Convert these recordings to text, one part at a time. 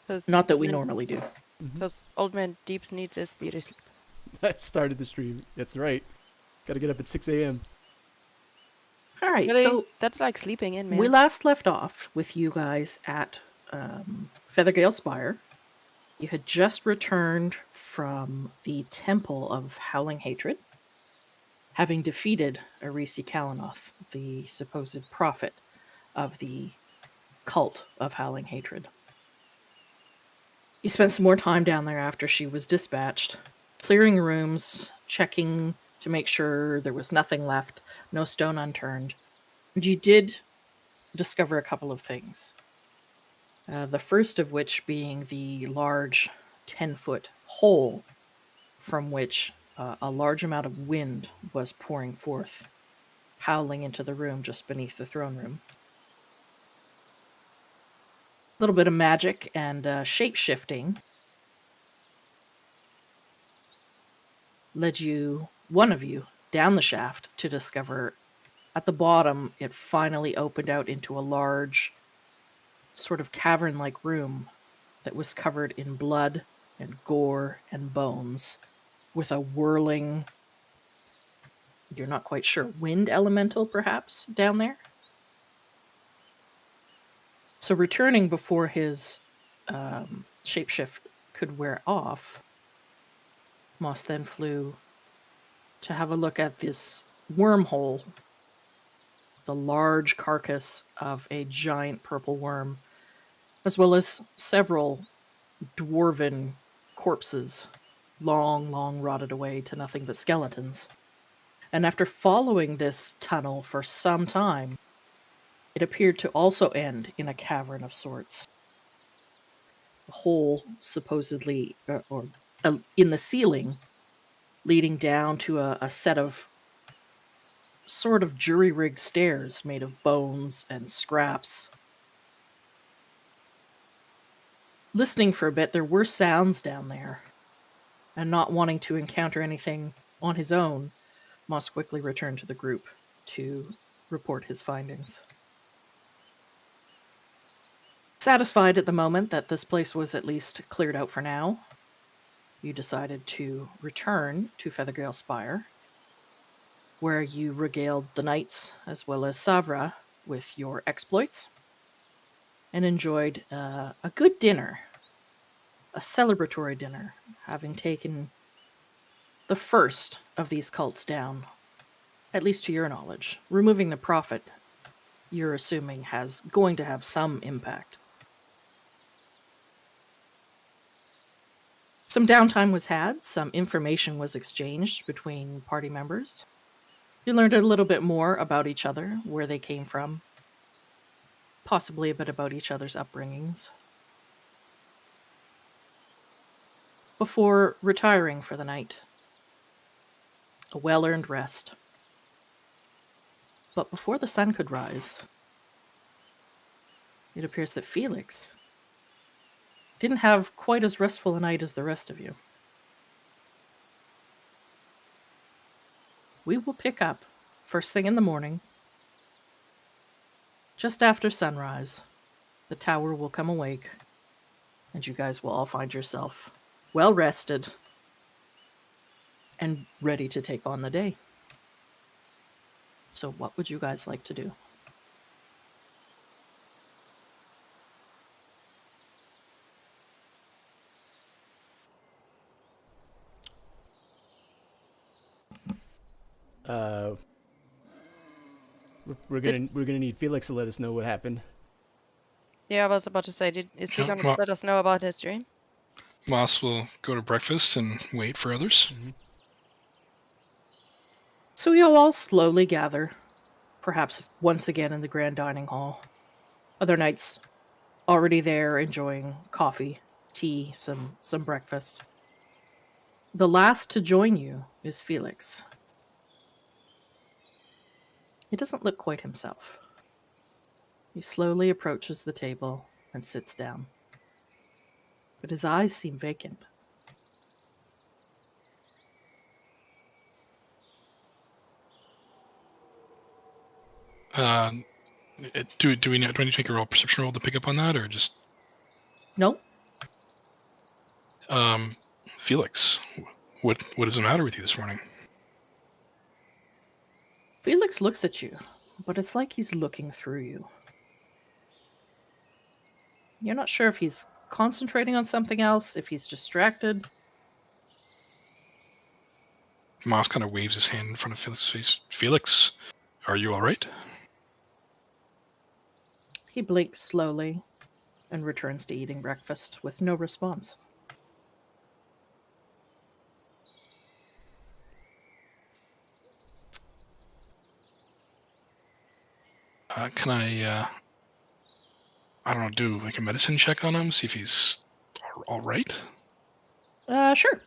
Because Not that we normally do. Old Man Deeps needs his beauty sleep. I started the stream. That's right. Gotta get up at 6 a.m. All right, Really? so That's like sleeping in, man. we last left off with you guys at Feathergale Spire. You had just returned from the Temple of Howling Hatred, having defeated Arisi Kalanoth, the supposed prophet of the cult of Howling Hatred. You spent some more time down there after she was dispatched, clearing rooms, checking to make sure there was nothing left, no stone unturned. And you did discover a couple of things. The first of which being the large 10-foot hole from which a large amount of wind was pouring forth, howling into the room just beneath the throne room. A little bit of magic and shape-shifting led one of you, down the shaft to discover at the bottom it finally opened out into a large, sort of cavern-like room that was covered in blood and gore and bones, with a whirling, you're not quite sure, wind elemental perhaps down there. So returning before his shapeshift could wear off, Moss then flew to have a look at this wormhole, the large carcass of a giant purple worm, as well as several dwarven corpses, long rotted away to nothing but skeletons. And after following this tunnel for some time, it appeared to also end in a cavern of sorts. A hole supposedly, in the ceiling, leading down to a set of sort of jury-rigged stairs made of bones and scraps. Listening for a bit, there were sounds down there, and not wanting to encounter anything on his own, Moss quickly returned to the group to report his findings. Satisfied at the moment that this place was at least cleared out for now, you decided to return to Feathergale Spire, where you regaled the knights as well as Savra with your exploits, and enjoyed a good dinner, a celebratory dinner, having taken the first of these cults down, at least to your knowledge. Removing the prophet, you're assuming, going to have some impact. Some downtime was had, some information was exchanged between party members. You learned a little bit more about each other, where they came from, possibly a bit about each other's upbringings, before retiring for the night. A well-earned rest. But before the sun could rise, it appears that Felix didn't have quite as restful a night as the rest of you. We will pick up first thing in the morning. Just after sunrise, the tower will come awake, and you guys will all find yourself well rested and ready to take on the day. So what would you guys like to do? We're gonna need Felix to let us know what happened. Yeah, I was about to say, is he Yeah, going to let us know about his dream? Moss will go to breakfast and wait for others. So you'll all slowly gather, perhaps once again in the grand dining hall. Other knights already there enjoying coffee, tea, some breakfast. The last to join you is Felix. He doesn't look quite himself. He slowly approaches the table and sits down. But his eyes seem vacant. Do we need to take a roll perception roll to pick up on that, or just? Nope. Felix, what is the matter with you this morning? Felix looks at you, but it's like he's looking through you. You're not sure if he's concentrating on something else, if he's distracted. Moss kind of waves his hand in front of Felix's face. Felix, are you all right? He blinks slowly and returns to eating breakfast with no response. Can I don't know, do like a medicine check on him, see if he's all right? Sure.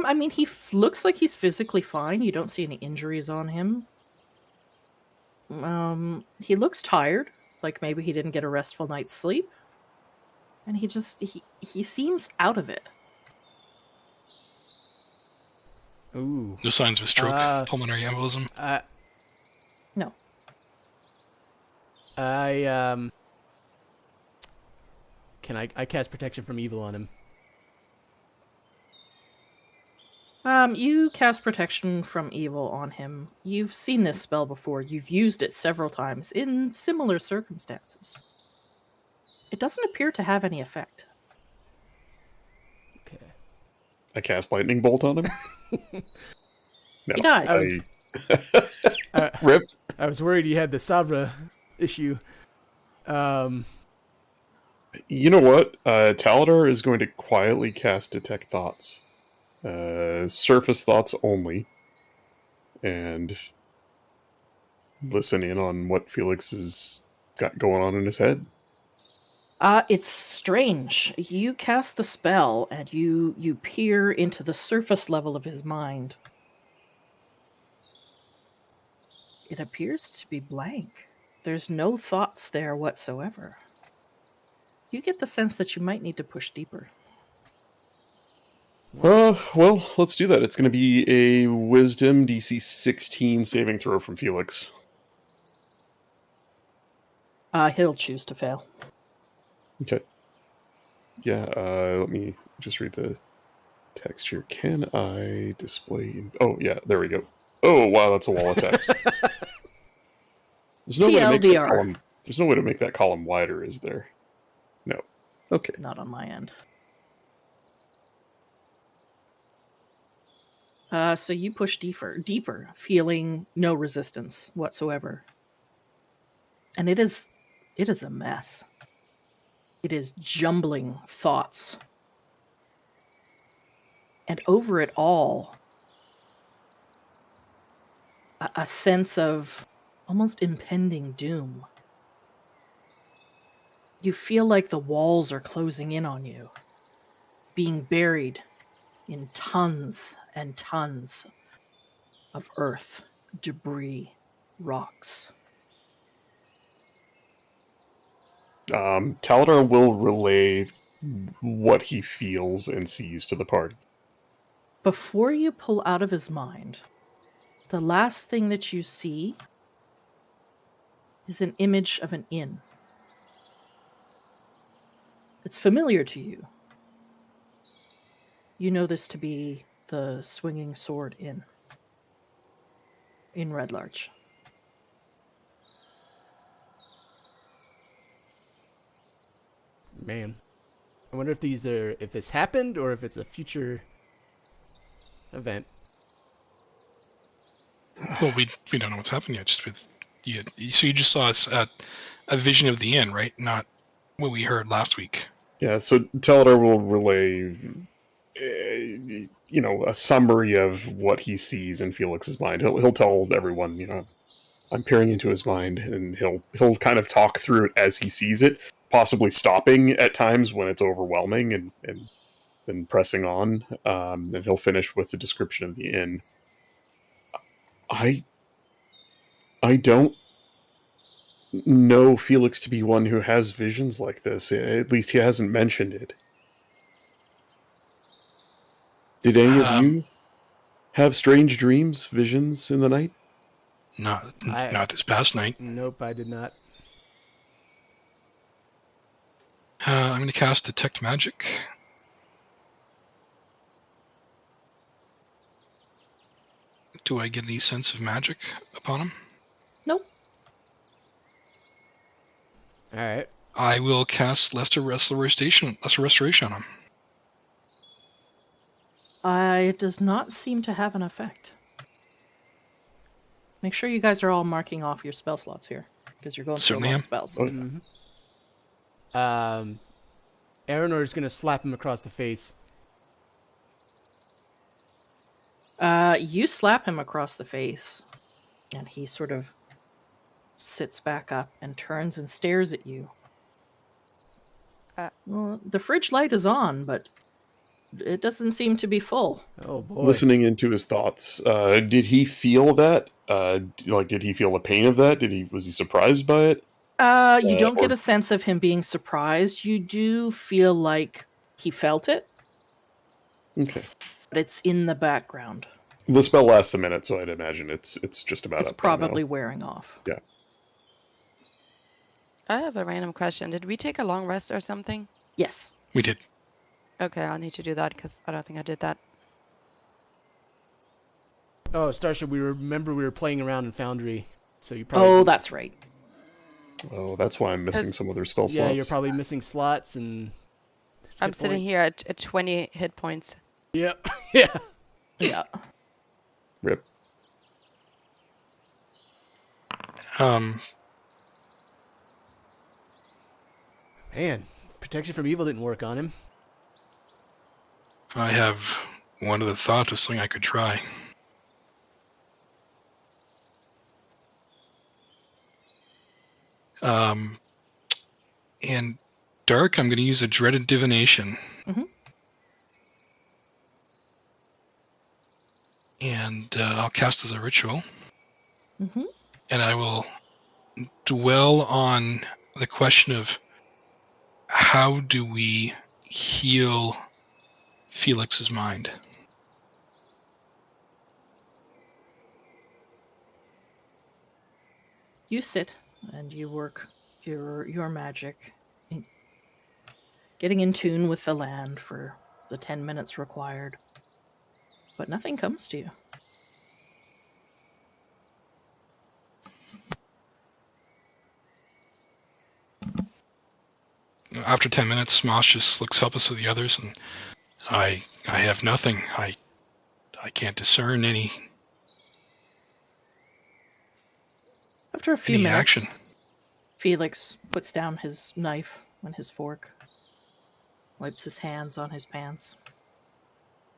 I mean, looks like he's physically fine. You don't see any injuries on him. He looks tired, like maybe he didn't get a restful night's sleep. And he seems out of it. Ooh. No signs of stroke, pulmonary embolism. No. Can I cast protection from evil on him? You cast protection from evil on him. You've seen this spell before. You've used it several times in similar circumstances. It doesn't appear to have any effect. Okay. I cast lightning bolt on him. No, He dies. Rip. I was worried you had the Savra issue. You know what? Taladar is going to quietly cast Detect Thoughts. Surface thoughts only. And listen in on what Felix has got going on in his head. It's strange. You cast the spell and you peer into the surface level of his mind. It appears to be blank. There's no thoughts there whatsoever. You get the sense that you might need to push deeper. Well, let's do that. It's going to be a Wisdom DC 16 saving throw from Felix. He'll choose to fail. Okay. Yeah, let me just read the text here. Can I display... Oh, yeah, there we go. Oh, wow, that's a wall of text. There's no way to make that TLDR. column, there's no way to make that column wider, is there? No. Okay. Not on my end. So you push deeper, feeling no resistance whatsoever. And it is a mess. It is jumbling thoughts. And over it all, a sense of almost impending doom. You feel like the walls are closing in on you, being buried in tons and tons of earth, debris, rocks. Taladar will relay what he feels and sees to the party. Before you pull out of his mind, the last thing that you see is an image of an inn. It's familiar to you. You know this to be the Swinging Sword Inn in Red Larch. Man. I wonder if if this happened or if it's a future event. Well, we don't know what's happened yet. Just with you, so you just saw a vision of the inn, right? Not what we heard last week. Yeah, so Taladar will relay, a summary of what he sees in Felix's mind. He'll tell everyone, I'm peering into his mind, and he'll kind of talk through it as he sees it, possibly stopping at times when it's overwhelming and then pressing on. And he'll finish with the description of the inn. I don't know Felix to be one who has visions like this. At least he hasn't mentioned it. Did any of you have strange dreams, visions in the night? Not this past night. Nope, I did not. I'm going to cast Detect Magic. Do I get any sense of magic upon him? Nope. All right. I will cast Lesser Restoration on him. It does not seem to have an effect. Make sure you guys are all marking off your spell slots here, because you're going through a Certainly lot am. of spells. Mhm. Aranor's gonna slap him across the face. You slap him across the face, and he sort of sits back up and turns and stares at you. Well, the fridge light is on, but it doesn't seem to be full. Oh boy. Listening into his thoughts, did he feel that? Did he feel the pain of that? Was he surprised by it? You don't get or- a sense of him being surprised. You do feel like he felt it, Okay. but it's in the background. The spell lasts a minute, so I'd imagine it's just about It's up by now. probably wearing off. Yeah. I have a random question. Did we take a long rest or something? Yes. We did. Okay, I'll need to do that because I don't think I did that. Oh, Starship, we were playing around in Foundry, so you probably. Oh, that's right. Oh, that's why I'm missing some of their spell slots. Yeah, you're probably missing slots and. I'm hit sitting points. here at 20 hit points. Yep. Yeah. Yeah. Rip. Man, protection from evil didn't work on him. I have one other thought of something I could try. And Dark, I'm going to use a Dreaded Divination. Mhm. And I'll cast as a ritual. Mm-hmm. And I will dwell on the question of how do we heal Felix's mind? You sit and you work your magic, getting in tune with the land for the 10 minutes required. But nothing comes to you. After 10 minutes, Moss just looks helpless at the others, and I have nothing. I can't discern any After a few minutes, action. Felix puts down his knife and his fork, wipes his hands on his pants,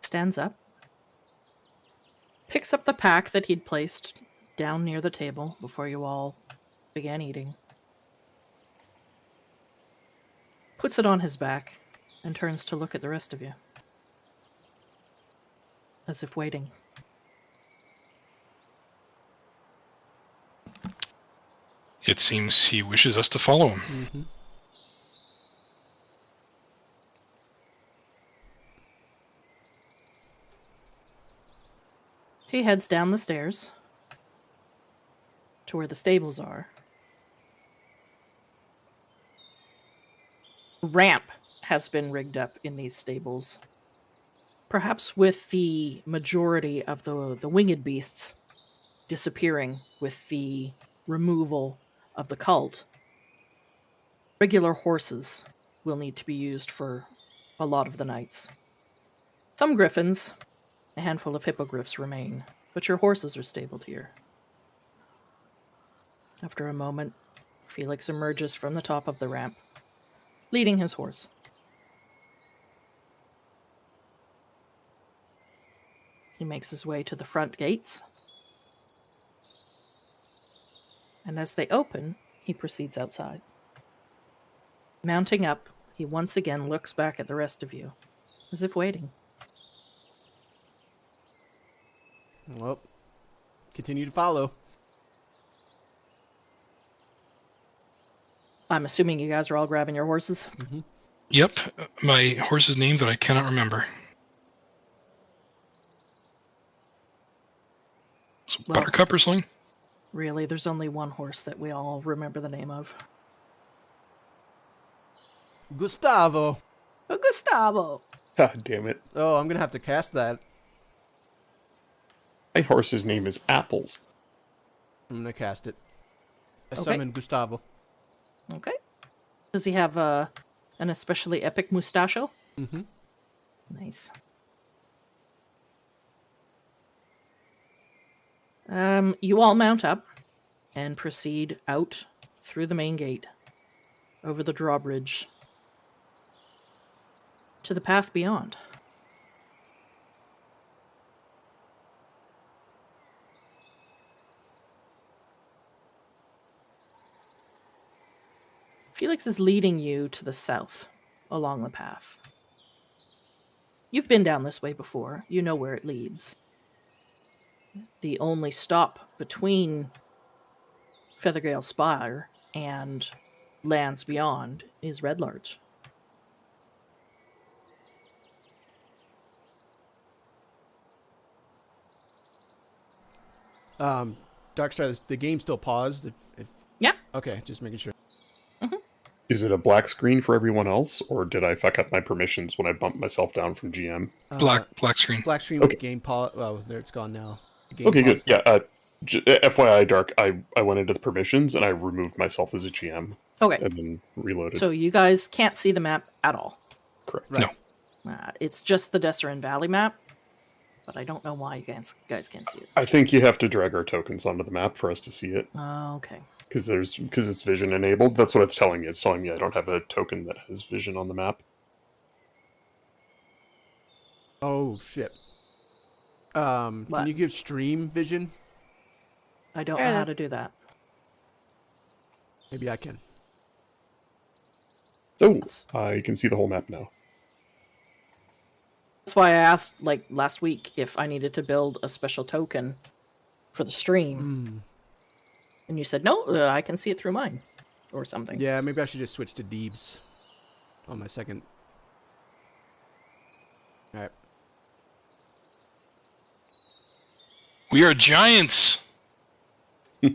stands up, picks up the pack that he'd placed down near the table before you all began eating, puts it on his back, and turns to look at the rest of you, as if waiting. It seems he wishes us to follow him. Mm-hmm. He heads down the stairs to where the stables are. Ramp has been rigged up in these stables, perhaps with the majority of the winged beasts disappearing with the removal of the cult. Regular horses will need to be used for a lot of the nights. Some griffins, a handful of hippogriffs remain, but your horses are stabled here. After a moment, Felix emerges from the top of the ramp, leading his horse. He makes his way to the front gates, and as they open, he proceeds outside. Mounting up, he once again looks back at the rest of you, as if waiting. Well, continue to follow. I'm assuming you guys are all grabbing your horses. Mm-hmm. Yep, my horse's name that I cannot remember. So Well- Buttercup or something? really. There's only one horse that we all remember the name of. Gustavo. Oh, Gustavo. God damn it. Oh, I'm gonna have to cast that. My horse's name is Apples. I'm gonna cast it. I Okay. summon Gustavo. Okay. Does he have an especially epic mustachio? Mm-hmm. Nice. You all mount up and proceed out through the main gate, over the drawbridge, to the path beyond. Felix is leading you to the south along the path. You've been down this way before. You know where it leads. The only stop between Feathergale Spire and lands beyond is Red Larch. Darkstar, the game's still paused. If Yeah. Okay, just making sure. Is it a black screen for everyone else, or did I fuck up my permissions when I bumped myself down from GM? Black screen. Black screen Okay. with game pause. Oh, there it's gone now. The game Okay, good. paused. Yeah, FYI, Dark, I went into the permissions and I removed myself as a GM Okay, and then reloaded. so you guys can't see the map at all. Correct. Right. No. It's just the Desserin Valley map, but I don't know why you guys can't see it. I think you have to drag our tokens onto the map for us to see it, Okay. because it's vision enabled. That's what it's telling me. It's telling me I don't have a token that has vision on the map. Oh shit. What? Can you give stream vision? I don't There know it how is. to do that. Maybe I can. Oh, I can see the whole map now. That's why I asked, like, last week if I needed to build a special token for the stream. And you said, no, I can see it through mine. Or something. Yeah, maybe I should just switch to Deebs on my second. Alright. We are giants. You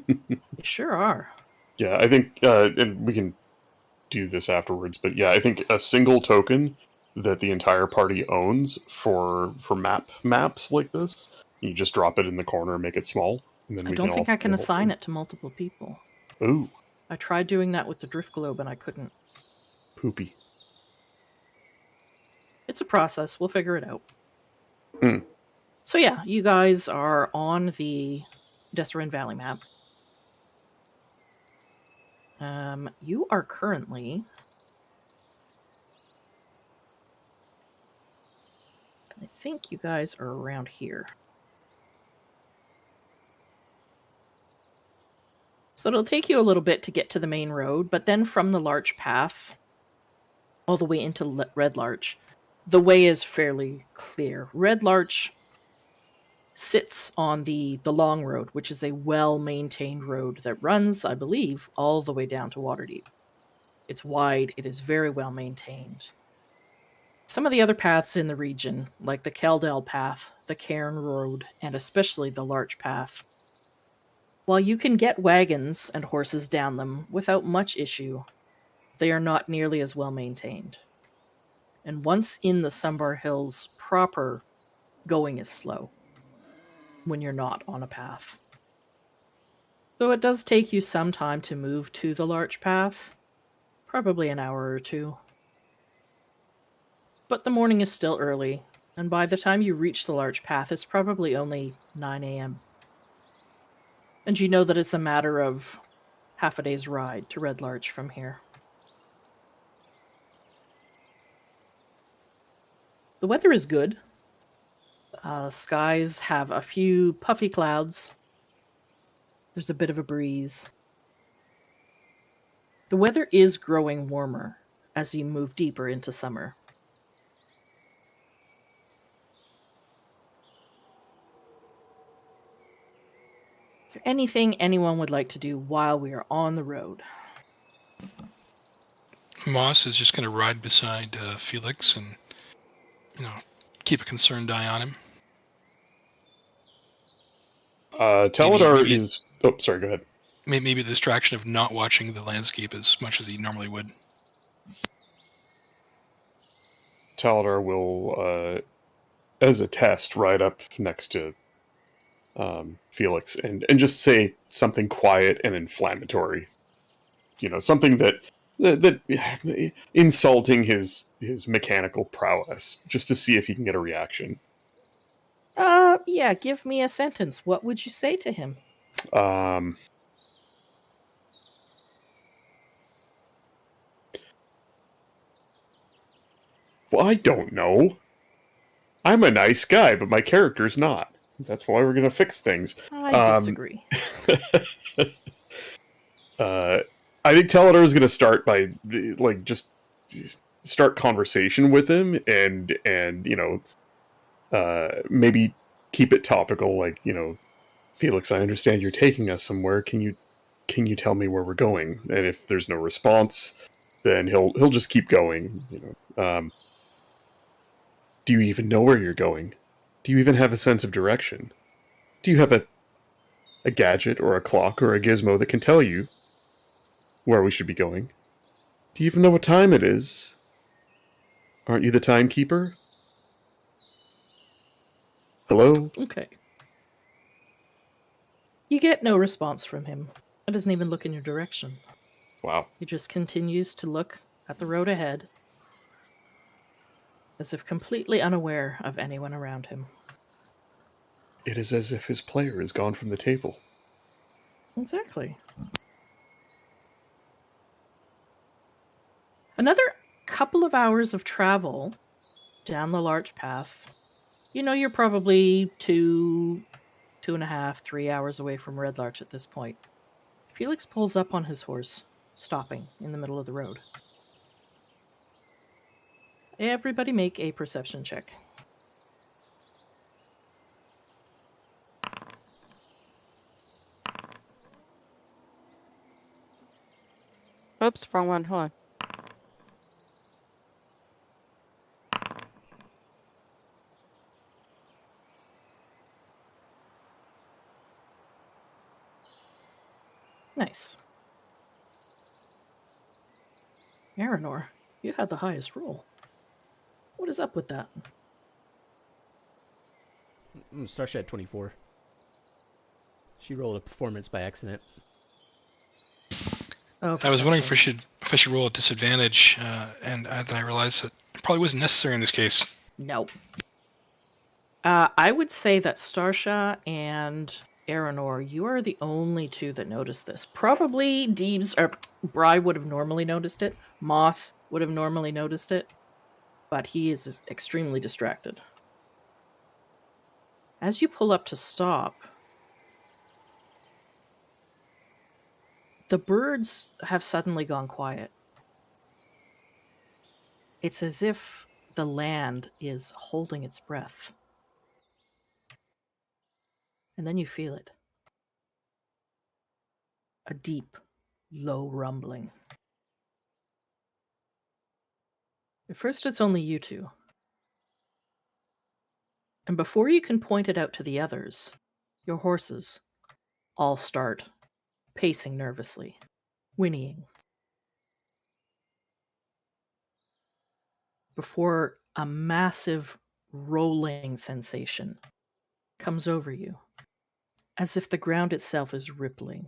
sure are. Yeah, I think, and we can do this afterwards, but yeah, I think a single token that the entire party owns for maps like this, you just drop it in the corner and make it small. And then I we don't can think all I see can the whole assign thing. it to multiple people. Ooh, I tried doing that with the Drift Globe and I couldn't. poopy. It's a process. We'll figure it out. Hmm. So yeah, you guys are on the Desserin Valley map. You are currently... I think you guys are around here. So it'll take you a little bit to get to the main road, but then from the Larch Path all the way into Red Larch, the way is fairly clear. Red Larch sits on the long road, which is a well-maintained road that runs, I believe, all the way down to Waterdeep. It's wide, it is very well maintained. Some of the other paths in the region, like the Keldell Path, the Cairn Road, and especially the Larch Path, while you can get wagons and horses down them without much issue, they are not nearly as well maintained. And once in the Sunbar Hills proper, going is slow when you're not on a path. So it does take you some time to move to the Larch Path, probably an hour or two. But the morning is still early, and by the time you reach the Larch Path, it's probably only 9 a.m. And you know that it's a matter of half a day's ride to Red Larch from here. The weather is good. Skies have a few puffy clouds. There's a bit of a breeze. The weather is growing warmer as you move deeper into summer. Is there anything anyone would like to do while we are on the road? Moss is just going to ride beside Felix and, keep a concerned eye on him. Taladar maybe- is. Oh, sorry. Go ahead. Maybe the distraction of not watching the landscape as much as he normally would. Taladar will, as a test, ride up next to Felix and just say something quiet and inflammatory. Something that insulting his mechanical prowess, just to see if he can get a reaction. Yeah, give me a sentence. What would you say to him? Well, I don't know. I'm a nice guy, but my character's not. That's why we're gonna fix things. I disagree. I think Taladar is gonna start by just start conversation with him and maybe keep it topical. Felix, I understand you're taking us somewhere. Can you tell me where we're going? And if there's no response, then he'll just keep going. Do you even know where you're going? Do you even have a sense of direction? Do you have a gadget or a clock or a gizmo that can tell you where we should be going? Do you even know what time it is? Aren't you the timekeeper? Hello? Okay. You get no response from him. He doesn't even look in your direction. Wow. He just continues to look at the road ahead, as if completely unaware of anyone around him. It is as if his player is gone from the table. Exactly. Another couple of hours of travel down the larch path. You're probably 2.5, 3 hours away from Red Larch at this point. Felix pulls up on his horse, stopping in the middle of the road. Everybody make a perception check. Oops, wrong one. Hold on. Nice. Aranor, you had the highest roll. What is up with that? Starsha at 24. She rolled a performance by accident. Oh, I was wondering perception. if I should roll a disadvantage, and then I realized that it probably wasn't necessary in this case. No. I would say that Starsha and Aranor, you are the only two that noticed this. Probably Deebs or Bry would have normally noticed it. Moss would have normally noticed it. But he is extremely distracted. As you pull up to stop, the birds have suddenly gone quiet. It's as if the land is holding its breath. And then you feel it. A deep, low rumbling. At first, it's only you two. And before you can point it out to the others, your horses all start pacing nervously, whinnying. Before a massive rolling sensation comes over you, as if the ground itself is rippling.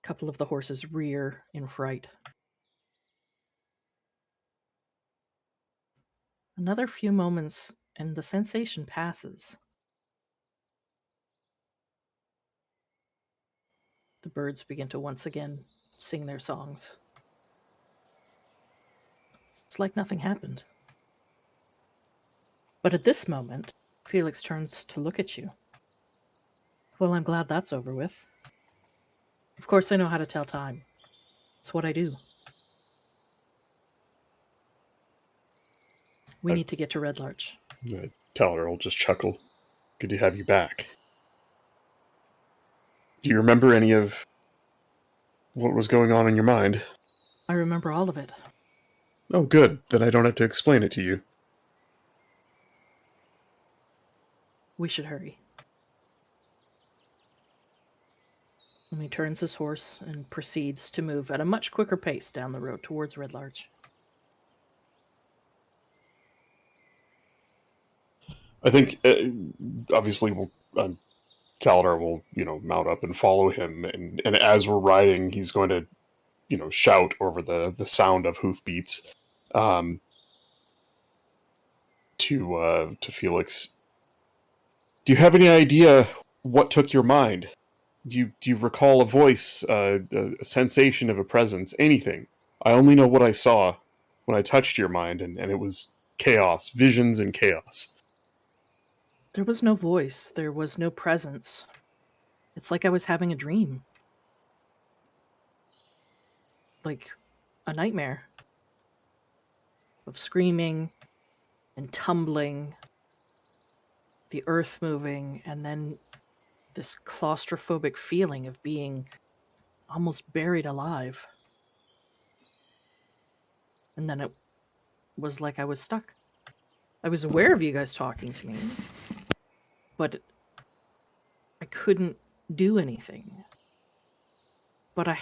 A couple of the horses rear in fright. Another few moments, and the sensation passes. The birds begin to once again sing their songs. It's like nothing happened. But at this moment, Felix turns to look at you. Well, I'm glad that's over with. Of course I know how to tell time. It's what I do. We need to get to Red Larch. Taladar will just chuckle. Good to have you back. Do you remember any of what was going on in your mind? I remember all of it. Oh, good. Then I don't have to explain it to you. We should hurry. And he turns his horse and proceeds to move at a much quicker pace down the road towards Red Larch. I think, obviously, Taladar will, mount up and follow him, and as we're riding, he's going to, shout over the sound of hoofbeats, to Felix. Do you have any idea what took your mind? Do you recall a voice, a sensation of a presence, anything? I only know what I saw when I touched your mind, and it was chaos, visions and chaos. There was no voice. There was no presence. It's like I was having a dream. Like a nightmare. Of screaming and tumbling, the earth moving, and then this claustrophobic feeling of being almost buried alive. And then it was like I was stuck. I was aware of you guys talking to me, but I couldn't do anything. But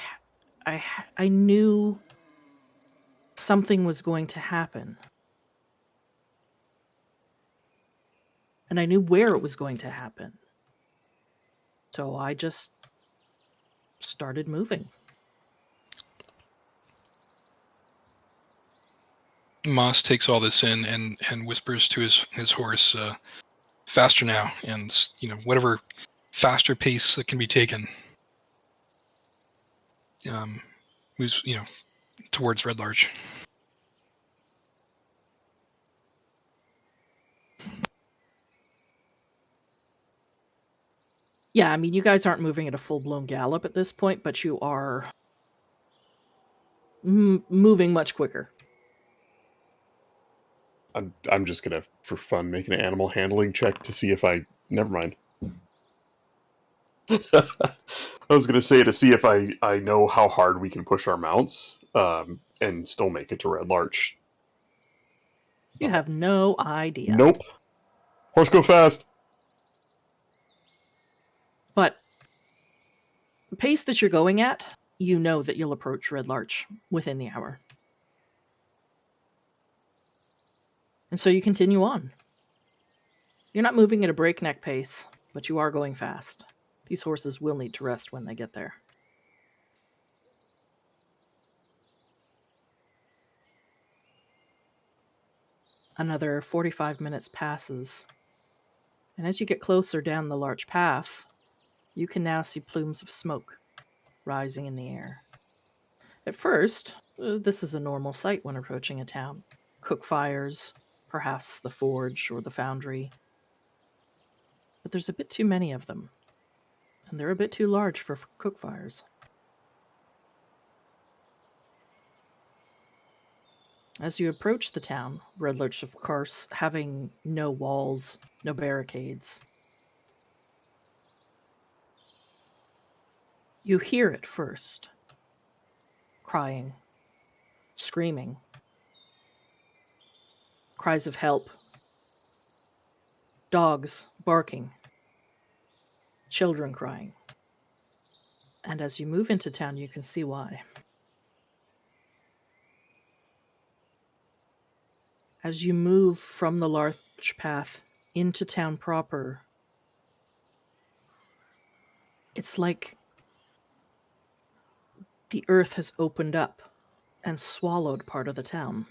I knew something was going to happen. And I knew where it was going to happen. So I just started moving. Moss takes all this in and whispers to his horse, faster now, and whatever faster pace that can be taken, moves towards Red Larch. Yeah, I mean, you guys aren't moving at a full-blown gallop at this point, but you are moving much quicker. I'm just gonna, for fun, make an animal handling check to see if I. Never mind. I was gonna say to see if I know how hard we can push our mounts, and still make it to Red Larch. You have no idea. Nope. Horse go fast. But the pace that you're going at, you know that you'll approach Red Larch within the hour. And so you continue on. You're not moving at a breakneck pace, but you are going fast. These horses will need to rest when they get there. Another 45 minutes passes, and as you get closer down the large path, you can now see plumes of smoke rising in the air. At first, this is a normal sight when approaching a town. Cook fires, perhaps the forge or the foundry. But there's a bit too many of them, and they're a bit too large for cook fires. As you approach the town, Red Larch, of course, having no walls, no barricades, you hear it first. Crying, screaming, cries of help, dogs barking, children crying. And as you move into town, you can see why. As you move from the large path into town proper, it's like the earth has opened up and swallowed part of the town.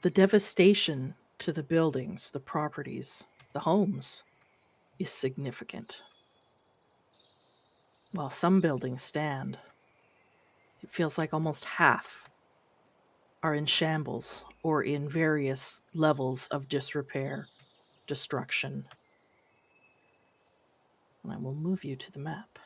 The devastation to the buildings, the properties, the homes is significant. While some buildings stand, it feels like almost half are in shambles or in various levels of disrepair, destruction. And I will move you to the map.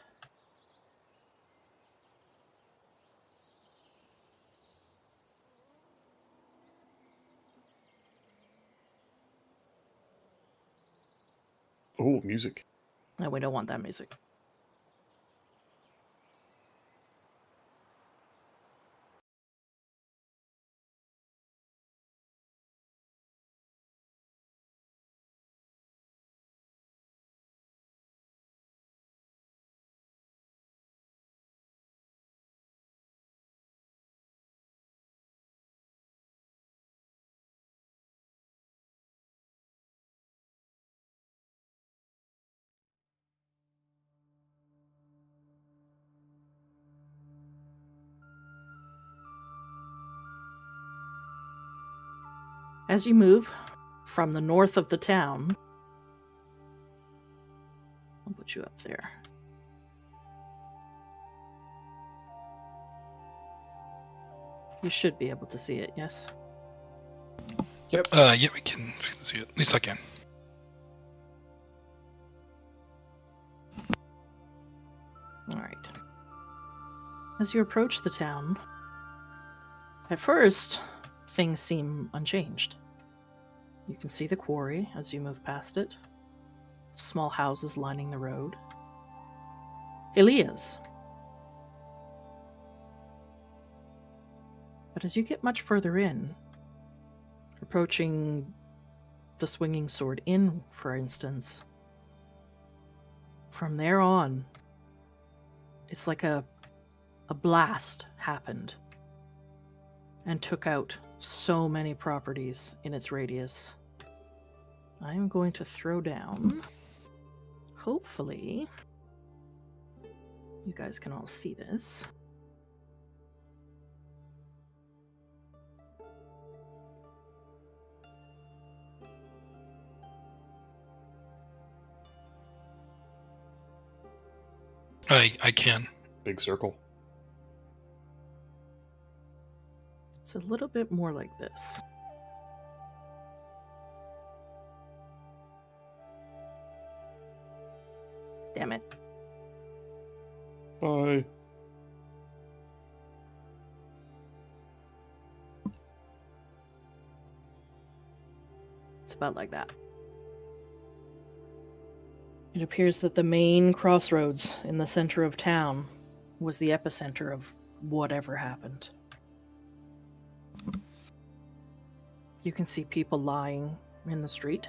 Oh, music. No, we don't want that music. As you move from the north of the town, I'll put you up there. You should be able to see it, yes? Yeah, we can see it. At least I can. All right. As you approach the town, at first, things seem unchanged. You can see the quarry as you move past it, small houses lining the road. Elias. But as you get much further in, approaching the Swinging Sword Inn, for instance, from there on, it's like a blast happened and took out so many properties in its radius. I'm going to throw down, hopefully, you guys can all see this. I can. Big circle. It's a little bit more like this. Damn it. Bye. It's about like that. It appears that the main crossroads in the center of town was the epicenter of whatever happened. You can see people lying in the street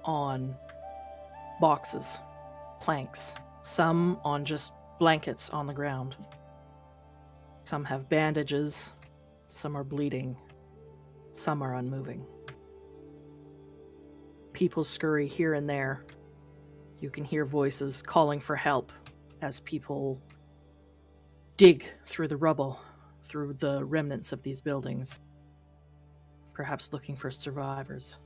on boxes, planks, some on just blankets on the ground. Some have bandages, some are bleeding, some are unmoving. People scurry here and there. You can hear voices calling for help as people dig through the rubble, through the remnants of these buildings, perhaps looking for survivors.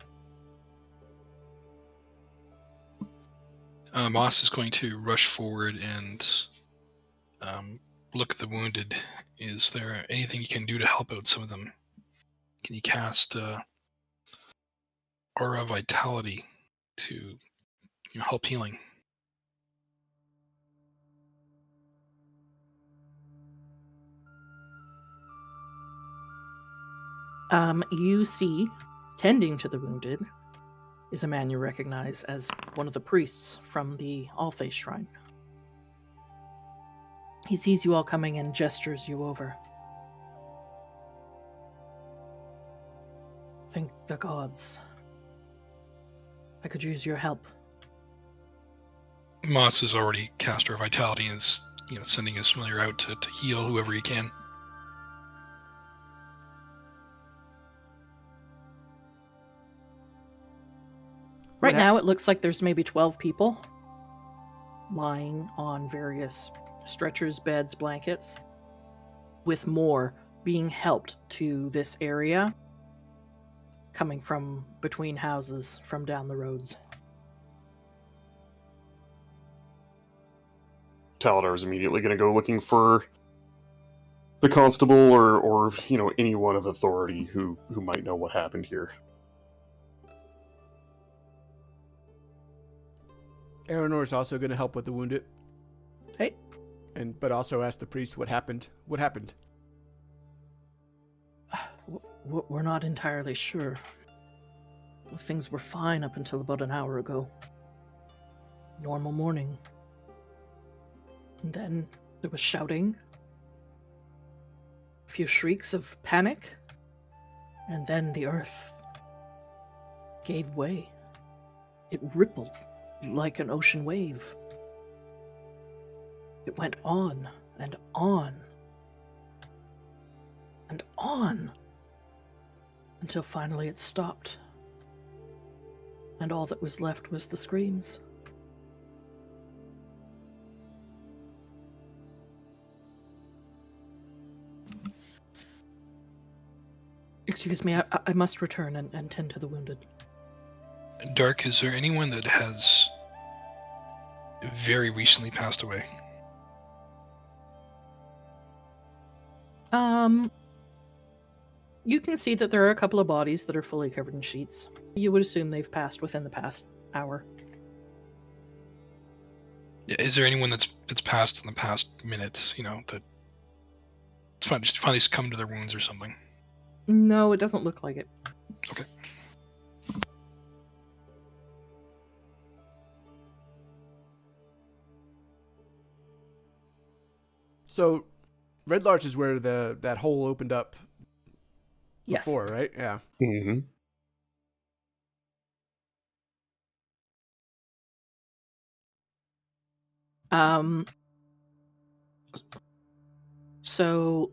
Moss is going to rush forward and look at the wounded. Is there anything you can do to help out some of them? Can you cast Aura Vitality to help healing? You see, tending to the wounded, is a man you recognize as one of the priests from the Allface Shrine. He sees you all coming and gestures you over. Thank the gods. I could use your help. Moss has already cast Aura Vitality and is sending his familiar out to heal whoever he can. Right now, it looks like there's maybe 12 people lying on various stretchers, beds, blankets, with more being helped to this area coming from between houses from down the roads. Taladar is immediately going to go looking for the constable or anyone of authority who might know what happened here. Eleanor is also going to help with the wounded. Hey. But also ask the priest what happened. What happened? We're not entirely sure. Things were fine up until about an hour ago. Normal morning. And then there was shouting, a few shrieks of panic, and then the earth gave way. It rippled like an ocean wave. It went on and on and on until finally it stopped. And all that was left was the screams. Excuse me, I must return and tend to the wounded. Dark, is there anyone that has very recently passed away? You can see that there are a couple of bodies that are fully covered in sheets. You would assume they've passed within the past hour. Is there anyone that's passed in the past minutes, that just finally succumbed to their wounds or something? No, it doesn't look like it. Okay. So, Red Larch is where that hole opened up Yes. before, right? Yeah. Mm-hmm. So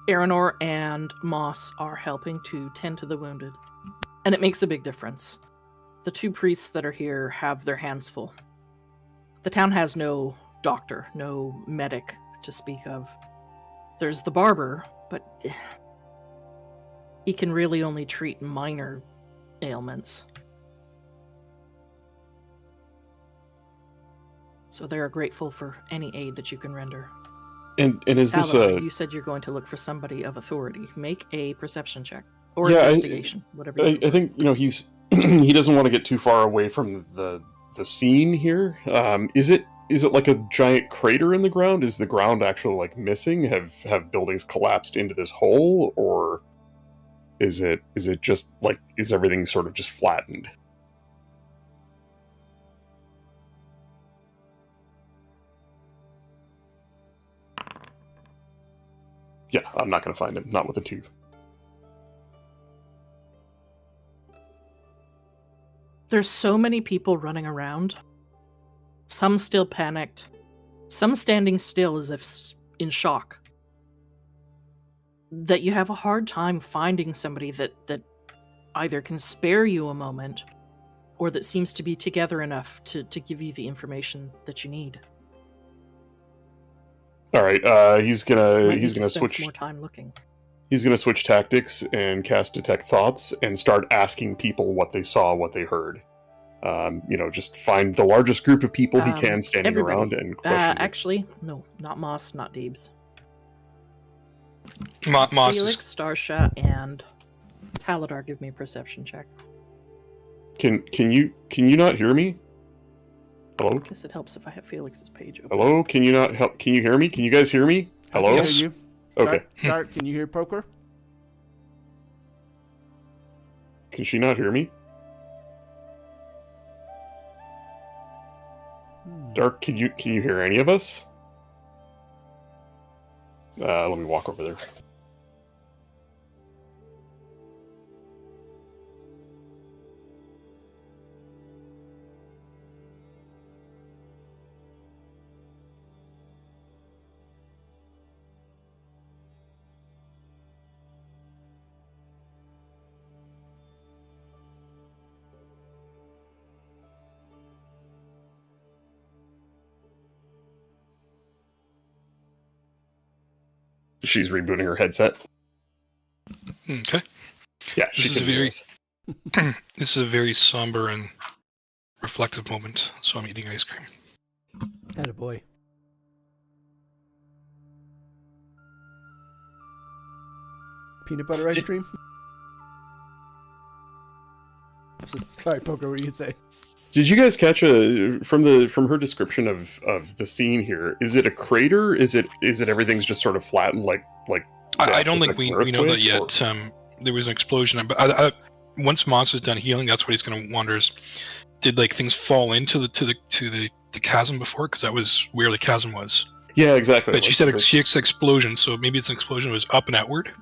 Aranor and Moss are helping to tend to the wounded, and it makes a big difference. The two priests that are here have their hands full. The town has no doctor, no medic to speak of. There's the barber, but he can really only treat minor ailments. So they are grateful for any aid that you can render. And is this Taladar, you said you're going to look for somebody of authority. Make a perception check or Yeah, investigation, whatever. You I think he's he doesn't want to get too far away from the scene here. Is it like a giant crater in the ground? Is the ground actually like missing? Have buildings collapsed into this hole, or is it just like, is everything sort of just flattened? Yeah, I'm not going to find him. Not with a 2. There's so many people running around. Some still panicked. Some standing still as if in shock. That you have a hard time finding somebody that either can spare you a moment or that seems to be together enough to give you the information that you need. All right, he's gonna Might need to spend switch some more time looking. He's gonna switch tactics and cast Detect Thoughts and start asking people what they saw, what they heard. Just find the largest group of people he can standing everybody. around and question them. Actually, no, not Moss, not Deebs. Moss Felix, is... Starsha, and Taladar, give me a perception check. Can you not hear me? Hello? I guess it helps if I have Felix's page open. Hello? Can you not help? Can you hear me? Can you guys hear me? Hello? I Yes. can hear you. Okay. Dart, can you hear Poker? Can she not hear me? Dark, can you hear any of us? Let me walk over there. She's rebooting her headset. Okay. Yeah, This is can a hear very- us. This is a very somber and reflective moment, so I'm eating ice cream. Attaboy. Peanut butter ice cream? Sorry, Poker, what were you gonna say? Did you guys catch from her description of the scene here? Is it a crater? Is it everything's just sort of flattened like? I don't think after we know that earthquake, yet. There was an explosion, but once Moss is done healing, that's what he's going to wonder is, did like things fall into the chasm before? Because that was where the chasm was. Yeah, exactly. But she said she said explosion, so maybe it's an explosion that was up and outward.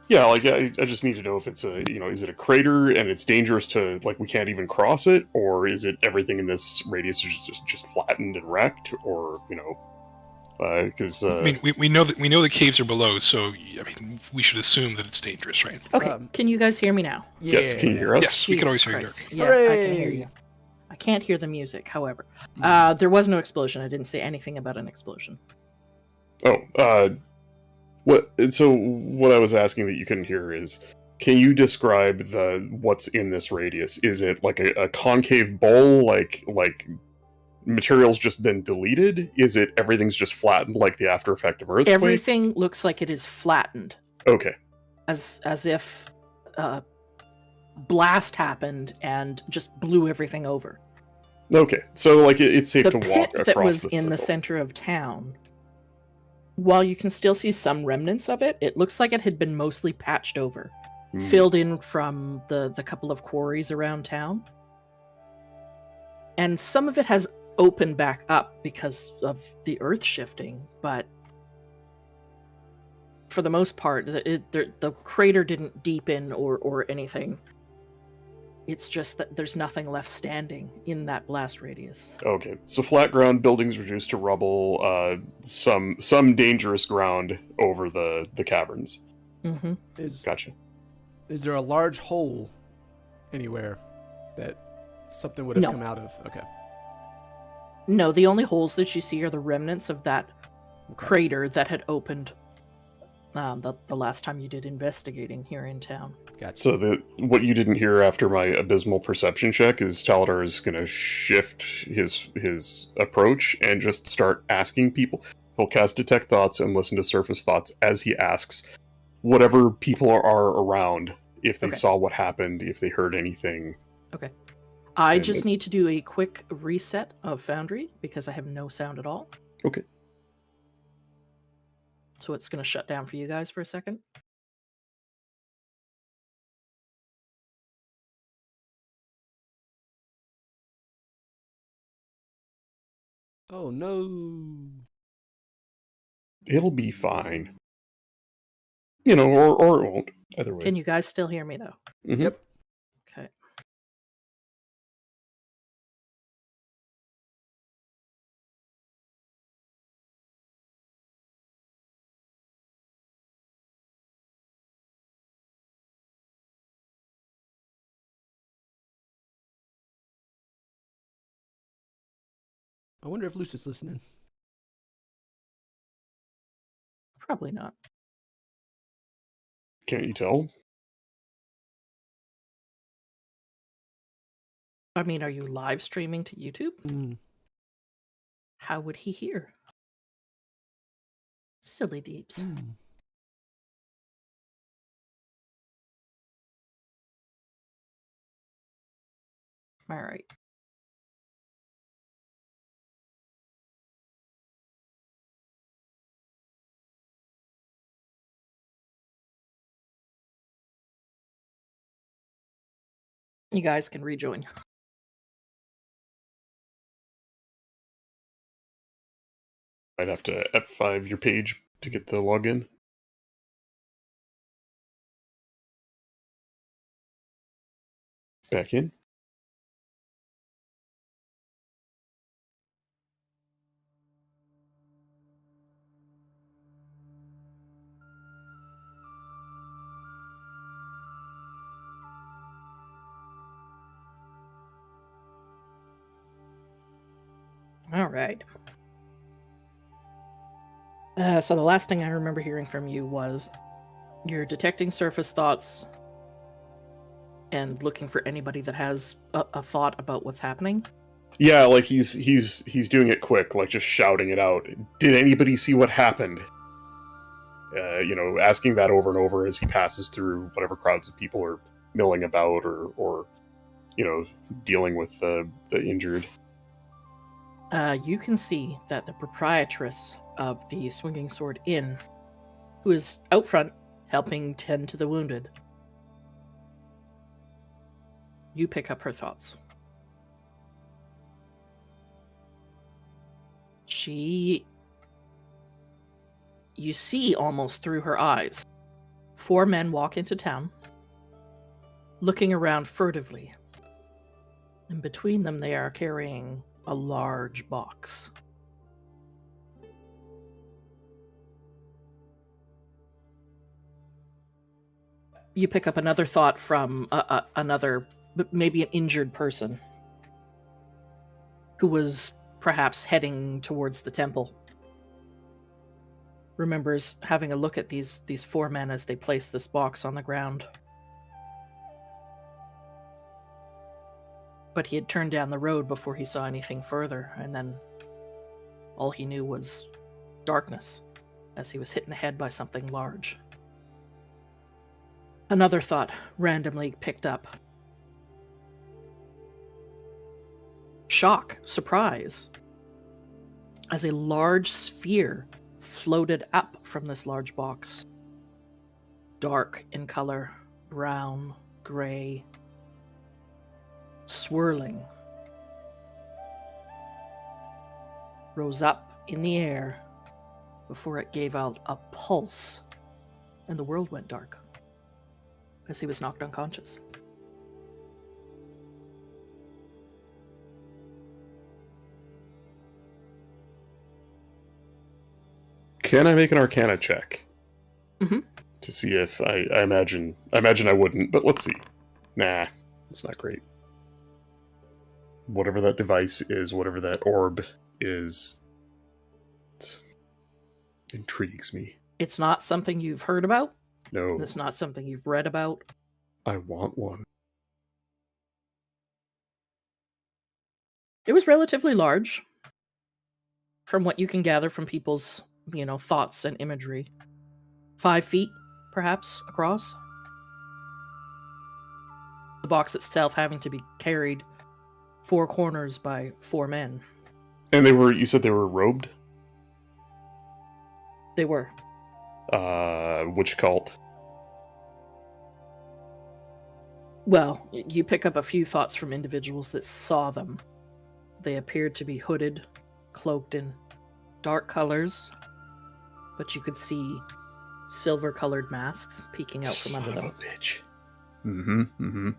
Yeah, I just need to know if it's is it a crater and it's dangerous to, like, we can't even cross it, or is it everything in this radius is just flattened and wrecked, or because I mean, we know the caves are below, so I mean, we should assume that it's dangerous, right? Okay, can you guys hear me now? yes, can you hear us? Yes, we can always Jesus hear you. Christ. Yeah, I can hear Hooray! you. I can't hear the music, however. There was no explosion. I didn't say anything about an explosion. Oh, What I was asking that you couldn't hear is, can you describe what's in this radius? Is it like a concave bowl, like material's just been deleted? Is it everything's just flattened like the after effect of earthquake? Everything looks like it is flattened, Okay. as if a blast happened and just blew everything over. Okay. So like it's safe The to pit walk across that was this in the circle. center of town, while you can still see some remnants of it, it looks like it had been mostly patched over, filled in from the couple of quarries around town. And some of it has opened back up because of the earth shifting, but for the most part, the crater didn't deepen or anything. It's just that there's nothing left standing in that blast radius. Okay, so flat ground, buildings reduced to rubble, some dangerous ground over the caverns. Mm-hmm. Gotcha. Is there a large hole anywhere that something would have No. come out of? Okay. No, the only holes that you see are the remnants of that Okay. crater that had opened the last time you did investigating here in town. Gotcha. So what you didn't hear after my abysmal perception check is Taladar is going to shift his approach and just start asking people. He'll cast Detect Thoughts and listen to surface thoughts as he asks whatever people are around, if they Okay. saw what happened, if they heard anything. I And just need to do a quick reset of Foundry because I have no sound at all. Okay. So it's going to shut down for you guys for a second. Oh no. It'll be fine. You know, or it won't. Either way. Can you guys still hear me though? Mhm. Yep. Okay. I wonder if Lucius listening. Probably not. Can't you tell? I mean, are you live streaming to YouTube? Mm. How would he hear? Silly deeps. Mm. All right. You guys can rejoin. I'd have to F5 your page to get the login. Back in. All right. So the last thing I remember hearing from you was you're detecting surface thoughts and looking for anybody that has a thought about what's happening. Yeah, like he's doing it quick, like just shouting it out. Did anybody see what happened? Asking that over and over as he passes through whatever crowds of people are milling about or dealing with the injured. You can see that the proprietress of the Swinging Sword Inn, who is out front helping tend to the wounded, you pick up her thoughts. You see almost through her eyes. 4 men walk into town, looking around furtively. And between them, they are carrying a large box. You pick up another thought from another, maybe an injured person who was perhaps heading towards the temple. remembers having a look at these four men as they place this box on the ground. But he had turned down the road before he saw anything further, and then all he knew was darkness as he was hit in the head by something large. Another thought randomly picked up. Shock, surprise, as a large sphere floated up from this large box. Dark in color, brown, gray, swirling. Rose up in the air before it gave out a pulse, and the world went dark as he was knocked unconscious. Can I make an Arcana check? Mm-hmm. To see if I imagine I wouldn't, but let's see. Nah, it's not great. Whatever that device is, whatever that orb is, it intrigues me. It's not something you've heard about. No, It's not something you've read about. I want one. It was relatively large, from what you can gather from people's, thoughts and imagery. 5 feet, perhaps, across. The box itself having to be carried 4 corners by 4 men. And you said they were robed? They were. Which cult? Well, you pick up a few thoughts from individuals that saw them. They appeared to be hooded, cloaked in dark colors, but you could see silver-colored masks peeking out from under Son them. of a bitch. Mm-hmm.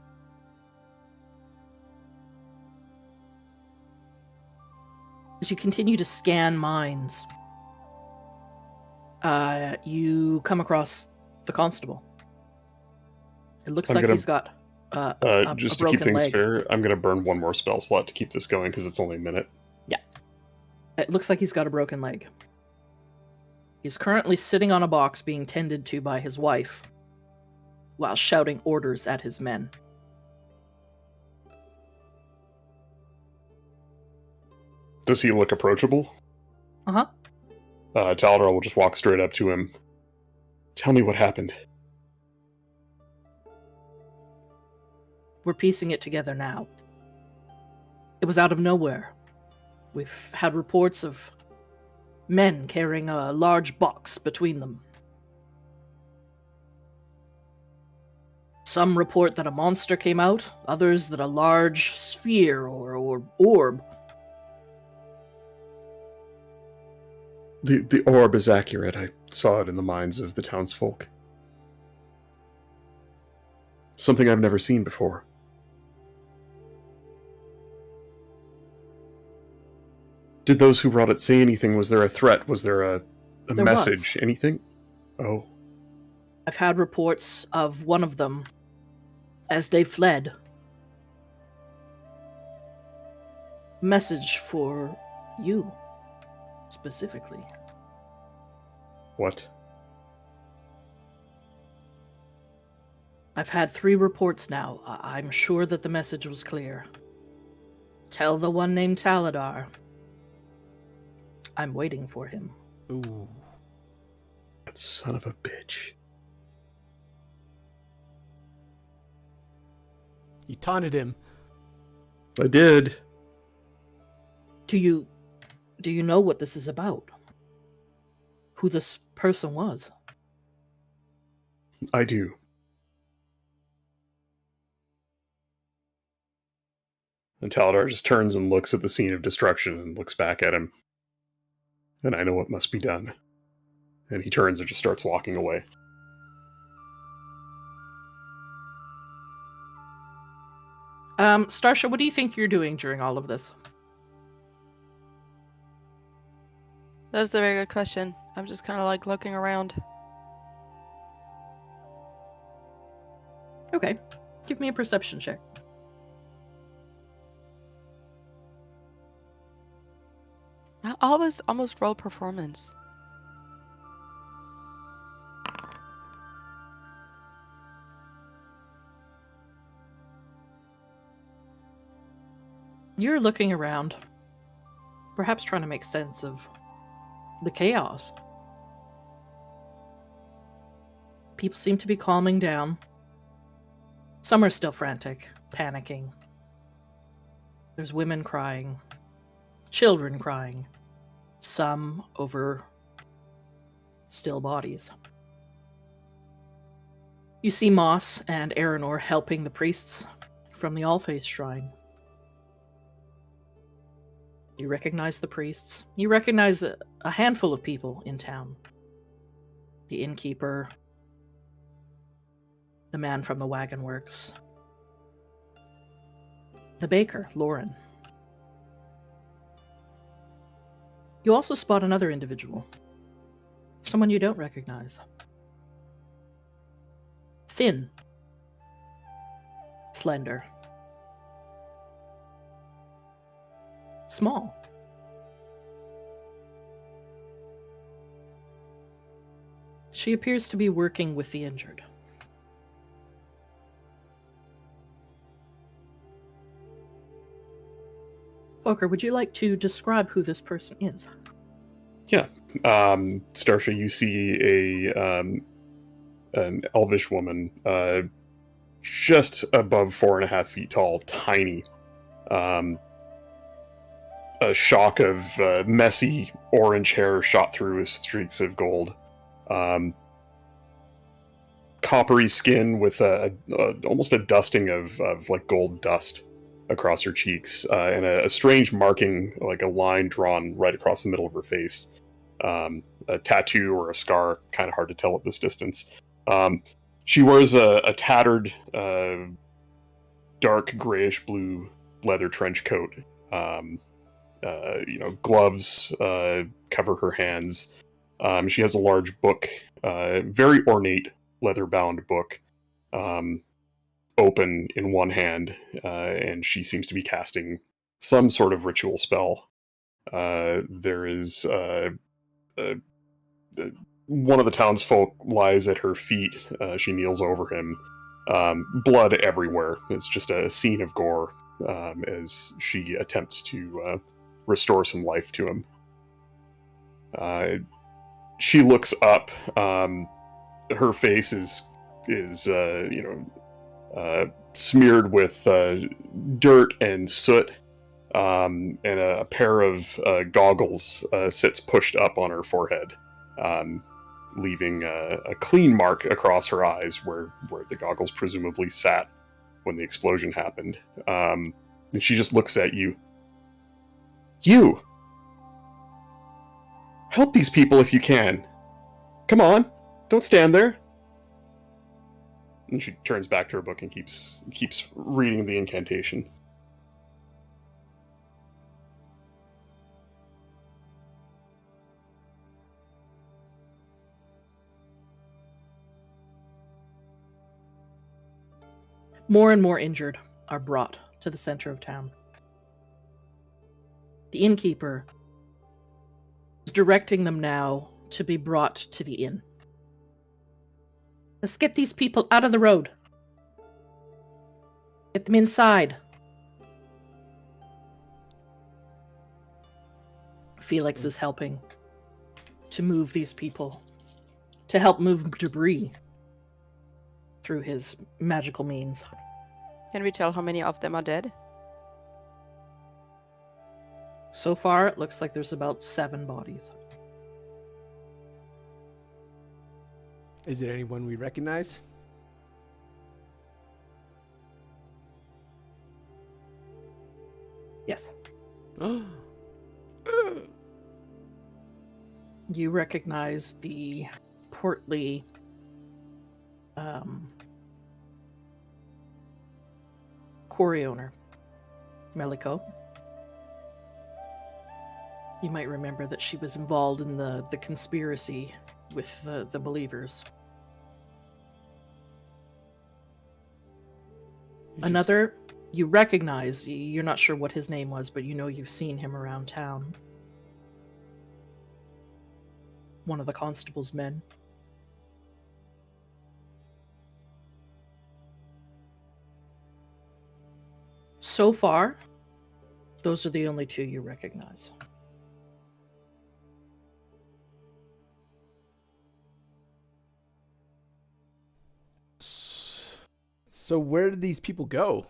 As you continue to scan minds, you come across the constable. It looks I'm like gonna- he's got Just a to keep broken things leg. fair, I'm gonna burn one more spell slot to keep this going because it's only a minute. It looks like he's got a broken leg. He's currently sitting on a box being tended to by his wife while shouting orders at his men. Does he look approachable? Uh-huh. Taladar will just walk straight up to him. Tell me what happened. We're piecing it together now. It was out of nowhere. We've had reports of men carrying a large box between them. Some report that a monster came out, others that a large sphere or orb. The orb is accurate. I saw it in the minds of the townsfolk. Something I've never seen before. Did those who brought it say anything? Was there a threat? Was there a There message? was. Anything? Oh. I've had reports of one of them as they fled. Message for you, specifically. What? I've had 3 reports now. I'm sure that the message was clear. Tell the one named Taladar. I'm waiting for him. Ooh. That son of a bitch. You taunted him. I did. Do you know what this is about? Who this person was? I do. And Taladar just turns and looks at the scene of destruction and looks back at him. And I know what must be done. And he turns and just starts walking away. Starsha, what do you think you're doing during all of this? That's a very good question. I'm just kind of like looking around. Okay. Give me a perception check. I always almost roll performance. You're looking around, perhaps trying to make sense of the chaos. People seem to be calming down. Some are still frantic, panicking. There's women crying, children crying, some over still bodies. You see Moss and Aranor helping the priests from the Allfaith Shrine. You recognize the priests. You recognize a handful of people in town. The innkeeper, the man from the wagon works, the baker, Lauren. You also spot another individual, someone you don't recognize. Thin, slender, small. She appears to be working with the injured. Poker, would you like to describe who this person is? Yeah. Starsha, you see an elvish woman, just above 4.5 feet tall, tiny. A shock of messy orange hair shot through with streaks of gold. Coppery skin with almost a dusting of like gold dust across her cheeks, and a strange marking, like a line drawn right across the middle of her face. A tattoo or a scar, kind of hard to tell at this distance. She wears a tattered, dark grayish blue leather trench coat. Gloves cover her hands. She has a large book, very ornate leather-bound book, open in one hand, and she seems to be casting some sort of ritual spell. There is one of the townsfolk lies at her feet. She kneels over him. Blood everywhere. It's just a scene of gore as she attempts to restore some life to him. She looks up. Her face is smeared with dirt and soot, and a pair of goggles sits pushed up on her forehead, leaving a clean mark across her eyes where the goggles presumably sat when the explosion happened. And she just looks at you. You! Help these people if you can. Come on, don't stand there. And she turns back to her book and keeps reading the incantation. More and more injured are brought to the center of town. The innkeeper is directing them now to be brought to the inn. Let's get these people out of the road. Get them inside. Felix is helping to move these people, to help move debris through his magical means. Can we tell how many of them are dead? So far, it looks like there's about 7 bodies. Is it anyone we recognize? Yes. You recognize the portly quarry owner, Meliko. You might remember that she was involved in the conspiracy with the believers. Another you recognize, you're not sure what his name was, but you know you've seen him around town. One of the constable's men. So far, Those are the only two you recognize. So where did these people go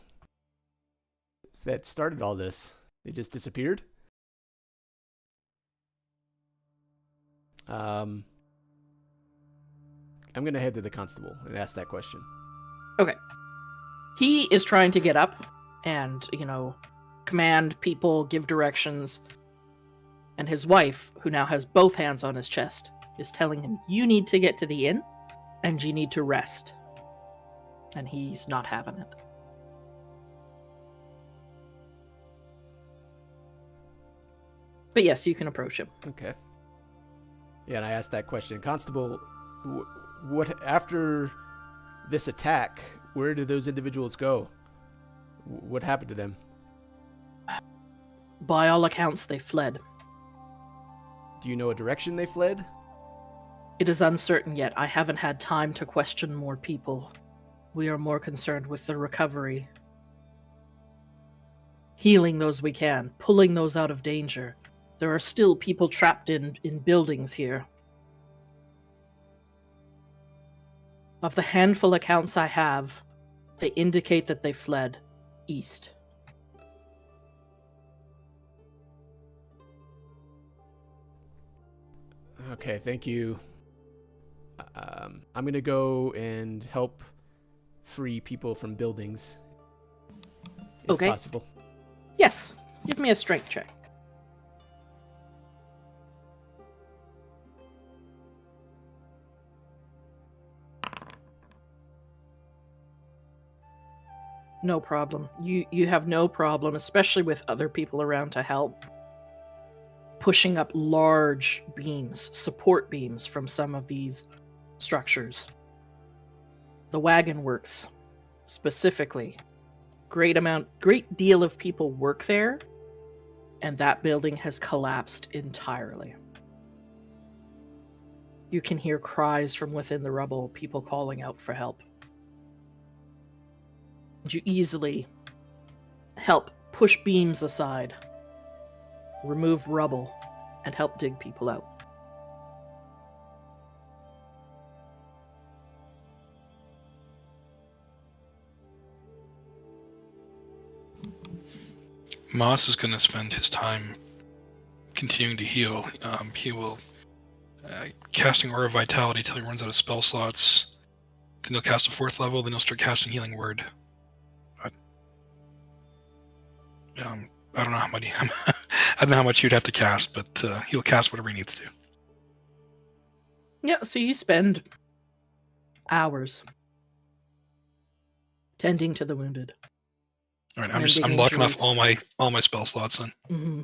that started all this? They just disappeared? I'm going to head to the constable and ask that question. Okay. He is trying to get up and, command people, give directions. And his wife, who now has both hands on his chest, is telling him, you need to get to the inn and you need to rest. And he's not having it. But yes, you can approach him. Okay. Yeah, and I asked that question. Constable, what after this attack, where did those individuals go? What happened to them? By all accounts, they fled. Do you know a direction they fled? It is uncertain yet. I haven't had time to question more people. We are more concerned with the recovery. Healing those we can, pulling those out of danger. There are still people trapped in buildings here. Of the handful accounts I have, they indicate that they fled east. Okay, thank you. I'm going to go and help free people from buildings, if Okay. possible. Yes, give me a strength check. No problem. You have no problem, especially with other people around to help, pushing up large beams, support beams from some of these structures. The wagon works, specifically. Great deal of people work there, and that building has collapsed entirely. You can hear cries from within the rubble, people calling out for help. You easily help push beams aside, remove rubble, and help dig people out. Moss is going to spend his time continuing to heal. He will casting Aura of Vitality till he runs out of spell slots. Then he'll cast a 4th level. Then he'll start casting Healing Word. I don't know how many. I don't know how much you'd have to cast, but he'll cast whatever he needs to. Yeah, so you spend hours tending to the wounded. All right, I'm locking off all my spell slots then. Mm-hmm.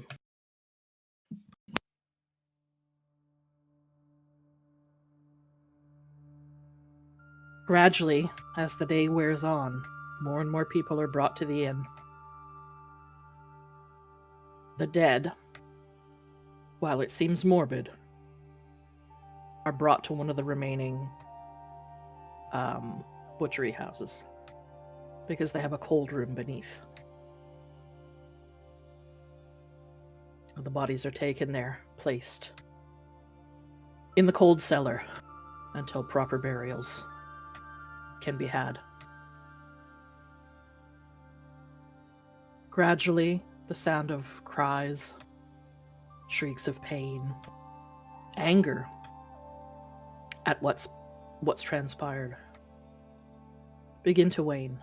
Gradually, as the day wears on, more and more people are brought to the inn. The dead, while it seems morbid, are brought to one of the remaining butchery houses because they have a cold room beneath. The bodies are taken there, placed in the cold cellar until proper burials can be had. Gradually, the sound of cries, shrieks of pain, anger at what's transpired begin to wane.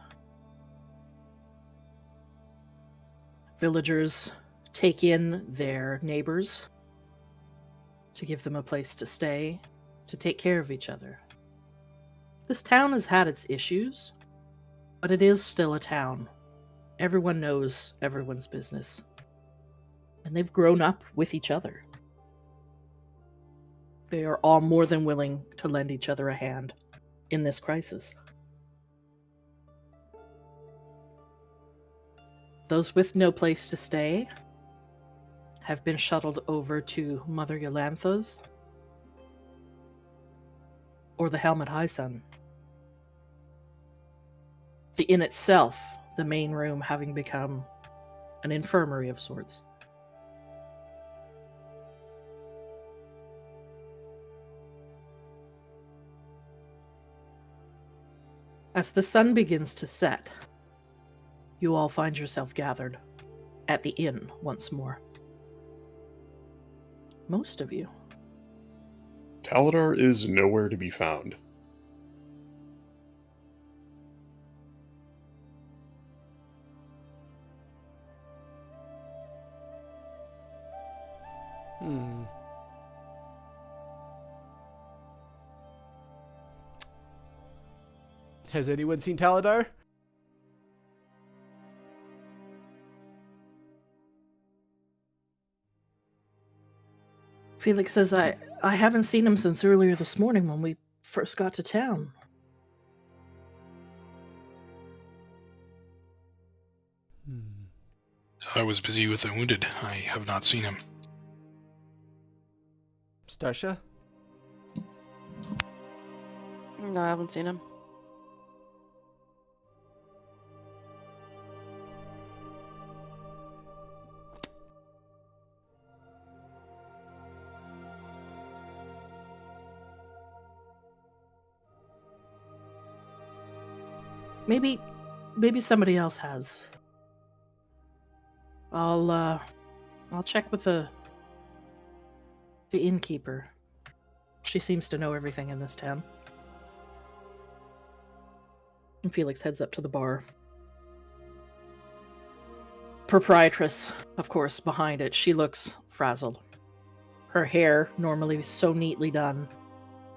Villagers take in their neighbors to give them a place to stay, to take care of each other. This town has had its issues, but it is still a town. Everyone knows everyone's business. And they've grown up with each other. They are all more than willing to lend each other a hand in this crisis. Those with no place to stay have been shuttled over to Mother Yolantha's or the Helmet High Sun. The inn itself, the main room, having become an infirmary of sorts. As the sun begins to set, you all find yourself gathered at the inn once more. Most of you. Taladar is nowhere to be found. Hmm. Has anyone seen Taladar? Felix says, I haven't seen him since earlier this morning when we first got to town. I was busy with the wounded. I have not seen him. Starsha? No, I haven't seen him. Maybe somebody else has. I'll check with the innkeeper. She seems to know everything in this town. And Felix heads up to the bar. Proprietress, of course, behind it. She looks frazzled. Her hair, normally so neatly done,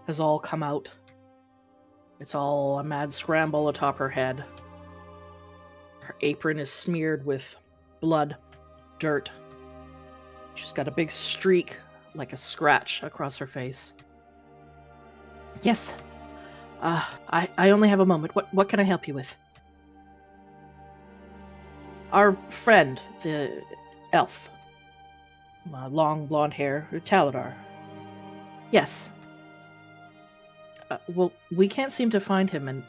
has all come out. It's all a mad scramble atop her head. Her apron is smeared with blood, dirt. She's got a big streak, like a scratch, across her face. Yes. I only have a moment. What can I help you with? Our friend, the elf. Long blonde hair, Taladar. Yes. Well, we can't seem to find him, and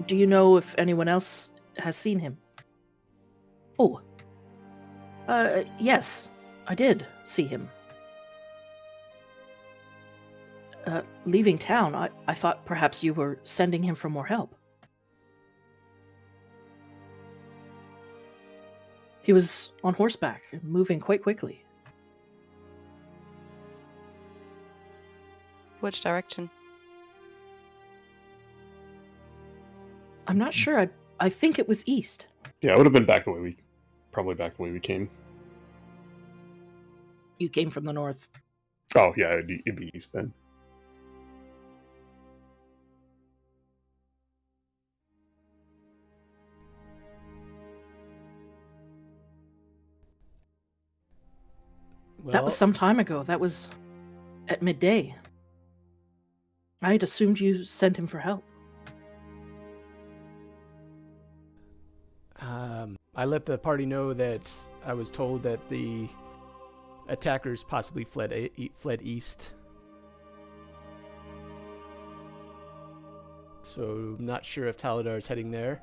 do you know if anyone else has seen him? Oh. Yes, I did see him. Leaving town, I thought perhaps you were sending him for more help. He was on horseback, moving quite quickly. Which direction? I'm not sure. I think it was east. Yeah, it would have been probably back the way we came. You came from the north. Oh, yeah, it'd be east then. Well, That was some time ago. That was at midday. I had assumed you sent him for help. I let the party know that I was told that the attackers possibly fled east. So, not sure if Taladar is heading there.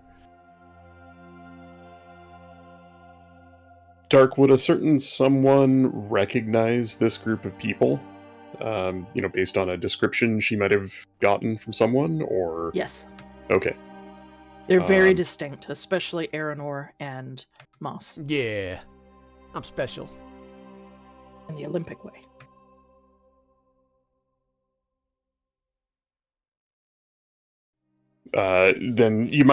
Dark, would a certain someone recognize this group of people? Based on a description she might have gotten from someone, or... Yes. Okay. They're very distinct, especially Aranor and Moss Yeah, I'm special. in the Olympic way. Then you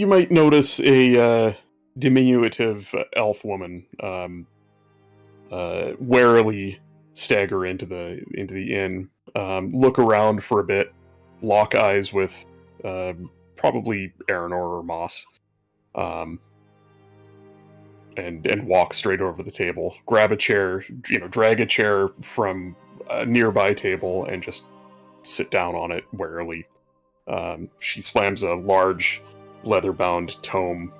might notice a diminutive elf woman warily stagger into the inn, look around for a bit, lock eyes with probably Aranor or Moss, and walk straight over the table, grab a chair, drag a chair from a nearby table, and just sit down on it warily. She slams a large leather-bound tome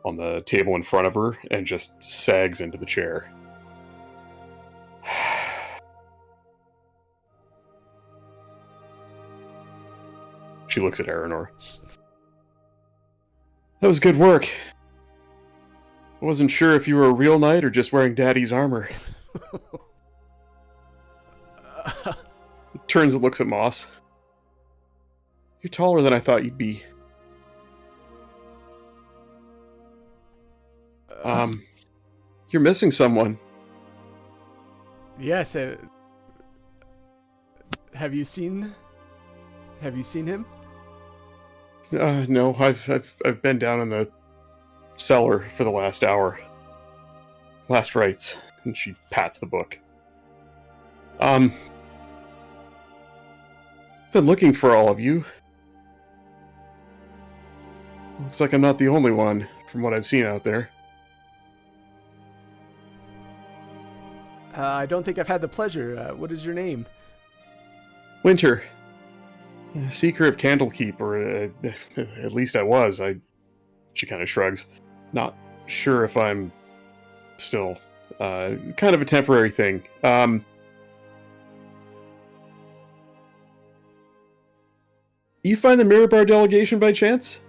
on the table in front of her and just sags into the chair. She looks at Aranor. That was good work. Wasn't sure if you were a real knight or just wearing Daddy's armor. Turns and looks at Moss. You're taller than I thought you'd be. You're missing someone. Yes. Have you seen him? No, I've been down in the cellar for the last hour. Last rites. And she pats the book. Been looking for all of you. Looks like I'm not the only one, from what I've seen out there. I don't think I've had the pleasure. What is your name? Winter. Seeker of Candlekeep, or at least I was. She kind of shrugs. Not sure if I'm still. Kind of a temporary thing. You find the Mirabar delegation by chance?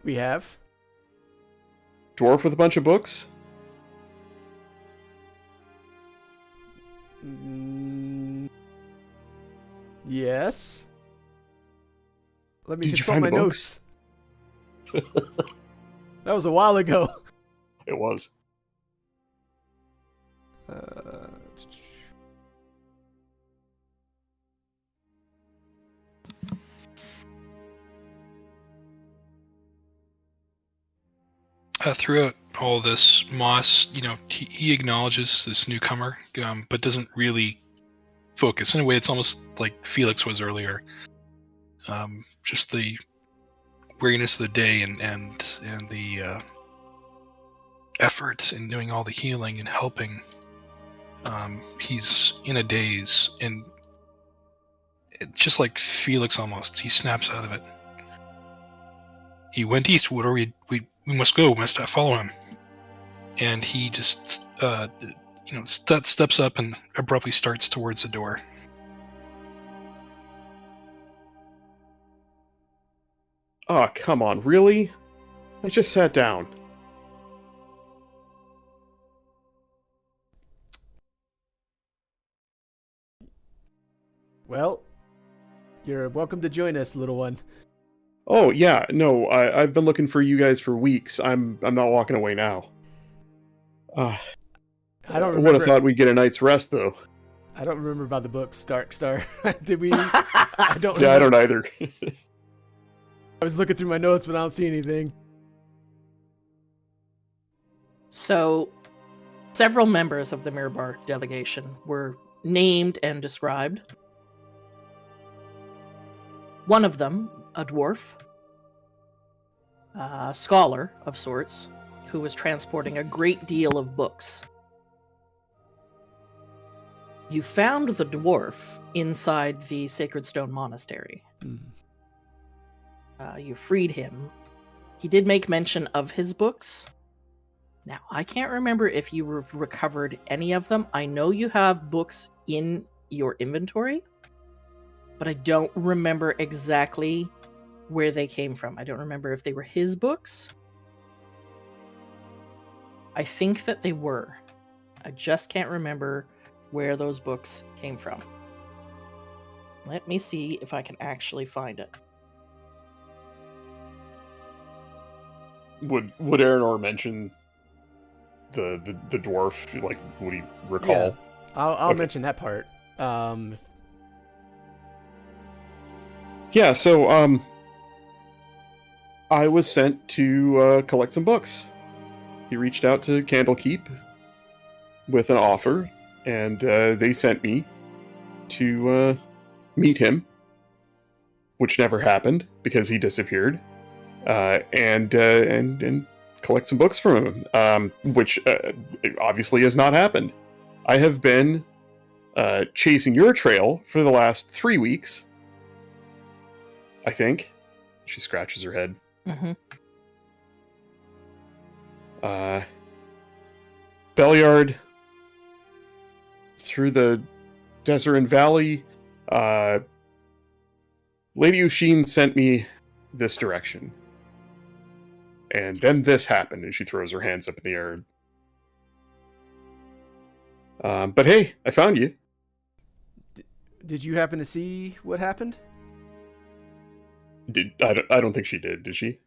We have. Dwarf with a bunch of books? Yes. Let me Did you consult find my the books? notes. That was a while ago. It was. Throughout all this, Moss, he acknowledges this newcomer, but doesn't really focus in a way. It's almost like Felix was earlier. Just the weariness of the day and the effort in doing all the healing and helping. He's in a daze, and just like Felix almost, he snaps out of it. He went eastward, or we must go. We must follow him. And he just, steps up and abruptly starts towards the door. Oh, come on, really? I just sat down. Well, you're welcome to join us, little one. Oh, yeah, no, I've been looking for you guys for weeks. I'm not walking away now. I don't I would remember. have thought we'd get a night's rest, though. I don't remember about the book Starkstar. Did we? I don't. Yeah, I remember. don't either. I was looking through my notes, but I don't see anything. So, several members of the Mirabar delegation were named and described. One of them, a dwarf, a scholar of sorts, who was transporting a great deal of books. You found the dwarf inside the Sacred Stone Monastery. You freed him. He did make mention of his books. Now, I can't remember if you recovered any of them. I know you have books in your inventory, but I don't remember exactly where they came from. I don't remember if they were his books. I think that they were. I just can't remember where those books came from. Let me see if I can actually find it. Would Aranor mention the dwarf? Like, would he recall? Yeah. I'll Okay. mention that part. Yeah, so I was sent to collect some books. He reached out to Candlekeep with an offer, and they sent me to meet him, which never happened because he disappeared, and collect some books from him, which obviously has not happened. I have been chasing your trail for the last 3 weeks, I think. She scratches her head. Mm-hmm. Belliard, through the Desert Valley, Lady Usheen sent me this direction. and then this happened, and she throws her hands up in the air. But hey, I found you. Did you happen to see what happened? I don't think she did. Did she?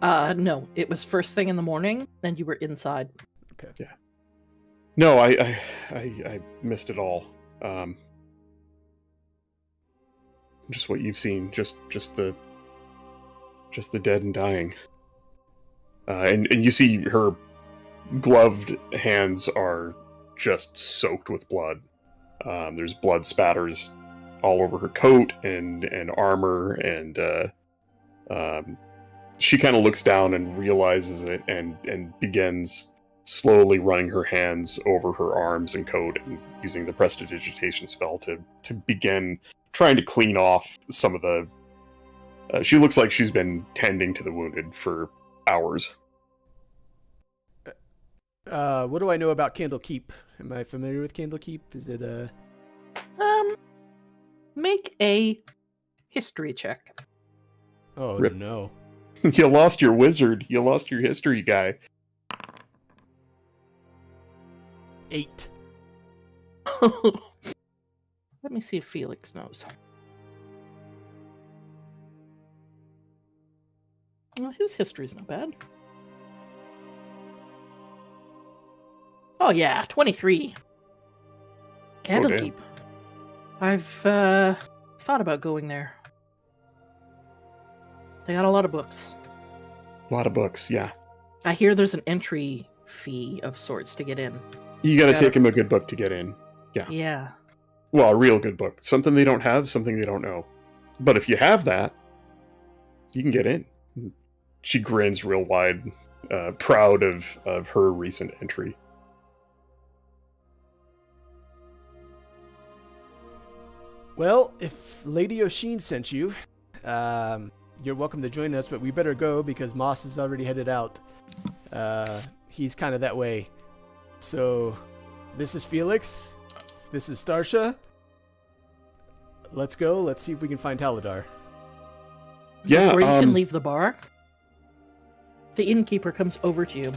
No, it was first thing in the morning, and you were inside. Okay. Yeah. No, I missed it all. Just what you've seen, just the dead and dying. And you see her gloved hands are just soaked with blood. There's blood spatters all over her coat and armor, and she kind of looks down and realizes it, and begins slowly running her hands over her arms and coat, and using the prestidigitation spell to begin trying to clean off some of the... she looks like she's been tending to the wounded for hours. What do I know about Candlekeep? Am I familiar with Candlekeep? Is it Make a history check. Oh, Rip. no. You lost your wizard. You lost your history guy. 8. Let me see if Felix knows. Well, his history's not bad. Oh yeah, 23. Candlekeep. I've thought about going there. They got a lot of books. A lot of books, yeah. I hear there's an entry fee of sorts to get in. You gotta take him a good book to get in. Yeah. Well, a real good book. Something they don't have, something they don't know. But if you have that, you can get in. She grins real wide, proud of her recent entry. Well, if Lady Oshin sent you, you're welcome to join us, but we better go because Moss is already headed out. He's kind of that way. So, this is Felix. This is Starsha. Let's go. Let's see if we can find Taladar. Yeah, Before you can leave the bar, the innkeeper comes over to you.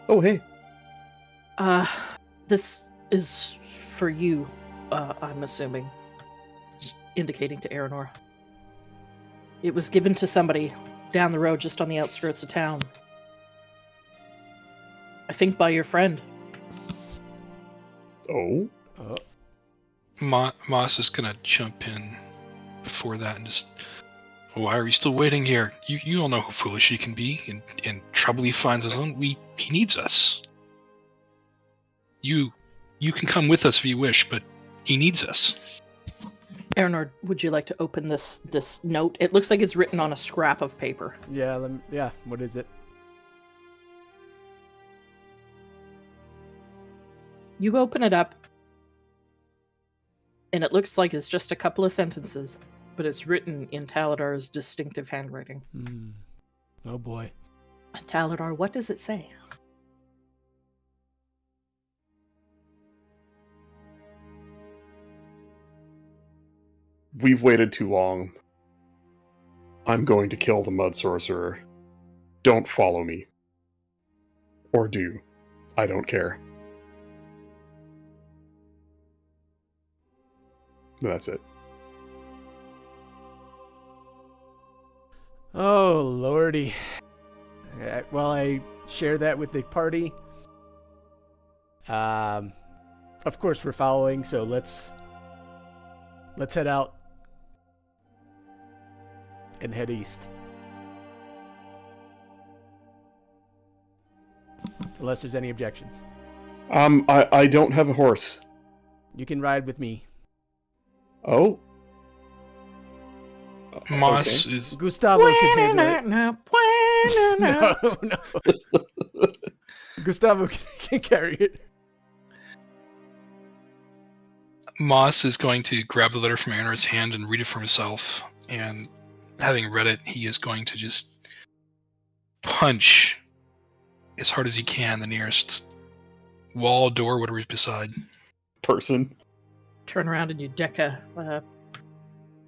Oh, hey. This is for you, I'm assuming. Indicating to Aranor. It was given to somebody down the road just on the outskirts of town. I think by your friend. Oh? Moss is gonna jump in before that and just... Why are we still waiting here? You all know how foolish he can be, and trouble he finds his own. He needs us. You can come with us if you wish, but he needs us. Aranor, would you like to open this note? It looks like it's written on a scrap of paper. Yeah, what is it? You open it up, and it looks like it's just a couple of sentences, but it's written in Taladar's distinctive handwriting. Oh boy. Taladar, what does it say? We've waited too long. I'm going to kill the Mud Sorcerer. Don't follow me. Or do. I don't care. That's it. Oh, lordy. Well, I share that with the party. Of course we're following, so let's head out and head east. Unless there's any objections. I don't have a horse. You can ride with me. Oh? Moss Okay. is... Gustavo can handle it. No. Gustavo can carry it. Moss is going to grab the letter from Anor's hand and read it for himself. And having read it, he is going to just punch as hard as he can the nearest wall, door, whatever is beside. Person. Turn around and you deck a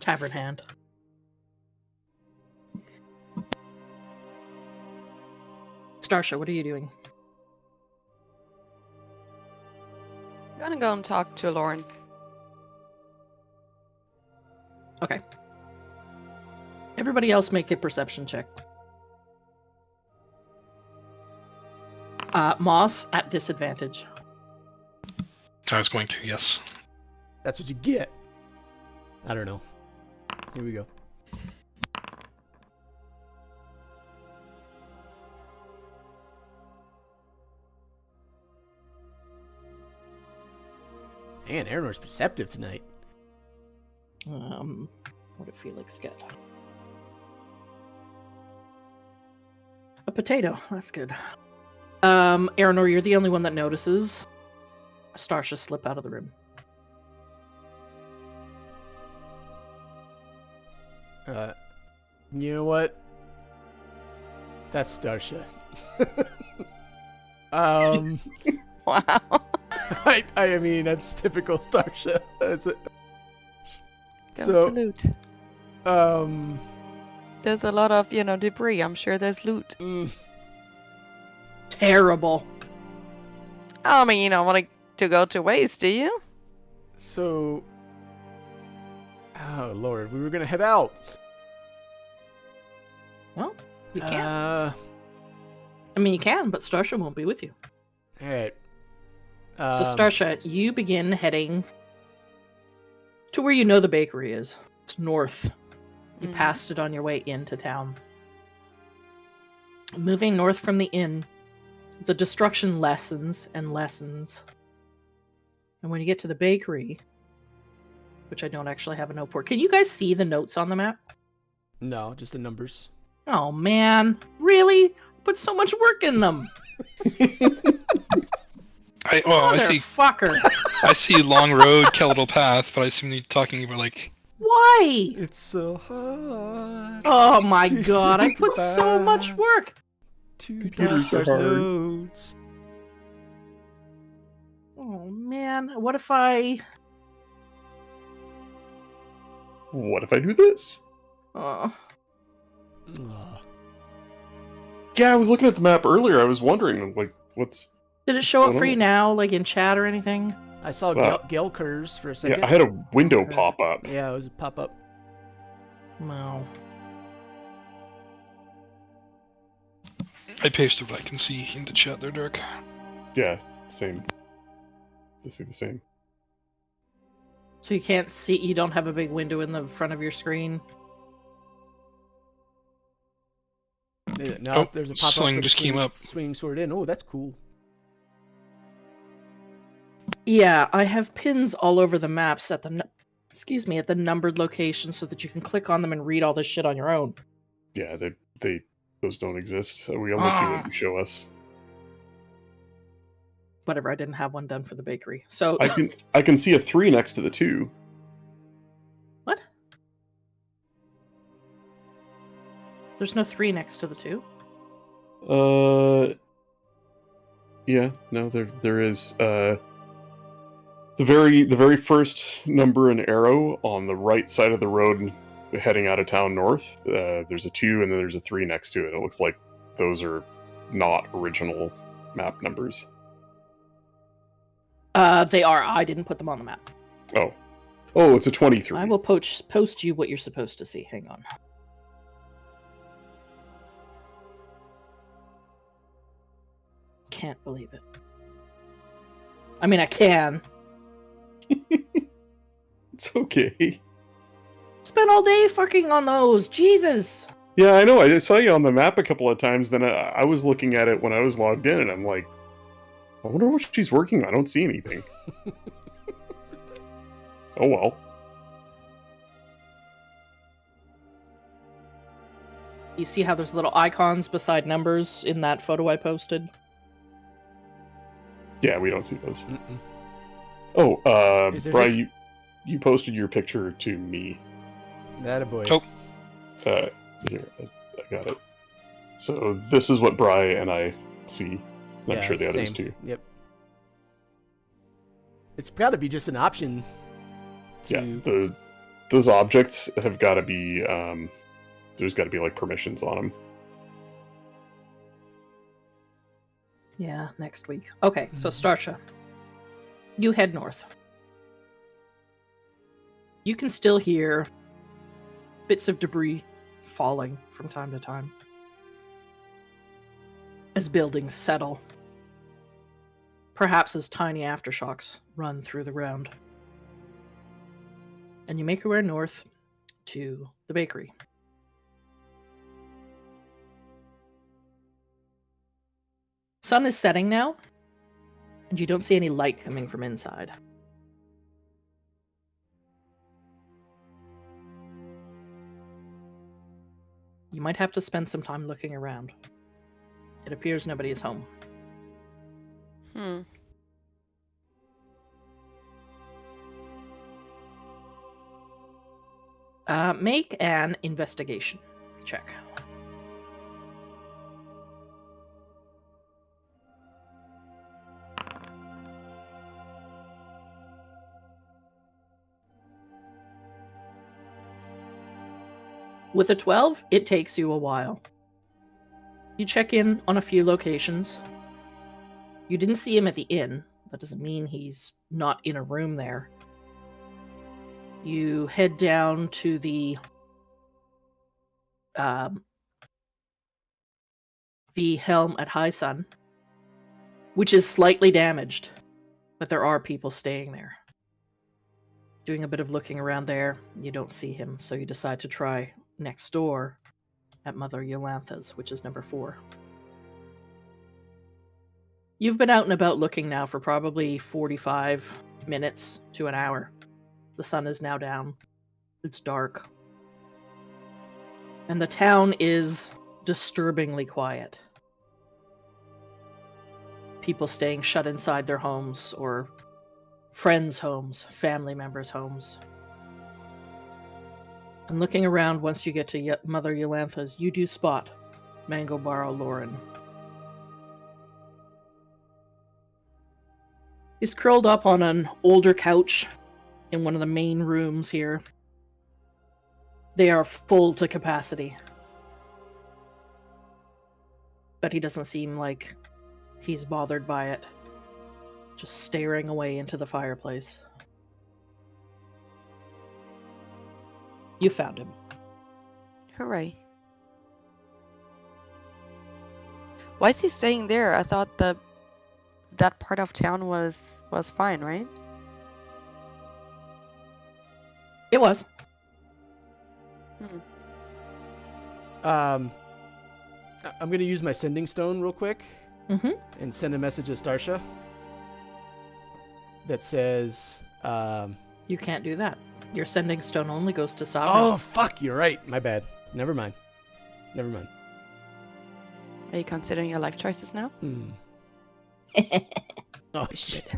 tavern hand. Starsha, what are you doing? I'm gonna go and talk to Lauren. Okay. Everybody else make a perception check. Moss at disadvantage. I was going to, yes. That's what you get. I don't know. Here we go. Man, Aranor's perceptive tonight. What did Felix get? A potato. That's good. Aranor, you're the only one that notices Starsha slip out of the room. You know what? That's Starsha. Wow. I mean, that's typical Starsha. That's it. Go So, to loot. There's a lot of, debris. I'm sure there's loot. Terrible. I mean, you don't want to go to waste, do you? So, oh Lord, we were gonna head out. Well, you can. I mean, you can, but Starsha won't be with you. All right. So, Starsha, you begin heading to where you know the bakery is. It's north. You passed it on your way into town. Moving north from the inn, the destruction lessens and lessens. And when you get to the bakery, which I don't actually have a note for, can you guys see the notes on the map? No, just the numbers. Oh, man. Really? Put so much work in them. I see. Fucker. I see long road, Keldal path, but I assume you're talking about like. Why? It's so hard. Oh my god, I put so much work. Computers are hard. Notes. Oh man, what if do this? Oh. Yeah, I was looking at the map earlier. I was wondering, like, what's... Did it show up Oh, for you no. now, like in chat or anything? I saw Gelkers for a second. Yeah, I had a window pop up. Yeah, it was a pop up. No. I pasted what I can see into chat there, Dirk. Yeah, same. I see the same. So you can't see, you don't have a big window in the front of your screen? No, there's a pop up. Sling just came up. Swinging sword in. Oh, that's cool. Yeah, I have pins all over the maps at the at the numbered locations so that you can click on them and read all this shit on your own. Yeah, those don't exist. We only see what you show us. Whatever, I didn't have one done for the bakery. So I can see a 3 next to the 2. What? There's no 3 next to the 2? Yeah, no, there is. The very first number and arrow on the right side of the road heading out of town north, there's a 2 and then there's a 3 next to it. It looks like those are not original map numbers. They are. I didn't put them on the map. Oh, it's a 23. I will post you what you're supposed to see. Hang on. Can't believe it. I mean, I can. It's okay. Spent all day fucking on those. Jesus. Yeah, I know. I saw you on the map a couple of times. Then I was looking at it when I was logged in, and I'm like, I wonder what she's working on. I don't see anything. Oh well. You see how there's little icons beside numbers in that photo I posted? Yeah, we don't see those. Mm-mm. Oh, Is there Bri, just- you posted your picture to me. That a boy. Oh. Here, I got it. So this is what Bri and I see. I'm sure the others same. too. Yep. It's got to be just an option. Yeah, those objects have got to be. There's got to be like permissions on them. Yeah, next week. Okay, so Mhm. Starsha, you head north. You can still hear bits of debris falling from time to time as buildings settle. Perhaps as tiny aftershocks run through the ground. And you make your way north to the bakery. Sun is setting now, and you don't see any light coming from inside. You might have to spend some time looking around. It appears nobody is home. Hmm. Make an investigation check. With a 12, it takes you a while. You check in on a few locations. You didn't see him at the inn. That doesn't mean he's not in a room there. You head down to the helm at High Sun, which is slightly damaged, but there are people staying there. Doing a bit of looking around there, you don't see him, so you decide to try next door at Mother Yolantha's, which is number 4. You've been out and about looking now for probably 45 minutes to an hour. The sun is now down. It's dark. And the town is disturbingly quiet. People staying shut inside their homes, or friends' homes, family members' homes. And looking around, once you get to Mother Yolantha's, you do spot Mangobaro Lauren. He's curled up on an older couch in one of the main rooms here. They are full to capacity. But he doesn't seem like he's bothered by it. Just staring away into the fireplace. You found him. Hooray. Why is he staying there? I thought that part of town was fine, right? It was. I'm going to use my sending stone real quick Mm-hmm. and send a message to Starsha that says, You can't do that. Your sending stone only goes to Sabra. oh, fuck, you're right. My bad. Never mind. Are you considering your life choices now? Oh, shit.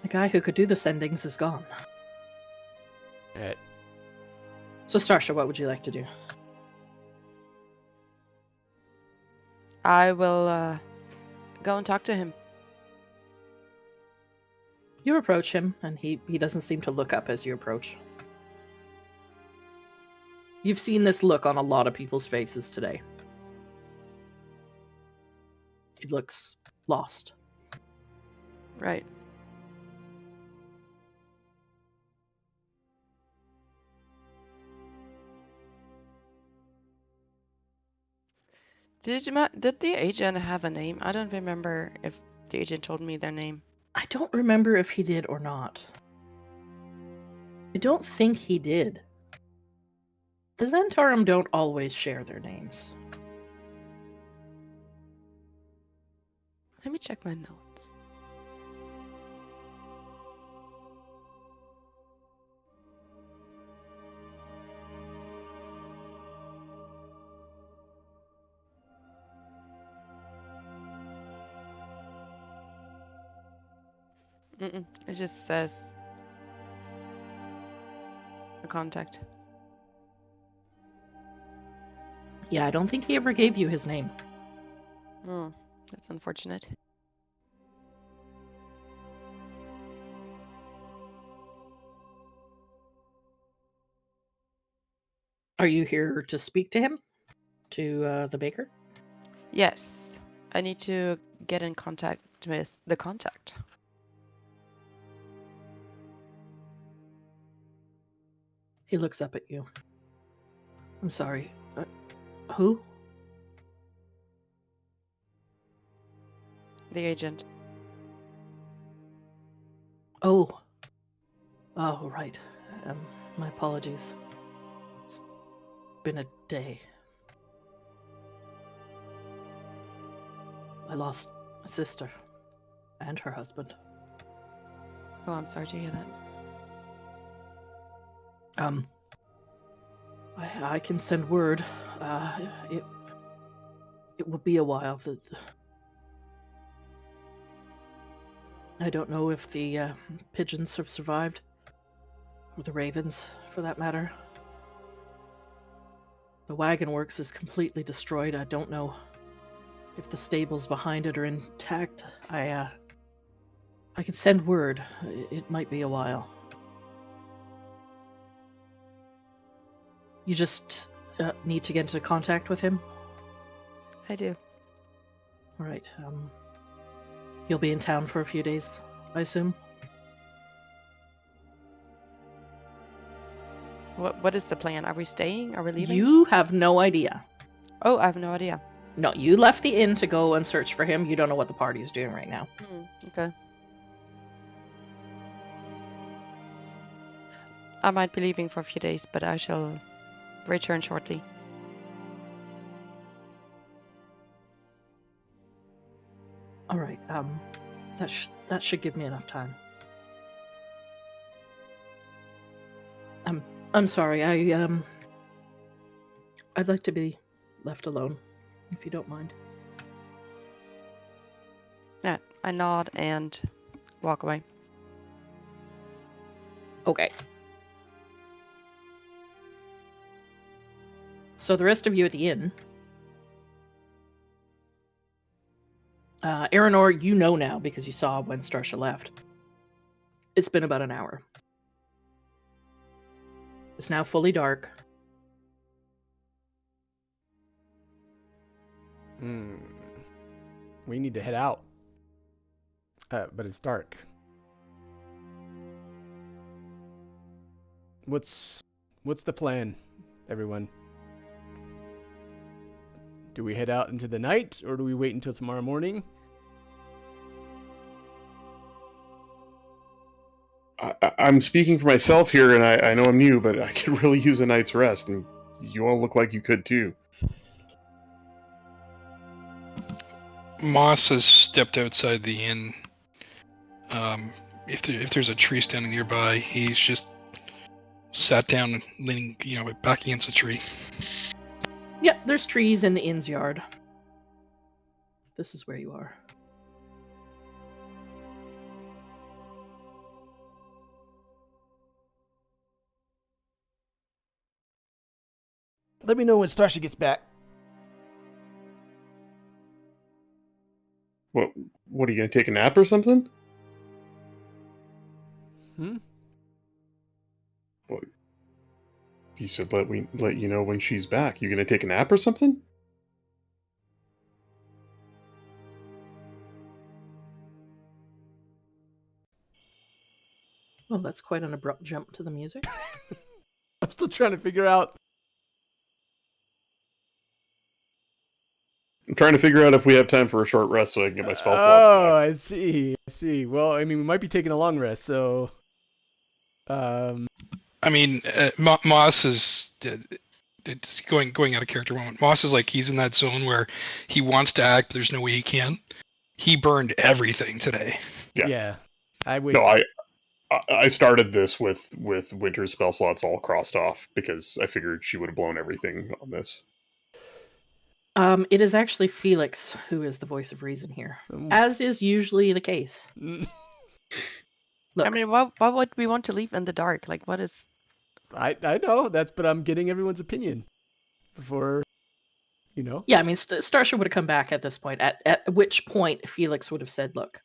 The guy who could do the sendings is gone. All right. So, Starsha, what would you like to do? I will go and talk to him. You approach him, and he doesn't seem to look up as you approach. You've seen this look on a lot of people's faces today. He looks lost. Right. Did the agent have a name? I don't remember if the agent told me their name. I don't remember if he did or not. I don't think he did. The Zentarum don't always share their names. Let me check my notes. It just says a contact. Yeah, I don't think he ever gave you his name. Oh, that's unfortunate. Are you here to speak to him? To the baker? Yes. I need to get in contact with the contact. He looks up at you. I'm sorry. Who? The agent. Oh. Oh, right. My apologies. It's been a day. I lost my sister and her husband. Oh, I'm sorry to hear that. I can send word. It will be a while. I don't know if the pigeons have survived, or the ravens, for that matter. The wagon works is completely destroyed. I don't know if the stables behind it are intact. I can send word. It might be a while. You just need to get into contact with him? I do. All right. You'll be in town for a few days, I assume? What is the plan? Are we staying? Are we leaving? You have no idea. Oh, I have no idea. No, you left the inn to go and search for him. You don't know what the party's doing right now. Okay. I might be leaving for a few days, but I shall return shortly. All right. That should give me enough time. I'm sorry. I'd like to be left alone, if you don't mind. Yeah, I nod and walk away. Okay. So the rest of you at the inn. Aranor, you know now because you saw when Starsha left. It's been about an hour. It's now fully dark. We need to head out. But it's dark. What's the plan, everyone? Do we head out into the night, or do we wait until tomorrow morning? I'm speaking for myself here, and I know I'm new, but I could really use a night's rest, and you all look like you could too. Moss has stepped outside the inn. If there's a tree standing nearby, he's just sat down, leaning, back against a tree. Yep, there's trees in the inn's yard. This is where you are. Let me know when Starsha gets back. What are you gonna take a nap or something? What? You said let you know when she's back. You gonna take a nap or something? Well, that's quite an abrupt jump to the music. I'm still trying to figure out. I'm trying to figure out if we have time for a short rest so I can get my spell slots Oh, back. I see. Well, I mean, we might be taking a long rest, so. Moss is it's going out of character moment. Moss is like he's in that zone where he wants to act, but there's no way he can. He burned everything today. Yeah. I wasted. No, I started this with Winter's spell slots all crossed off because I figured she would have blown everything on this. It is actually Felix who is the voice of reason here, as is usually the case. Look, I mean, why would we want to leave in the dark? Like, what is... I know, but I'm getting everyone's opinion before, Yeah, I mean, Starsha would have come back at this point, at which point Felix would have said, look,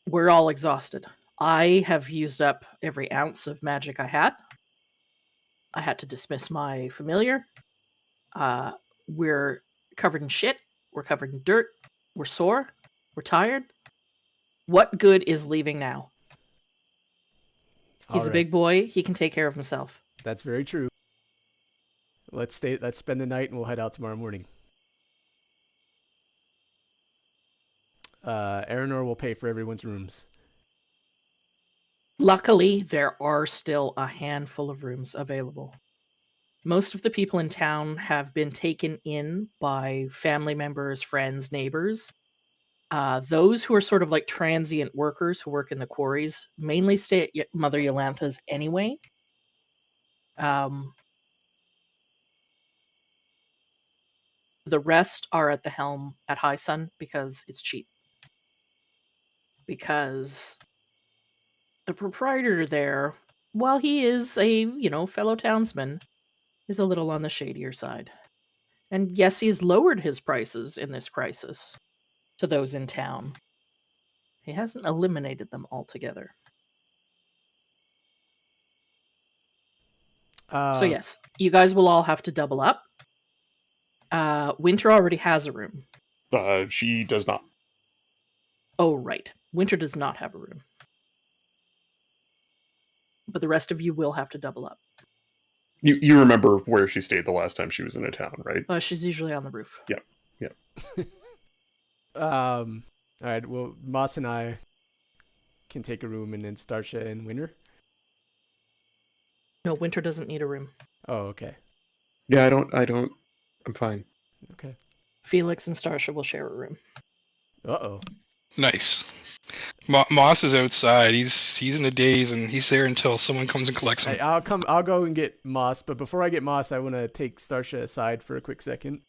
we're all exhausted. I have used up every ounce of magic I had. I had to dismiss my familiar. We're covered in shit. We're covered in dirt. We're sore. We're tired. What good is leaving now? He's All a right. big boy. He can take care of himself. That's very true. Let's spend the night, and we'll head out tomorrow morning. Aranor will pay for everyone's rooms. Luckily, there are still a handful of rooms available. Most of the people in town have been taken in by family members, friends, neighbors. Those who are sort of like transient workers who work in the quarries mainly stay at Mother Yolantha's anyway. The rest are at the helm at High Sun because it's cheap. Because the proprietor there, while he is a, fellow townsman, is a little on the shadier side. And yes, he's lowered his prices in this crisis to those in town. He hasn't eliminated them altogether. So yes, you guys will all have to double up. Winter already has a room. She does not. Oh, right. Winter does not have a room. But the rest of you will have to double up. You remember where she stayed the last time she was in a town, right? She's usually on the roof. Yeah. All right. Well, Moss and I can take a room, and then Starsha and Winter. No, Winter doesn't need a room. Oh, okay. Yeah, I don't. I'm fine. Okay. Felix and Starsha will share a room. Uh-oh. Nice. Moss is outside. He's in a daze, and he's there until someone comes and collects him. Hey, I'll go and get Moss, but before I get Moss, I want to take Starsha aside for a quick second.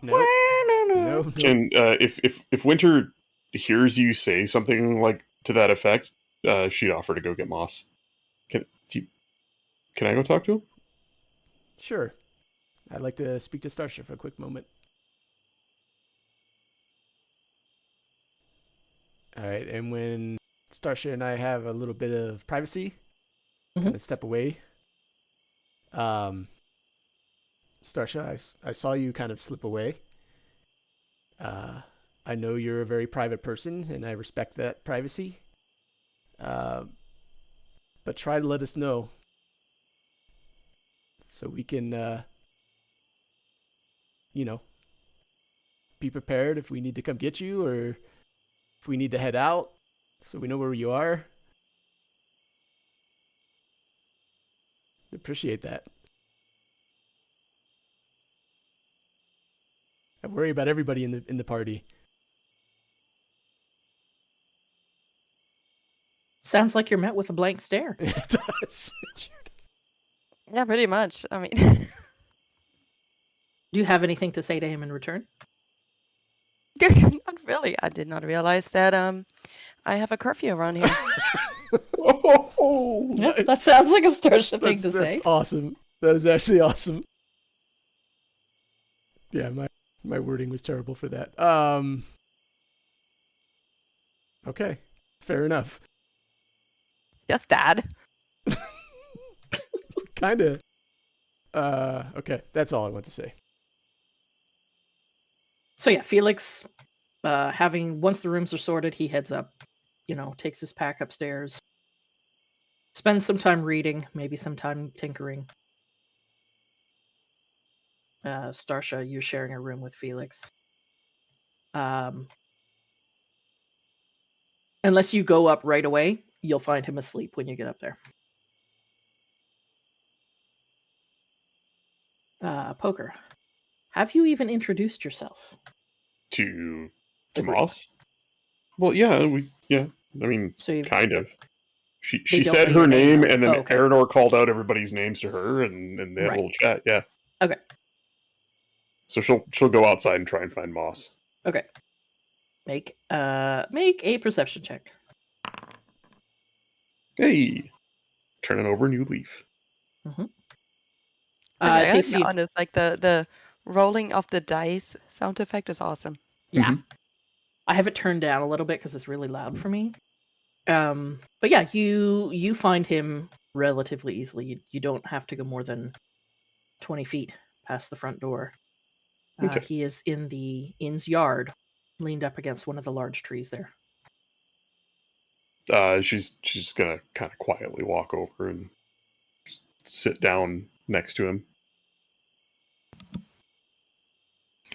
No. And if Winter hears you say something like to that effect, she'd offer to go get Moss. Can I go talk to him? Sure. I'd like to speak to Starsha for a quick moment. All right, and when Starsha and I have a little bit of privacy, kind of step away. Starsha, I saw you kind of slip away. I know you're a very private person, and I respect that privacy. But try to let us know so we can, be prepared if we need to come get you or if we need to head out so we know where you are. Appreciate that. I worry about everybody in the party. Sounds like you're met with a blank stare. It does. Yeah, pretty much. I mean, Do you have anything to say to him in return? not really. I did not realize that I have a curfew around here. Oh, Yep, nice. that sounds like a Starsha thing to That's say. awesome. That is actually awesome. Yeah, my wording was terrible for that. Okay, fair enough. Yes, Dad. Kind of. Okay, that's all I want to say. So yeah, Felix, once the rooms are sorted, he heads up, takes his pack upstairs, spends some time reading, maybe some time tinkering. Starsha, you're sharing a room with Felix. Unless you go up right away, you'll find him asleep when you get up there. Poker, have you even introduced yourself? To Agreed. Moss? Well, yeah, I mean, So you kind of. She They don't said know her your name, name, though. and then Oh, okay. Aranor called out everybody's names to her, and they had Right. a little chat. Yeah. Okay. So she'll go outside and try and find Moss. Okay. Make a perception check. Hey, turning over a new leaf. It I gotta takes be you. honest, like the rolling of the dice sound effect is awesome. Yeah. Mhm. I have it turned down a little bit because it's really loud for me. But yeah, you find him relatively easily. You don't have to go more than 20 feet past the front door. Okay. He is in the inn's yard, leaned up against one of the large trees there. She's just gonna kind of quietly walk over and just sit down next to him.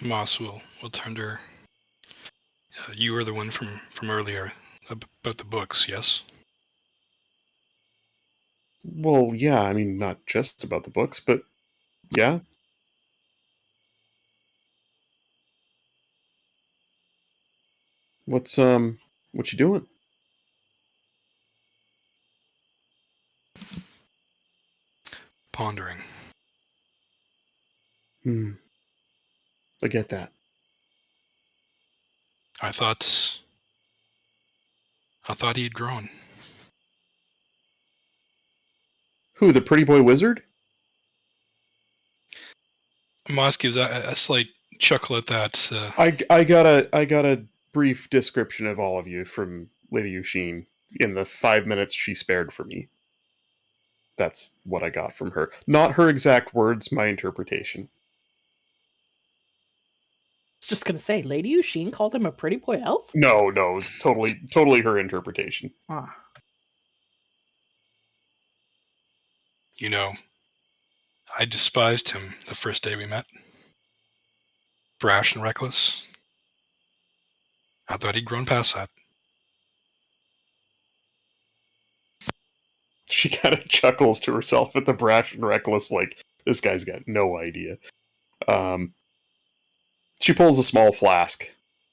Moss will turn to her. You were the one from earlier about the books, yes? Well, yeah, I mean, not just about the books, but yeah. What you doing? Pondering. I get that. I thought he'd grown. Who, the pretty boy wizard? Moss gives a slight chuckle at that. I got a brief description of all of you from Lady Yusheen in the 5 minutes she spared for me. That's what I got from her. Not her exact words, my interpretation. I was just gonna say, Lady Yusheen called him a pretty boy elf? No, it's totally her interpretation. Ah. You know, I despised him the first day we met. Brash and reckless. I thought he'd grown past that. She kind of chuckles to herself at the brash and reckless, like, this guy's got no idea. She pulls a small flask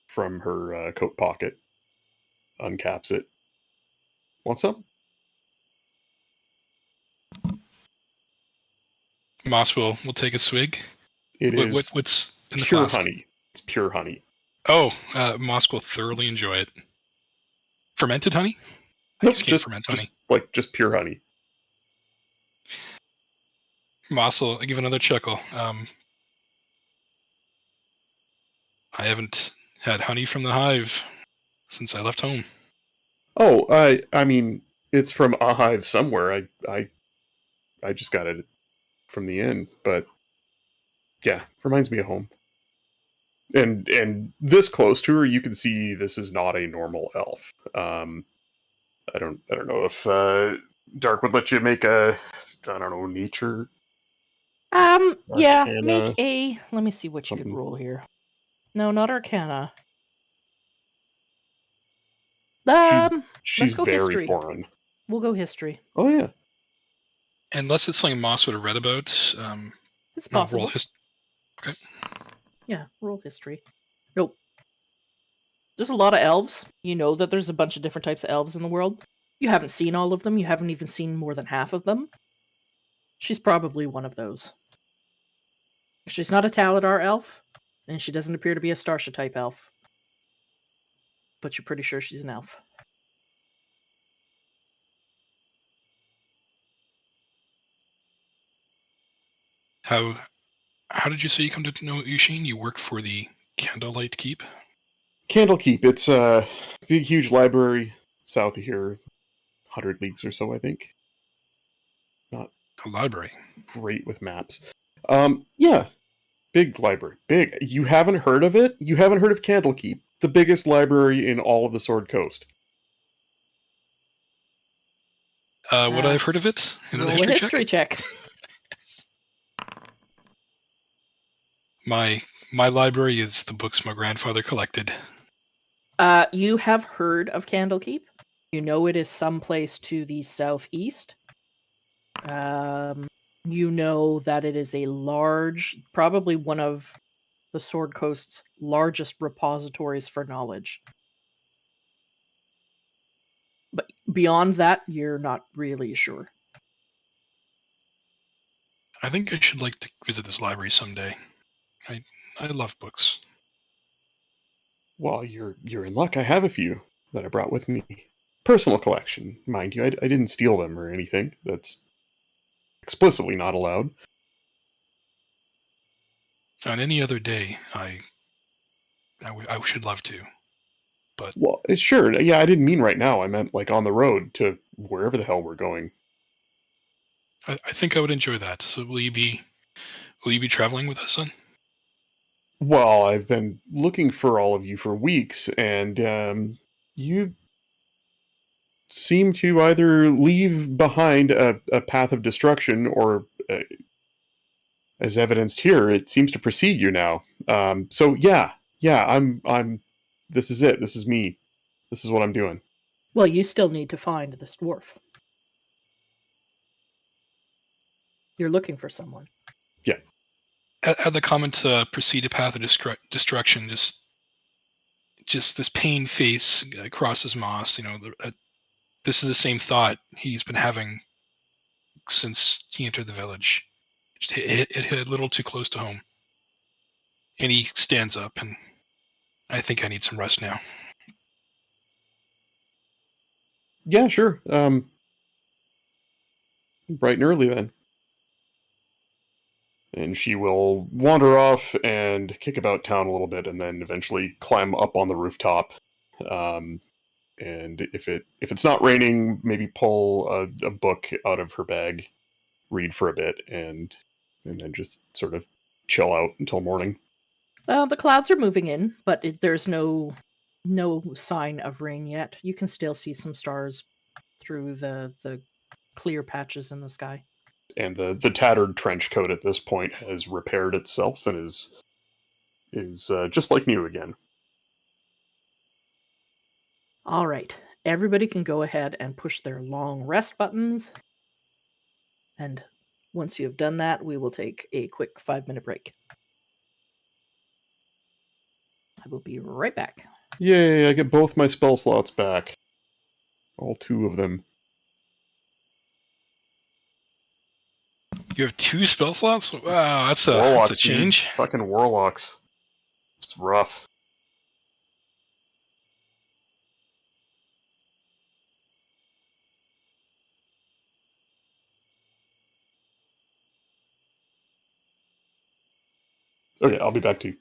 from her coat pocket, uncaps it. Want some? Moss will take a swig. It is What's in the pure flask? honey. It's pure honey. Oh, Moss will thoroughly enjoy it. Fermented honey? Nope, Just can't ferment honey. Just pure honey. Moss will give another chuckle. I haven't had honey from the hive since I left home. Oh, I mean, it's from a hive somewhere. I just got it from the inn, but yeah, reminds me of home. And this close to her, you can see this is not a normal elf. I don't know if Dark would let you make a, I don't know, nature. Yeah, Arcana, make a. Let me see what you could something. roll here. No, not Arcana. She's go very history. foreign. We'll go history. Oh yeah. Unless it's something Moss would have read about. It's No, possible. Okay. Yeah, roll history. Nope. There's a lot of elves. You know that there's a bunch of different types of elves in the world. You haven't seen all of them. You haven't even seen more than half of them. She's probably one of those. She's not a Taladar elf, and she doesn't appear to be a Starsha type elf. But you're pretty sure she's an elf. How did you say you come to know Yusheen? You work for the Candlelight Keep? Candlekeep. It's a big, huge library south of here, 100 leagues or so, I think. Not A library. great with maps. Yeah, big library. Big. You haven't heard of it? You haven't heard of Candlekeep, the biggest library in all of the Sword Coast. Would I have heard of it? Another Roll a history history check? check. My library is the books my grandfather collected. You have heard of Candlekeep. You know it is someplace to the southeast. You know that it is a large, probably one of the Sword Coast's largest repositories for knowledge. But beyond that, you're not really sure. I think I should like to visit this library someday. I love books. Well, you're in luck. I have a few that I brought with me. Personal collection, mind you. I didn't steal them or anything. That's explicitly not allowed. On any other day, I should love to. But Well, sure. Yeah, I didn't mean right now. I meant like on the road to wherever the hell we're going. I think I would enjoy that. So will you be traveling with us, son? Well, I've been looking for all of you for weeks, and you seem to either leave behind a path of destruction, or, as evidenced here, it seems to precede you now. So yeah, I'm. This is it. This is me. This is what I'm doing. Well, you still need to find this dwarf. You're looking for someone. Yeah. At the comment proceed a path of destruction, just this pain face crosses Moss. This is the same thought he's been having since he entered the village. It hit a little too close to home. And he stands up, and I think I need some rest now. Yeah, sure. Bright and early then. And she will wander off and kick about town a little bit, and then eventually climb up on the rooftop. And if it's not raining, maybe pull a book out of her bag, read for a bit, and then just sort of chill out until morning. The clouds are moving in, but there's no sign of rain yet. You can still see some stars through the clear patches in the sky. And the tattered trench coat at this point has repaired itself and is just like new again. All right. Everybody can go ahead and push their long rest buttons. And once you have done that, we will take a quick 5-minute break. I will be right back. Yay, I get both my spell slots back. All 2 of them. You have 2 spell slots? Wow, that's a Warlocks, change. dude. Fucking warlocks. It's rough. Okay, I'll be back to you.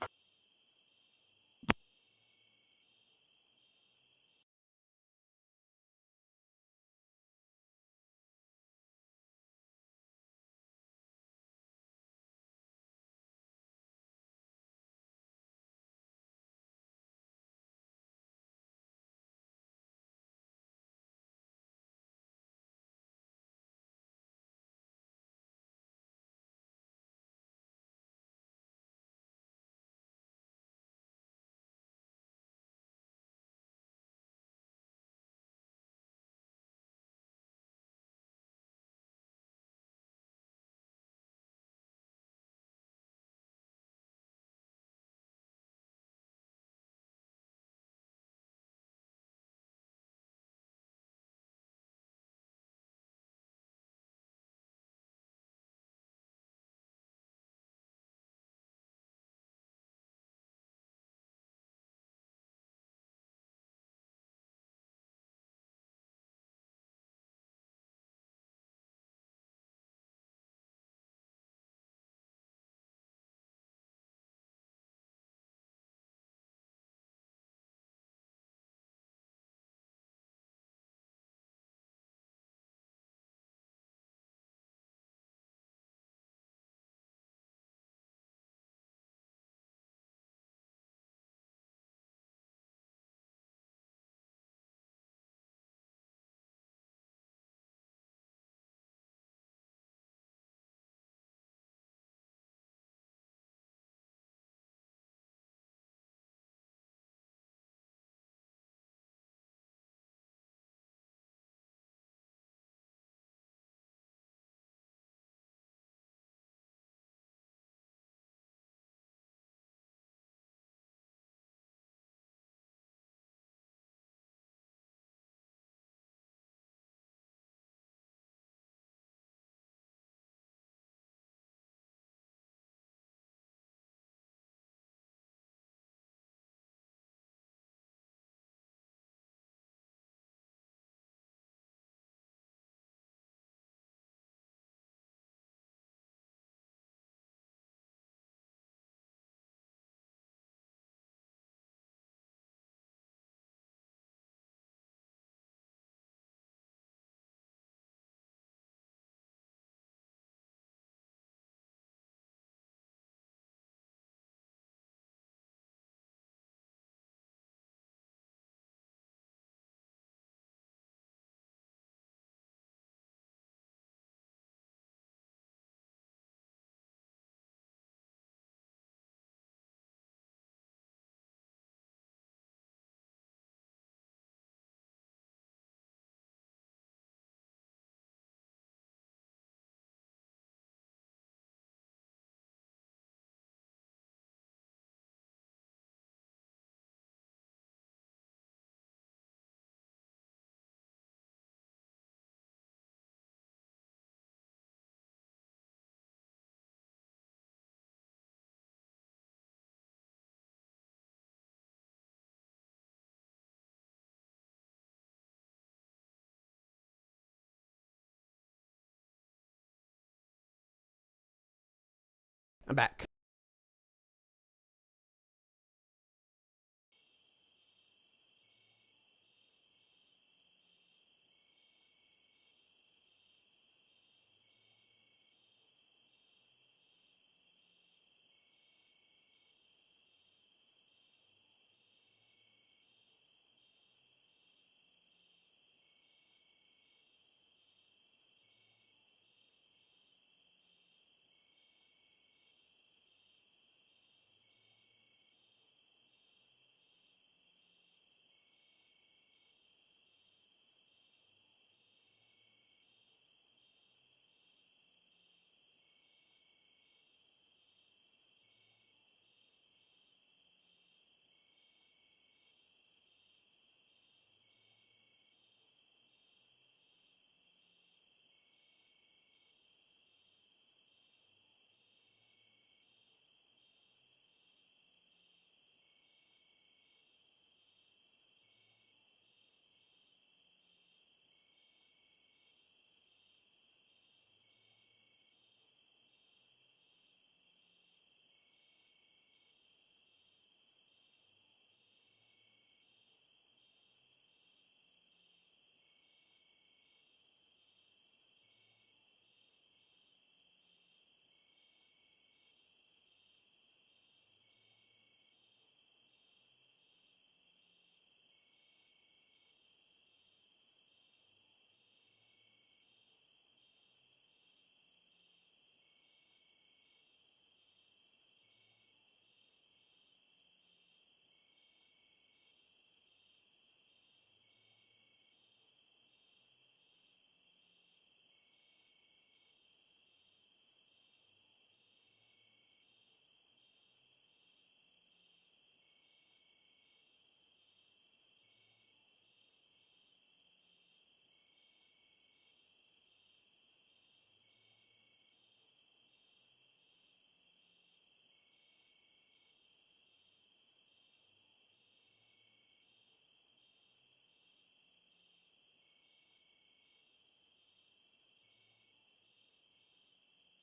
I'm back.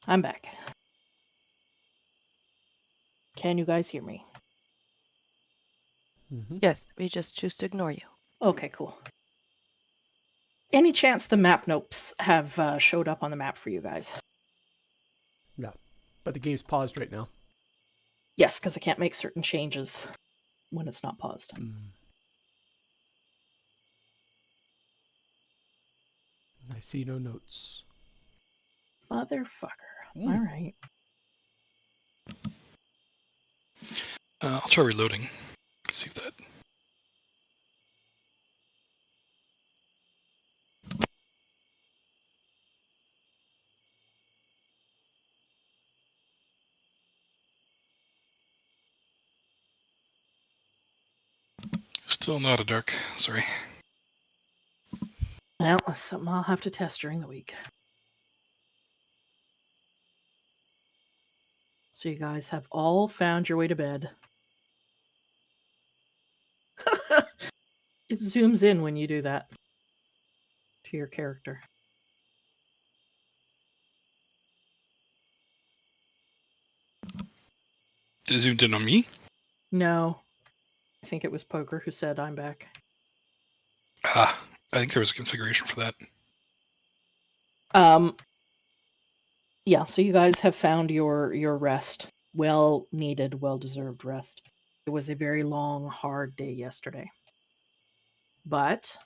I'm back. Can you guys hear me? Mm-hmm. Yes, we just choose to ignore you. Okay, cool. Any chance the map notes have showed up on the map for you guys? No, but the game's paused right now. Yes, because I can't make certain changes when it's not paused. I see no notes. Motherfucker. Mm. All right. I'll try reloading. See if that. Still not a dark. Sorry. Well, that's something I'll have to test during the week. So you guys have all found your way to bed. It zooms in when you do that to your character. Did it zoomed in on me? No. I think it was Poker who said I'm back. Ah, I think there was a configuration for that. Yeah, so you guys have found your rest. Well needed, well deserved rest. It was a very long, hard day yesterday. But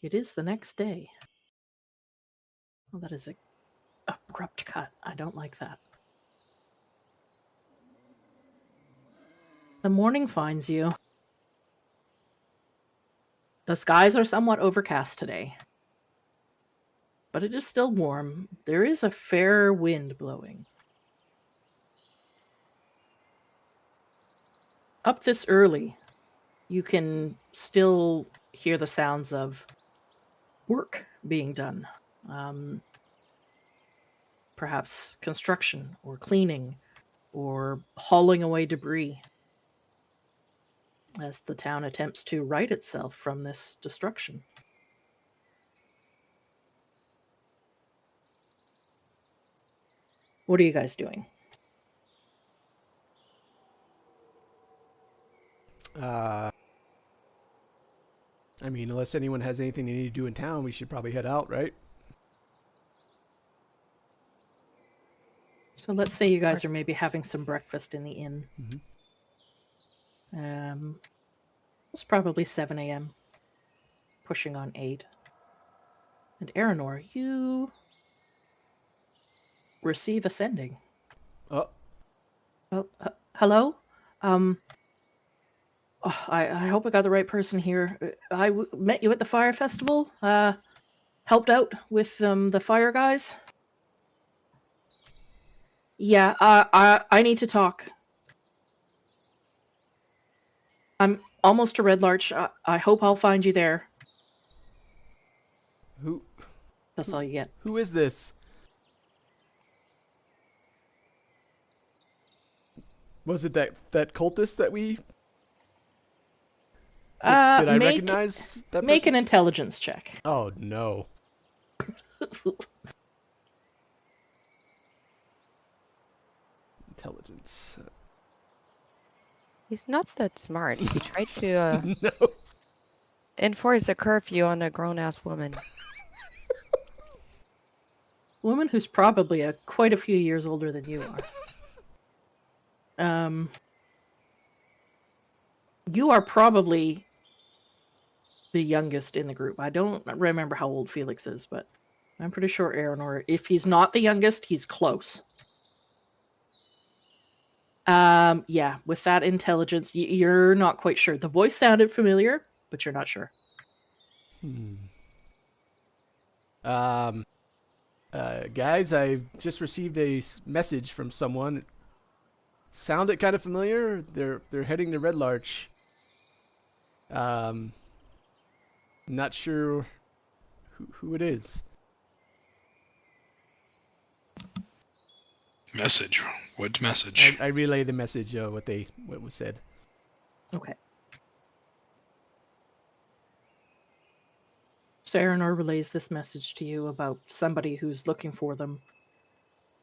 it is the next day. Well, that is a abrupt cut. I don't like that. The morning finds you. The skies are somewhat overcast today, but it is still warm. There is a fair wind blowing. Up this early, you can still hear the sounds of work being done. Perhaps construction or cleaning or hauling away debris as the town attempts to right itself from this destruction. What are you guys doing? I mean, unless anyone has anything they need to do in town, we should probably head out, right? So let's say you guys are maybe having some breakfast in the inn. Mm-hmm. It's probably 7 a.m. Pushing on 8. And Aranor, you receive a sending. Oh, Hello? I hope I got the right person here. I met you at the fire festival. Helped out with the fire guys. Yeah, I need to talk. I'm almost to Red Larch. I hope I'll find you there. who That's all you get. who is this? Was it that cultist that we? Did I recognize that Make person? an intelligence check. Oh no. Intelligence. He's not that smart. He tried to No. enforce a curfew on a grown-ass woman. Woman who's probably quite a few years older than you are. You are probably the youngest in the group. I don't remember how old Felix is, but I'm pretty sure Aranor, if he's not the youngest, he's close. Yeah, with that intelligence, you're not quite sure. The voice sounded familiar, but you're not sure. Guys, I just received a message from someone. It sounded kind of familiar. They're heading to Red Larch. Not sure who it is. Message. What message? I relay the message. What was said. Okay. So Aranor relays this message to you about somebody who's looking for them,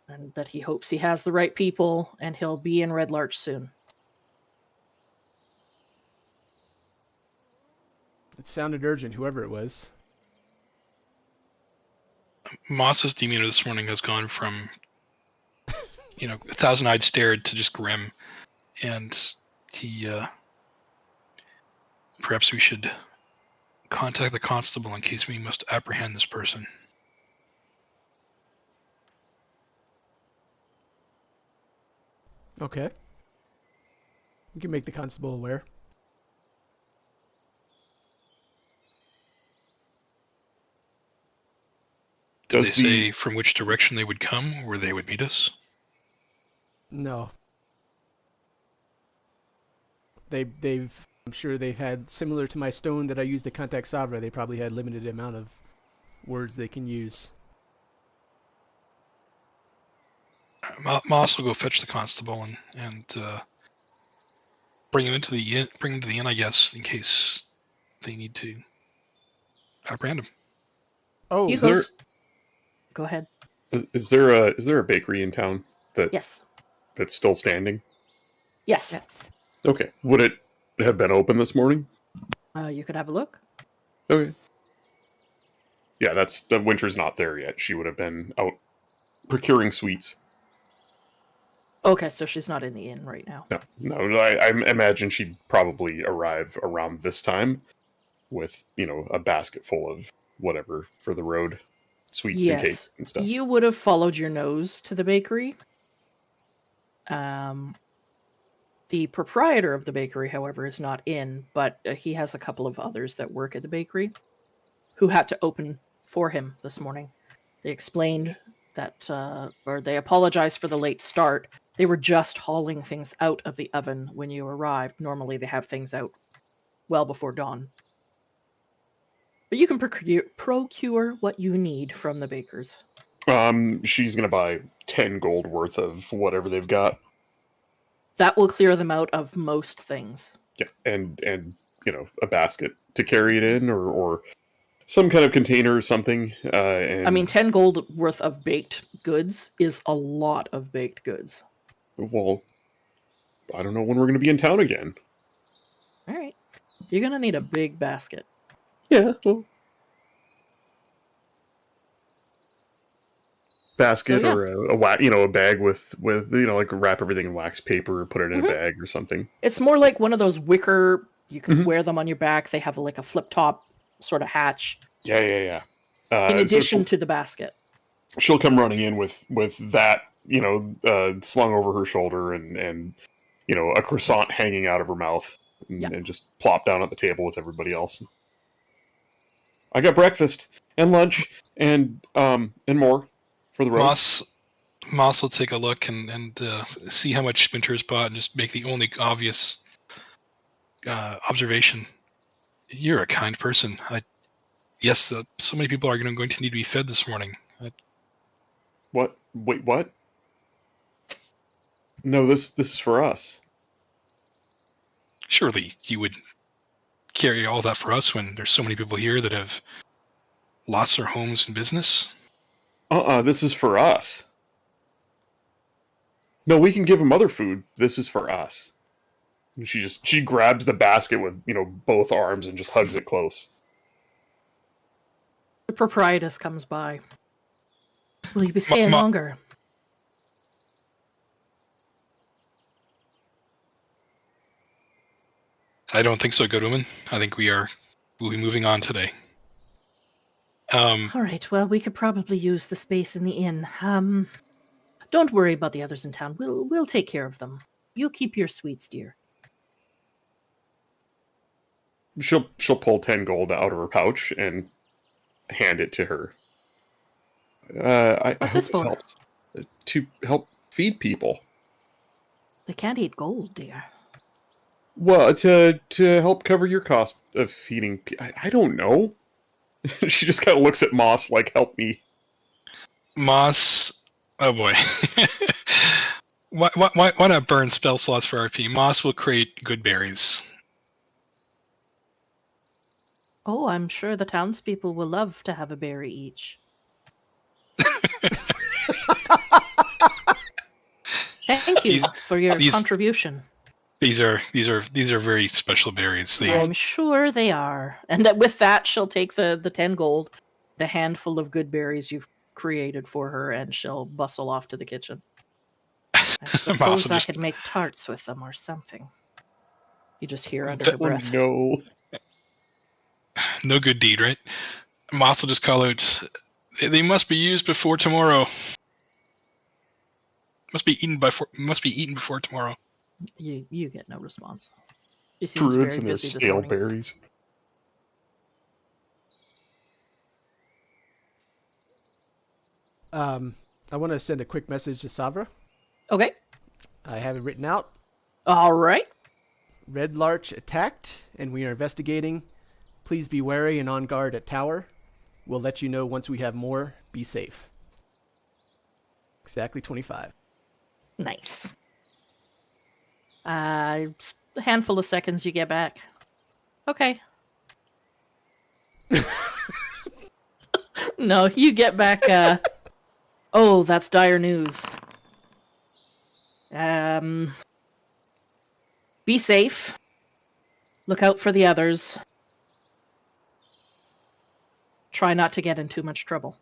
and that he hopes he has the right people, and he'll be in Red Larch soon. It sounded urgent, whoever it was. Moss's demeanor this morning has gone from, a thousand-eyed stare to just grim, and he, perhaps we should contact the constable in case we must apprehend this person. Okay. You can make the constable aware. Did they say from which direction they would come, or they would meet us? No. I'm sure they've had, similar to my stone that I used to contact Savra, they probably had limited amount of words they can use. Moss will go fetch the constable and bring him into the inn. Bring him to the inn, I guess, in case they need to apprehend him. Oh, He Is there- goes- Go ahead. Is there a bakery in town Yes. that's still standing? Yes. Yes. Okay. Would it have been open this morning? You could have a look. Okay. Yeah, the Winter's not there yet. She would have been out procuring sweets. Okay, so she's not in the inn right now. No. I imagine she'd probably arrive around this time with, a basket full of whatever for the road, sweets and cakes and stuff. You would have followed your nose to the bakery. The proprietor of the bakery, however, is not in, but he has a couple of others that work at the bakery who had to open for him this morning. They explained that, or they apologized for the late start. They were just hauling things out of the oven when you arrived. Normally they have things out well before dawn. But you can procure what you need from the bakers. She's gonna buy 10 gold worth of whatever they've got. That will clear them out of most things. Yeah, and a basket to carry it in, or some kind of container or something. And, I mean, 10 gold worth of baked goods is a lot of baked goods. well, I don't know when we're going to be in town again. All right. You're going to need a big basket. Yeah. Well, basket So, yeah. or a bag with like wrap everything in wax paper or put it in a Mhm. bag or something. It's more like one of those wicker, you can Mhm. wear them on your back. They have like a flip top sort of hatch Yeah. in So addition to the basket. she'll come running in with that, slung over her shoulder and a croissant hanging out of her mouth Yeah. and just plop down at the table with everybody else. I got breakfast and lunch and more for the road. Moss will take a look and see how much Winter's bought and just make the only obvious observation. You're a kind person. Yes, so many people are going to need to be fed this morning. What? Wait, what? No, this is for us. Surely you would carry all that for us when there's so many people here that have lost their homes and business? This is for us. No, we can give them other food. This is for us. And she grabs the basket with, both arms and just hugs it close. The proprietress comes by. Will you be staying longer? I don't think so, good woman. I think we'll be moving on today. All right, well, we could probably use the space in the inn. Don't worry about the others in town. We'll take care of them. You keep your sweets, dear. She'll pull 10 gold out of her pouch and hand it to her. I What's hope this for? helps. To help feed people. They can't eat gold, dear. Well, to help cover your cost of feeding. I don't know. She just kind of looks at Moss like, "Help me." Moss, oh boy. Why not burn spell slots for RP? Moss will create good berries. Oh, I'm sure the townspeople will love to have a berry each. Thank you for your contribution. These are very special berries. I'm sure they are. And that with that, she'll take the 10 gold, the handful of good berries you've created for her, and she'll bustle off to the kitchen. I suppose I could make tarts with them or something. You just hear under her breath. No. No good deed, right? Moss will just call out, they must be used before tomorrow. Must be eaten before tomorrow. You get no response. She seems Druids very and their busy this stale morning. berries. I want to send a quick message to Savra. Okay. I have it written out. All right. Red Larch attacked, and we are investigating. Please be wary and on guard at tower. We'll let you know once we have more. Be safe. Exactly 25. Nice. A handful of seconds you get back. Okay. No, you get back. Oh, that's dire news. Be safe. Look out for the others. Try not to get in too much trouble.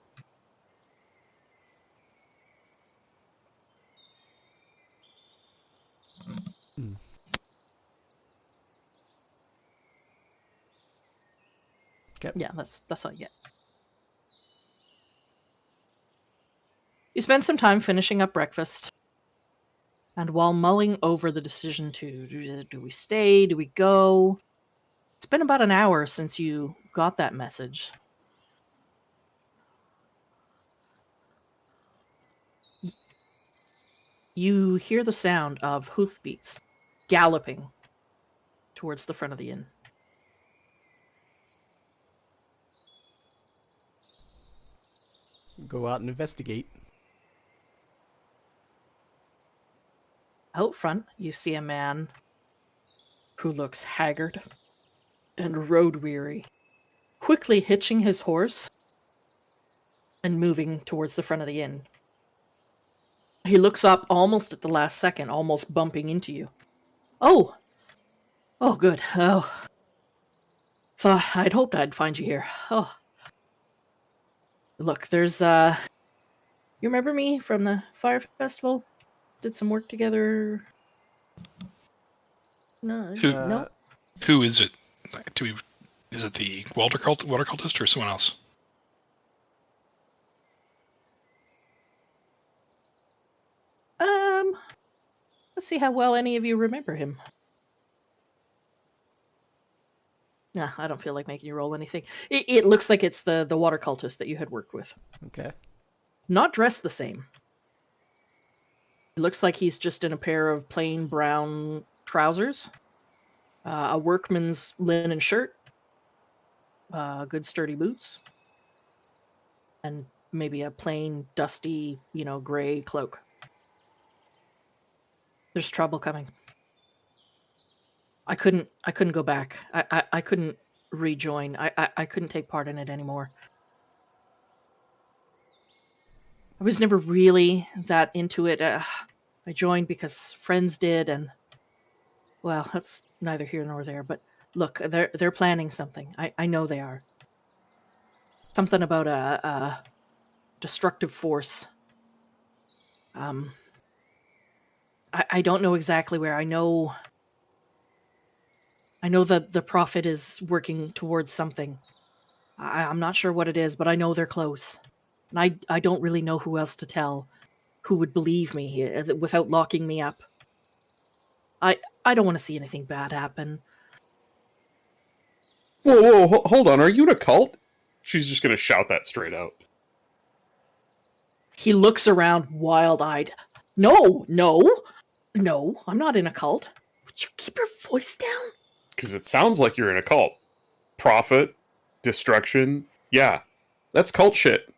Okay. Yeah, that's all you get. You spend some time finishing up breakfast, and while mulling over the decision to do we stay, do we go, it's been about an hour since you got that message. You hear the sound of hoofbeats galloping towards the front of the inn. Go out and investigate. Out front, you see a man who looks haggard and road-weary, quickly hitching his horse and moving towards the front of the inn. He looks up almost at the last second, almost bumping into you. Oh, Oh, good. Oh, I'd hoped I'd find you here. Oh, look, there's you remember me from the fire festival? Did some work together. No, Who no. who is it? Is it the water cultist or someone else? Let's see how well any of you remember him. Nah, I don't feel like making you roll anything. It looks like it's the water cultist that you had worked with. Okay. Not dressed the same. It looks like he's just in a pair of plain brown trousers, a workman's linen shirt, good sturdy boots, and maybe a plain dusty, gray cloak. There's trouble coming. I couldn't go back. I couldn't rejoin. I couldn't take part in it anymore. I was never really that into it. I joined because friends did, and well, that's neither here nor there. But look, they're planning something. I know they are. Something about a destructive force. I don't know exactly where. I know the prophet is working towards something. I'm not sure what it is, but I know they're close. And I don't really know who else to tell, who would believe me without locking me up. I don't want to see anything bad happen. Whoa, hold on. Are you in a cult? She's just going to shout that straight out. He looks around wild-eyed. No, I'm not in a cult. Would you keep your voice down? Because it sounds like you're in a cult. Profit, destruction. Yeah, that's cult shit.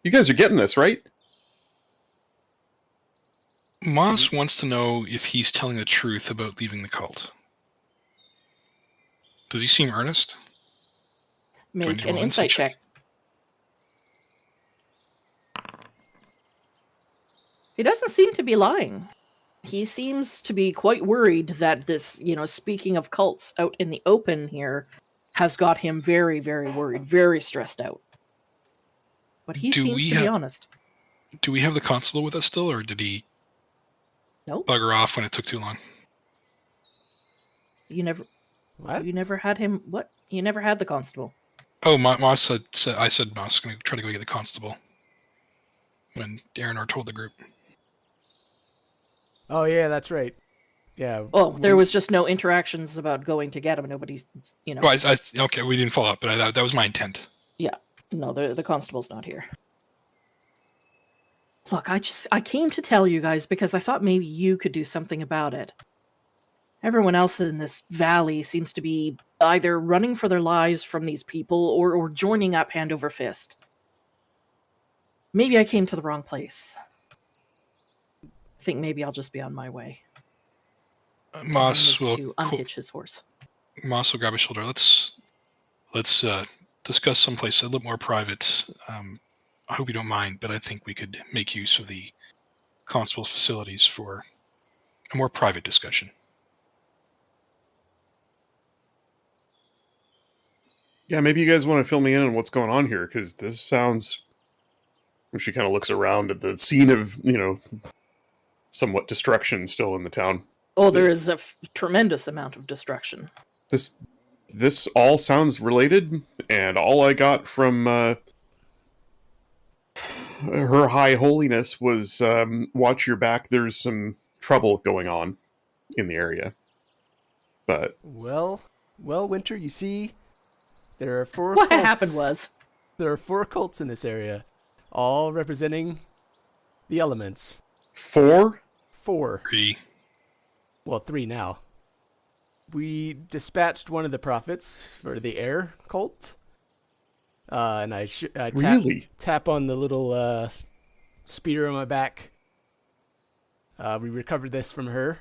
You guys are getting this, right? Moss wants to know if he's telling the truth about leaving the cult. Does he seem earnest? Make an insight check. He doesn't seem to be lying. He seems to be quite worried that this, speaking of cults out in the open here, has got him very, very worried, very stressed out. But he seems to be honest. Do we have the constable with us still, or did he bugger off when it took too long? You never... What? You never had him... What? You never had the constable? Oh, Moss said I said Moss was going to try to go get the constable when Aranor told the group. Oh yeah, that's right. Yeah. Oh, there was just no interactions about going to get him. Nobody's, Well, okay, we didn't follow up, but that was my intent. Yeah. No, the constable's not here. Look, I came to tell you guys because I thought maybe you could do something about it. Everyone else in this valley seems to be either running for their lives from these people or joining up hand over fist. Maybe I came to the wrong place. I think maybe I'll just be on my way. Moss will to unhitch his horse. Moss will grab his shoulder. Let's discuss someplace a little more private. I hope you don't mind, but I think we could make use of the constable's facilities for a more private discussion. Yeah, maybe you guys want to fill me in on what's going on here, because this sounds... She kind of looks around at the scene of, somewhat destruction still in the town. Oh, there is a tremendous amount of destruction. This all sounds related, and all I got from Her High Holiness was watch your back, there's some trouble going on in the area. But... Well, Winter, you see, there are four What cults. happened was... There are 4 cults in this area, all representing the elements. 4? 4. 3. Well, 3 now. We dispatched one of the prophets for the air cult. And I tap on the little spear on my back. We recovered this from her.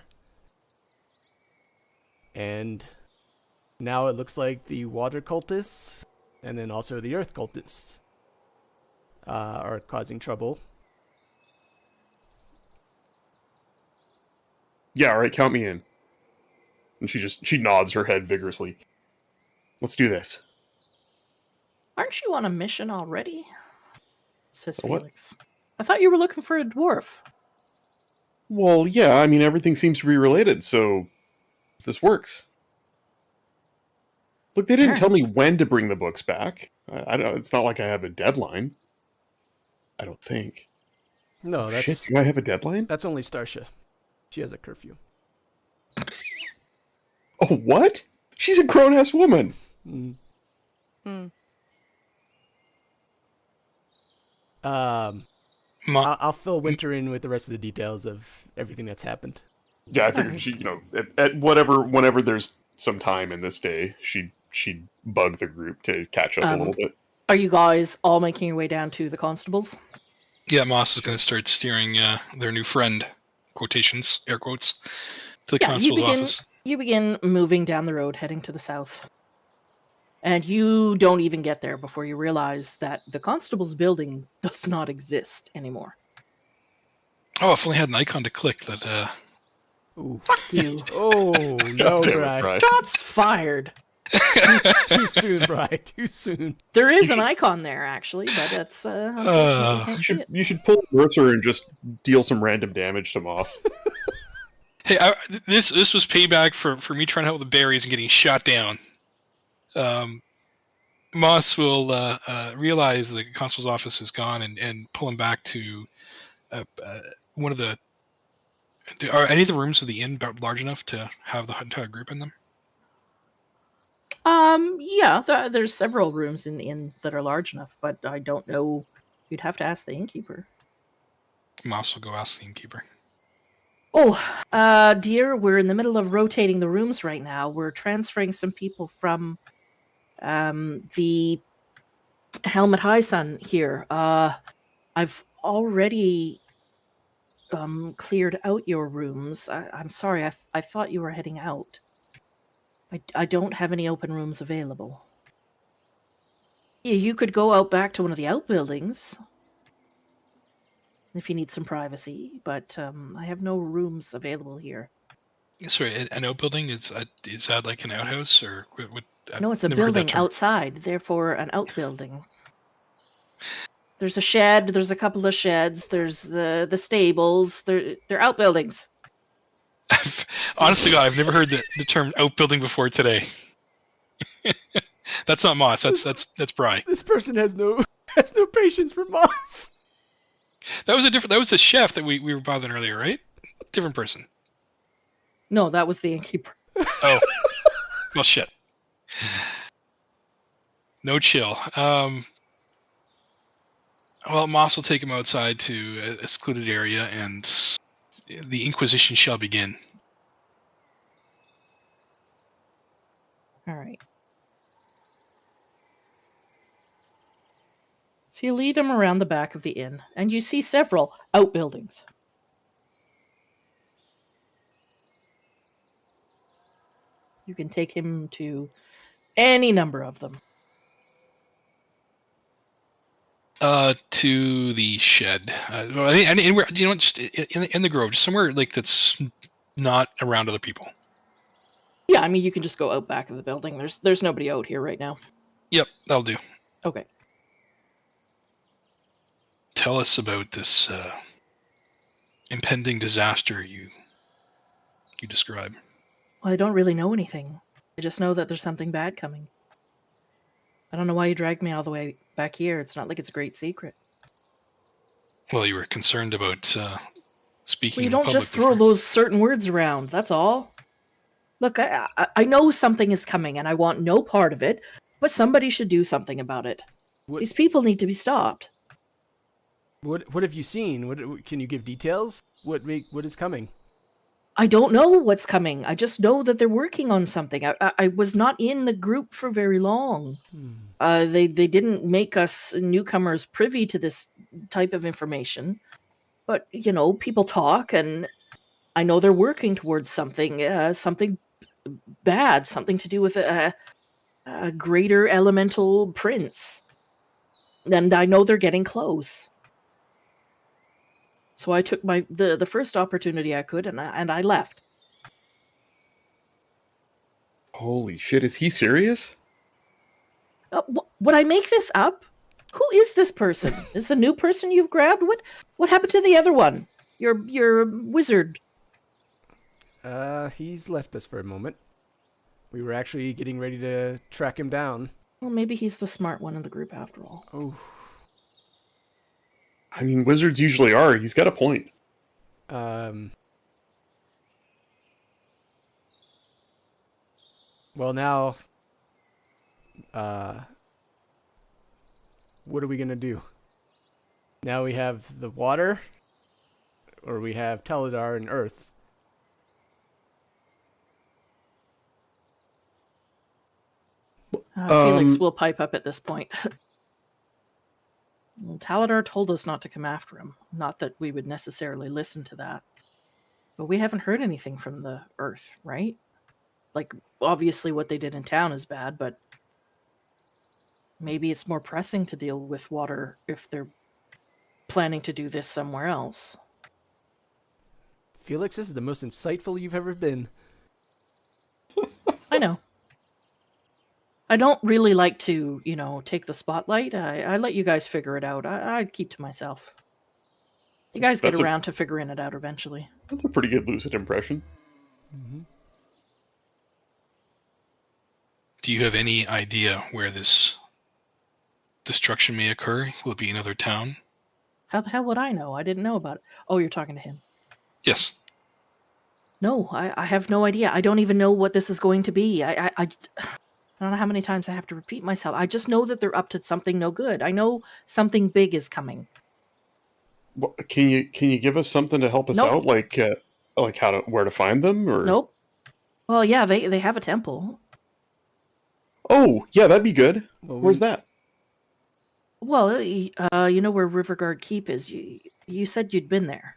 And now it looks like the water cultists and then also the earth cultists are causing trouble. Yeah, alright, count me in. And she nods her head vigorously. Let's do this. Aren't you on a mission already? Says A what? Felix. I thought you were looking for a dwarf. Well, yeah, I mean, everything seems to be related, so this works. Look, they didn't Alright. tell me when to bring the books back. I don't. It's not like I have a deadline. I don't think. No, Shit, that's do I have a deadline? that's only Starsha. She has a curfew. Oh, what? She's a grown-ass woman. Mm. Hmm. I'll fill Winter in with the rest of the details of everything that's happened. Yeah, I figured she, at whenever there's some time in this day, she'd bug the group to catch up a little bit. Are you guys all making your way down to the constables? Yeah, Moss is going to start steering their new friend, quotations, air quotes, to the Yeah, constable's office. You begin moving down the road, heading to the south. And you don't even get there before you realize that the constable's building does not exist anymore. Oh, if only had an icon to click that. Ooh. Fuck you. Oh no, God damn it, Bri. Bri. Shots fired. Too soon, Bri. Too soon. There is You an should- icon there, actually, but it's unfortunately you can't see it. You should pull Mercer and just deal some random damage to Moss. Hey, this was payback for me trying to help the berries and getting shot down. Moss will realize the constable's office is gone and pull him back to one of the. Are any of the rooms of the inn about large enough to have the entire group in them? Yeah, there's several rooms in the inn that are large enough, but I don't know. You'd have to ask the innkeeper. Moss will go ask the innkeeper. Oh, dear, we're in the middle of rotating the rooms right now. We're transferring some people from the Helmet High Sun here. I've already cleared out your rooms. I'm sorry, I thought you were heading out. I don't have any open rooms available. Yeah, you could go out back to one of the outbuildings if you need some privacy, but I have no rooms available here. Sorry, an outbuilding is that like an outhouse or what? No, it's a never heard that building term. outside, therefore an outbuilding. There's a shed, there's a couple of sheds, there's the stables, they're outbuildings. Honestly, God, I've never heard the term outbuilding before today. That's not Moss. That's Bri. This person has no patience for Moss. That was a chef that we were bothering earlier, right? Different person. No, that was the innkeeper. Oh, well, shit. No chill. Well, Moss will take him outside to a secluded area, and the Inquisition shall begin. All right. So you lead him around the back of the inn, and you see several outbuildings. You can take him to any number of them. To the shed. Anywhere, just in the grove, just somewhere like that's not around other people. Yeah, I mean, you can just go out back of the building. There's nobody out here right now. Yep, that'll do. Okay. Tell us about this impending disaster you describe. Well, I don't really know anything. I just know that there's something bad coming. I don't know why you dragged me all the way back here. It's not like it's a great secret. Well, you were concerned about speaking. Well, you in don't public just throw before. those certain words around. That's all. Look, I know something is coming, and I want no part of it. But somebody should do something about it. What- These people need to be stopped. What have you seen? Can you give details? What is coming? I don't know what's coming. I just know that they're working on something. I was not in the group for very long. They didn't make us newcomers privy to this type of information. But, people talk, and I know they're working towards something, something bad, something to do with a greater elemental prince. And I know they're getting close. So I took the first opportunity I could, and I left. Holy shit, is he serious? Would I make this up? Who is this person? Is this a new person you've grabbed? What happened to the other one? Your wizard. He's left us for a moment. We were actually getting ready to track him down. Well, maybe he's the smart one in the group after all. Oh. I mean, wizards usually are. He's got a point. Well, now, what are we gonna do? Now we have the water, or we have Taladar and Earth. Felix will pipe up at this point. Well, Taladar told us not to come after him. Not that we would necessarily listen to that. But we haven't heard anything from the Earth, right? Like, obviously what they did in town is bad, but maybe it's more pressing to deal with water if they're planning to do this somewhere else. Felix, this is the most insightful you've ever been. I know. I don't really like to, take the spotlight. I let you guys figure it out. I keep to myself. You guys get around to figuring it out eventually. That's a pretty good lucid impression. Mm-hmm. Do you have any idea where this destruction may occur? Will it be another town? How the hell would I know? I didn't know about it. Oh, you're talking to him. Yes. No, I have no idea. I don't even know what this is going to be. I don't know how many times I have to repeat myself. I just know that they're up to something no good. I know something big is coming. Well, can you give us something to help us out, like where to find them, or? Nope. Well, yeah, they have a temple. Oh, yeah, that'd be good. Well, Where's that? Well, you know where Riverguard Keep is. You said you'd been there.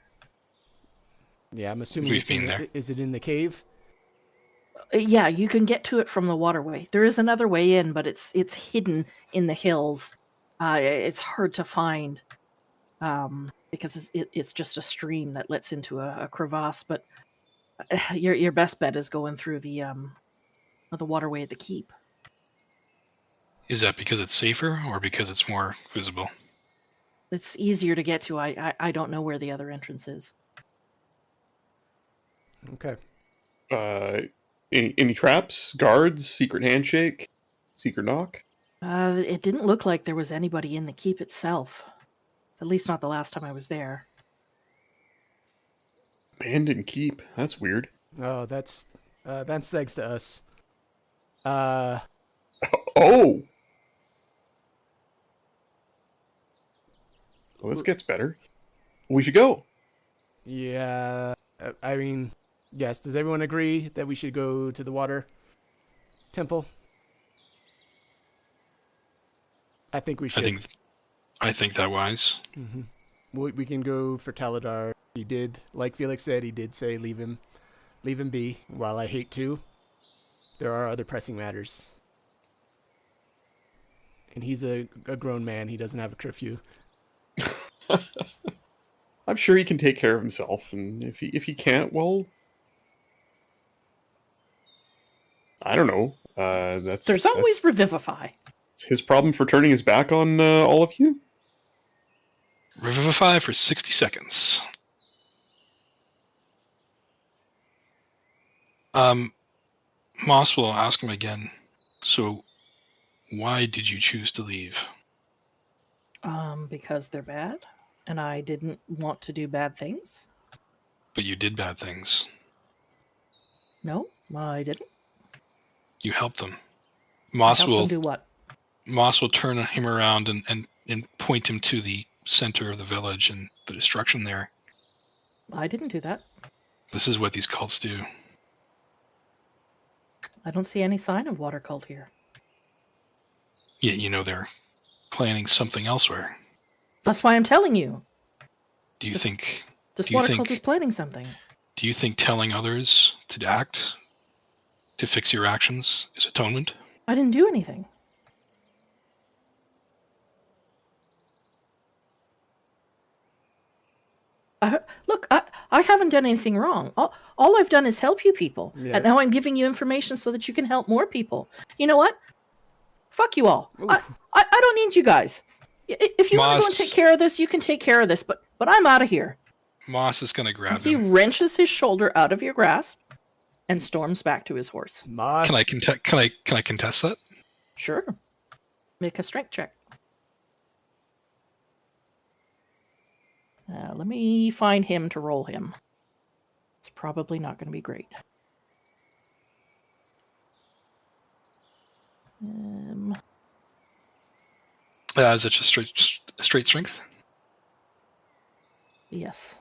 Yeah, I'm assuming We've it's in been there. Is it in the cave? Yeah, you can get to it from the waterway. There is another way in, but it's hidden in the hills. It's hard to find because it's just a stream that lets into a crevasse. But your best bet is going through the waterway at the keep. Is that because it's safer or because it's more visible? It's easier to get to. I don't know where the other entrance is. Okay. Any traps, guards, secret handshake, secret knock? It didn't look like there was anybody in the keep itself. At least not the last time I was there. Abandoned keep. That's weird. Oh, that's thanks to us. Oh! Well, this gets better. We should go. Yeah. I mean, yes. Does everyone agree that we should go to the water temple? I think we should. I think that wise. Mm-hmm. We can go for Taladar. He did, like Felix said, he did say leave him be. While I hate to, there are other pressing matters. And he's a grown man. He doesn't have a curfew. I'm sure he can take care of himself, and if he can't, well, I don't know. There's always Revivify. It's his problem for turning his back on all of you. Revivify for 60 seconds. Moss will ask him again. So, why did you choose to leave? Because they're bad, and I didn't want to do bad things. But you did bad things. No, I didn't. You helped them. Moss Help will them do what? Moss will turn him around and point him to the center of the village and the destruction there. I didn't do that. This is what these cults do. I don't see any sign of water cult here. Yet you know they're planning something elsewhere. That's why I'm telling you. Do you think This do you water think- cult is planning something. Do you think telling others to act, to fix your actions, is atonement? I didn't do anything. Look, I haven't done anything wrong. All I've done is help you people. Yeah. And now I'm giving you information so that you can help more people. You know what? Fuck you all. I don't need you guys. If you want to go and take care of this, you can take care of this. But I'm out of here. Moss is going to grab He him. wrenches his shoulder out of your grasp and storms back to his horse. Moss. Can I contest that? Sure. Make a strength check. Let me find him to roll him. It's probably not going to be great. Is it just straight strength? Yes.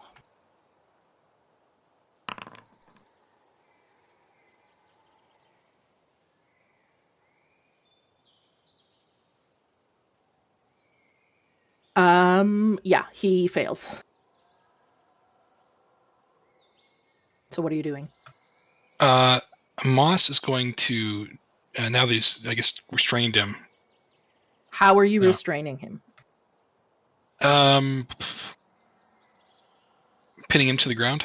Yeah, he fails. So what are you doing? Moss is going to now that he's, I guess, restrained him. How are you No. restraining him? Pinning him to the ground.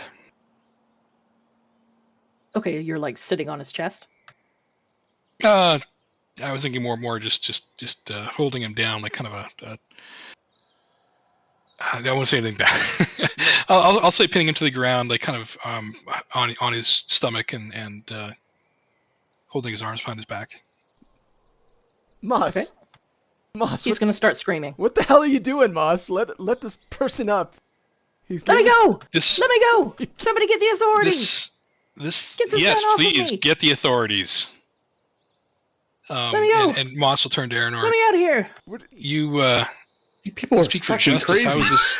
Okay, you're like sitting on his chest. I was thinking more just holding him down, like kind of a I won't say anything bad. I'll say pinning him to the ground, like kind of on his stomach and holding his arms behind his back. Moss. Okay. Moss, He's going to start screaming. what the hell are you doing, Moss? Let this person up. He's Let me getting- go! This Let me go! Somebody get the authorities! this Get this yes, man off of please me. get the authorities. Let me go. And Moss will turn to Aranor. Let me out of here! You You people are speak for fucking justice. crazy. How is this?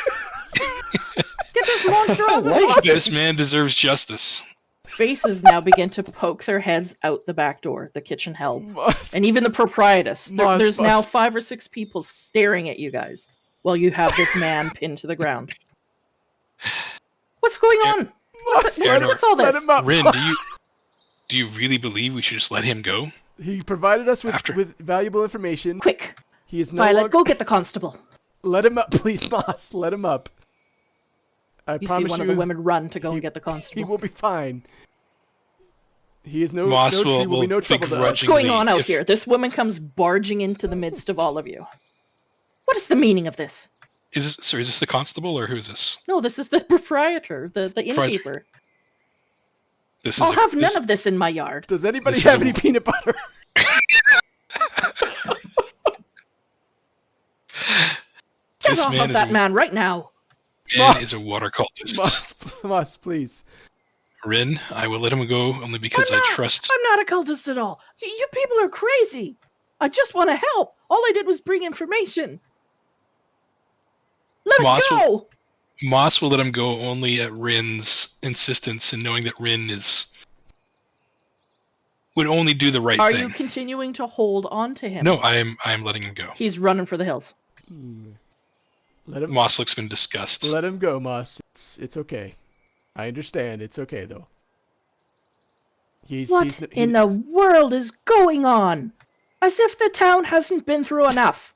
Get this monster off the Like horse! This man deserves justice. Faces now begin to poke their heads out the back door, the kitchen help. Moss. And even the proprietress. Moss, There's now Moss. 5 or 6 people staring at you guys while you have this man pinned to the ground. What's going on? Moss, What's all let this? him up. Rin, do you really believe we should just let him go? He provided us After- with valuable information. Quick, He is no Violet, longer... go get the constable. Let him up, please, Moss. Let him up. I You see promise one you, of the women run to go and get the he constable. will be fine. He is no, Moss no will- he will be no will trouble to us. What's begrudgingly- going on out if- here? This woman comes barging into the midst of all of you. What is the meaning of this? Is this the constable or who is this? No, this is the proprietor, the innkeeper. This is I'll a- have this- none of this in my yard. Does anybody This is have a- any peanut butter? Get This off man of is that a- man right now. Man Moss. is a water cultist. Moss, please. Rin, I will let him go only because I'm I not. trust. I'm not a cultist at all. You people are crazy. I just want to help. All I did was bring information. Let Moss it go. Moss will let him go only at Rin's insistence and knowing that Rin would only do the right Are thing. you continuing to hold on to him? No, I am letting him go. He's running for the hills. Let him Moss looks in disgust. let him go, Moss. It's okay. I understand. It's okay though. What in the world is going on? As if the town hasn't been through enough.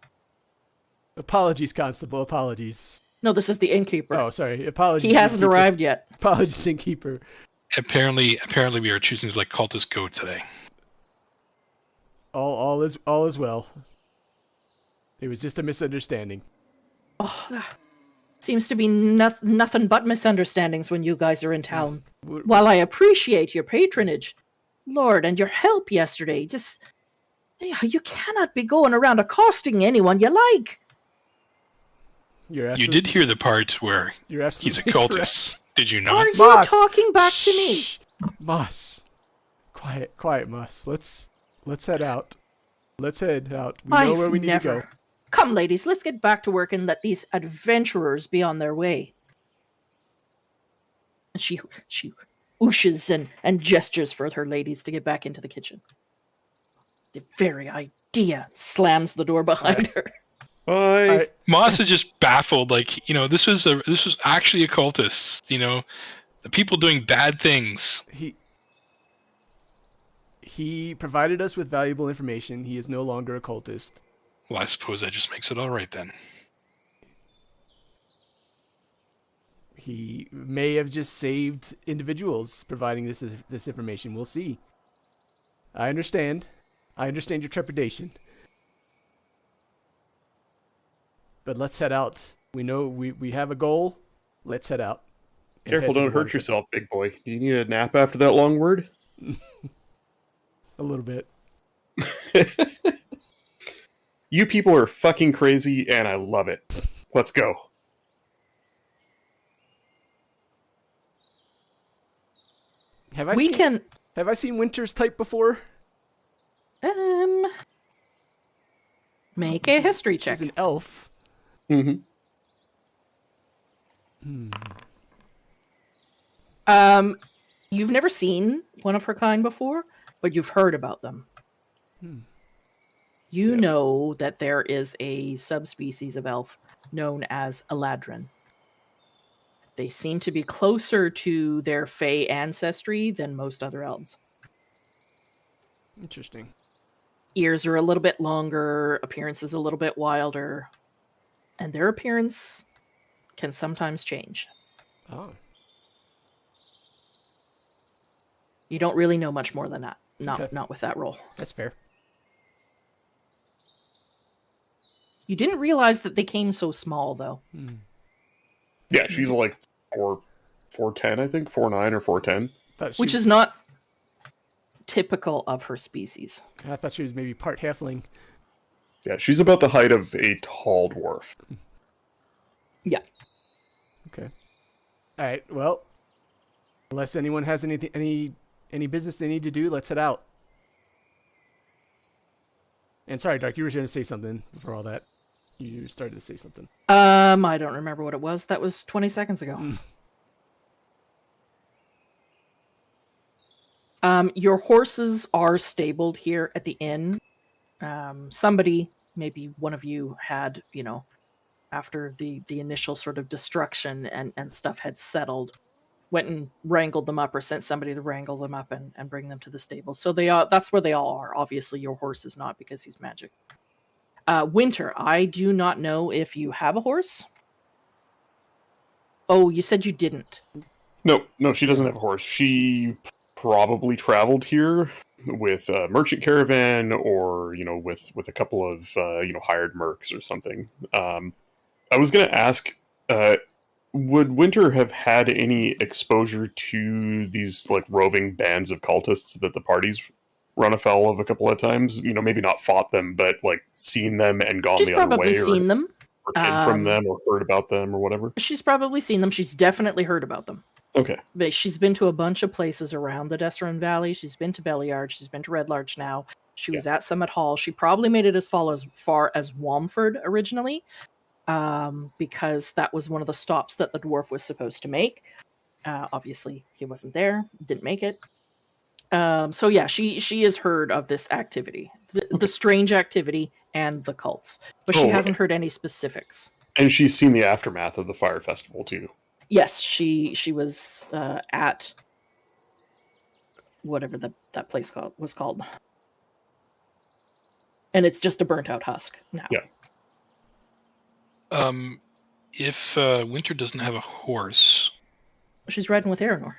Apologies, Constable. Apologies. No, this is the innkeeper. Oh, sorry. Apologies. he hasn't innkeeper. arrived yet. Apologies, innkeeper. Apparently we are choosing to let cultists go today. All is well. It was just a misunderstanding. Oh, seems to be nothing but misunderstandings when you guys are in town. We're- While I appreciate your patronage, Lord, and your help yesterday, you cannot be going around accosting anyone you like. You're You absolutely, did hear the part where You're he's a absolutely cultist, correct. did you not? Are you Moss, talking back to me? Shh. Moss. Quiet, Moss. Let's head out. Let's head out. We know where we need to go. Come, ladies, let's get back to work and let these adventurers be on their way. And she whooshes and gestures for her ladies to get back into the kitchen. The very idea slams the door behind her. Bye. All right. Moss is just baffled. Like, this was actually a cultist. The people doing bad things. He provided us with valuable information. He is no longer a cultist. Well, I suppose that just makes it all right then. He may have just saved individuals providing this information. We'll see. I understand. I understand your trepidation. But let's head out. We know we have a goal. Let's head out. And Careful, head to the don't hurt waterfront. yourself, big boy. Do you need a nap after that long word? A little bit. You people are fucking crazy, and I love it. Let's go. Have I We seen can Have I seen Winter's type before? make a history check. She's an elf. Mm-hmm. You've never seen one of her kind before, but you've heard about them. You Yeah. know that there is a subspecies of elf known as Eladrin. They seem to be closer to their Fey ancestry than most other elves. Interesting. Ears are a little bit longer, appearance is a little bit wilder, and their appearance can sometimes change. Oh. You don't really know much more than that. Okay. Not with that roll. That's fair. You didn't realize that they came so small, though. Yeah, she's like 4'10", I think, 4'9" or 4'10". Which is not typical of her species. I thought she was maybe part halfling. Yeah, she's about the height of a tall dwarf. Yeah. Okay. All right. Well, unless anyone has any business they need to do, let's head out. And sorry, Dark, you were going to say something before all that. You started to say something. I don't remember what it was. That was 20 seconds ago. Your horses are stabled here at the inn. Somebody, maybe one of you, had, after the initial sort of destruction and stuff had settled, went and wrangled them up or sent somebody to wrangle them up and bring them to the stable. So that's where they all are. Obviously, your horse is not because he's magic. Winter, I do not know if you have a horse. Oh, you said you didn't. No, she doesn't have a horse. She probably traveled here with a merchant caravan or, with a couple of, hired mercs or something. I was going to ask, would Winter have had any exposure to these, roving bands of cultists that the parties run afoul of a couple of times? Maybe not fought them, but, seen them and gone She's the other probably way? seen them. Or hid from them or heard about them or whatever? She's probably seen them. She's definitely heard about them. Okay. But she's been to a bunch of places around the Desserin Valley. She's been to Belliard. She's been to Red Larch now. She was at Summit Hall. She probably made it as far as Wamford originally, because that was one of the stops that the dwarf was supposed to make. Obviously, he wasn't there. Didn't make it. So yeah, she has heard of this activity, the strange activity and the cults, but she hasn't heard any specifics. And she's seen the aftermath of the fire festival too. Yes, she was at whatever that place was called, and it's just a burnt out husk now. Yeah. If Winter doesn't have a horse, She's riding with Aranor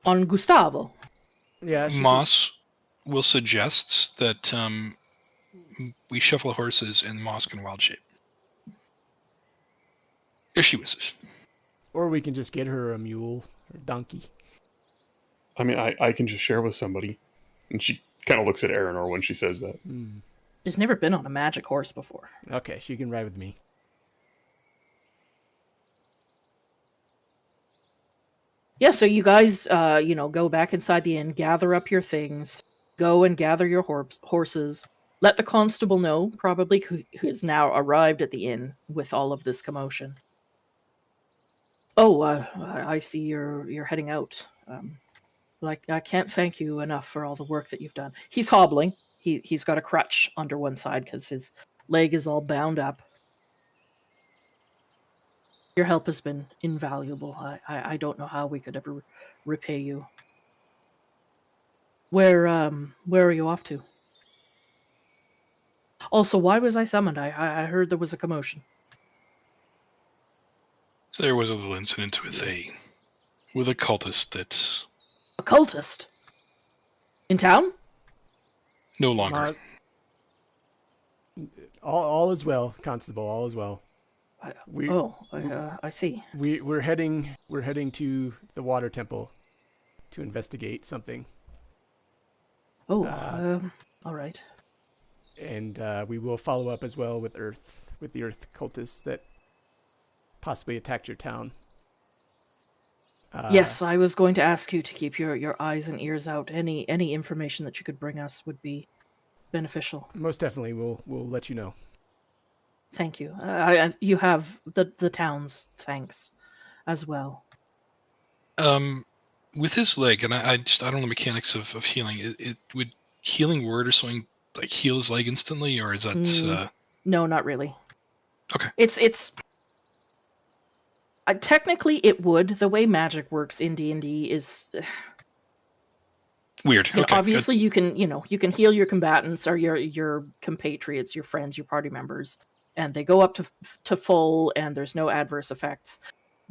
on Gustavo. Yeah. Moss will suggest that we shuffle horses and Moss can wild shape. If she wishes. Or we can just get her a mule or donkey. I mean, I can just share with somebody. And she kind of looks at Aranor when she says that. She's never been on a magic horse before. Okay, she can ride with me. Yeah, so you guys, go back inside the inn, gather up your things, go and gather your horses. Let the constable know, probably, who has now arrived at the inn with all of this commotion. Oh, I see you're heading out. I can't thank you enough for all the work that you've done. He's hobbling. He's got a crutch under one side because his leg is all bound up. Your help has been invaluable. I don't know how we could ever repay you. Where are you off to? Also, why was I summoned? I heard there was a commotion. There was a little incident with a cultist that A cultist? In town? no longer. Moss, all is well, Constable. All is well. We I see. we're heading to the water temple to investigate something. Oh, Uh, all right. And we will follow up as well with the Earth cultists that possibly attacked your town. Yes, I was going to ask you to keep your eyes and ears out. Any information that you could bring us would be beneficial. Most definitely, we'll let you know. Thank you. You have the town's thanks as well. With his leg, and I don't know the mechanics of healing. It would healing word or something like heal his leg instantly, or is that? No, not really. Okay. It's technically it would. The way magic works in D&D is Weird. Okay. obviously you can heal your combatants or your compatriots, your friends, your party members, and they go up to full, and there's no adverse effects.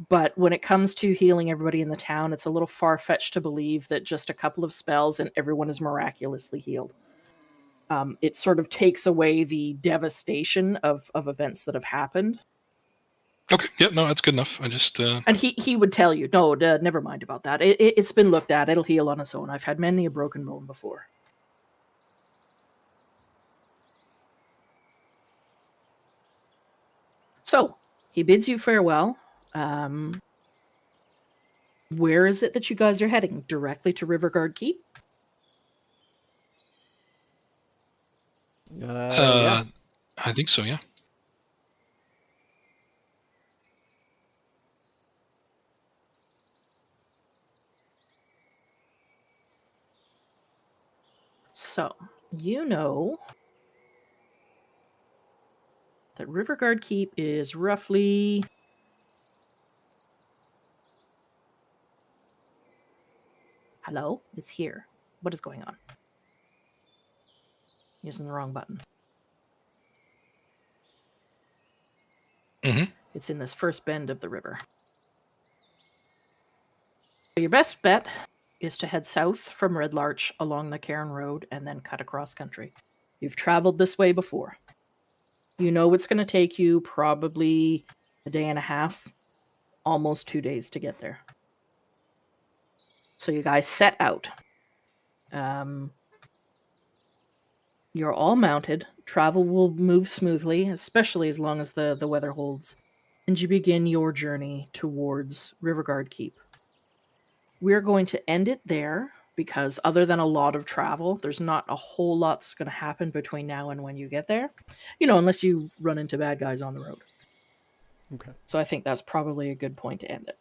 But when it comes to healing everybody in the town, it's a little far-fetched to believe that just a couple of spells and everyone is miraculously healed. It sort of takes away the devastation of events that have happened. Okay. Yeah. No, that's good enough. I just. And he would tell you, no, never mind about that. It's been looked at. It'll heal on its own. I've had many a broken bone before. So, he bids you farewell. Where is it that you guys are heading? Directly to Riverguard Keep? Yeah. I think so. Yeah. So, you know that Riverguard Keep is roughly... Hello? It's here. What is going on? Using the wrong button. Mm-hmm. It's in this first bend of the river. So your best bet is to head south from Red Larch along the Cairn Road and then cut across country. You've traveled this way before. You know it's going to take you probably a day and a half, almost 2 days to get there. So you guys set out. You're all mounted. Travel will move smoothly, especially as long as the weather holds. And you begin your journey towards Riverguard Keep. We're going to end it there because other than a lot of travel, there's not a whole lot that's going to happen between now and when you get there. Unless you run into bad guys on the road. Okay. So I think that's probably a good point to end it.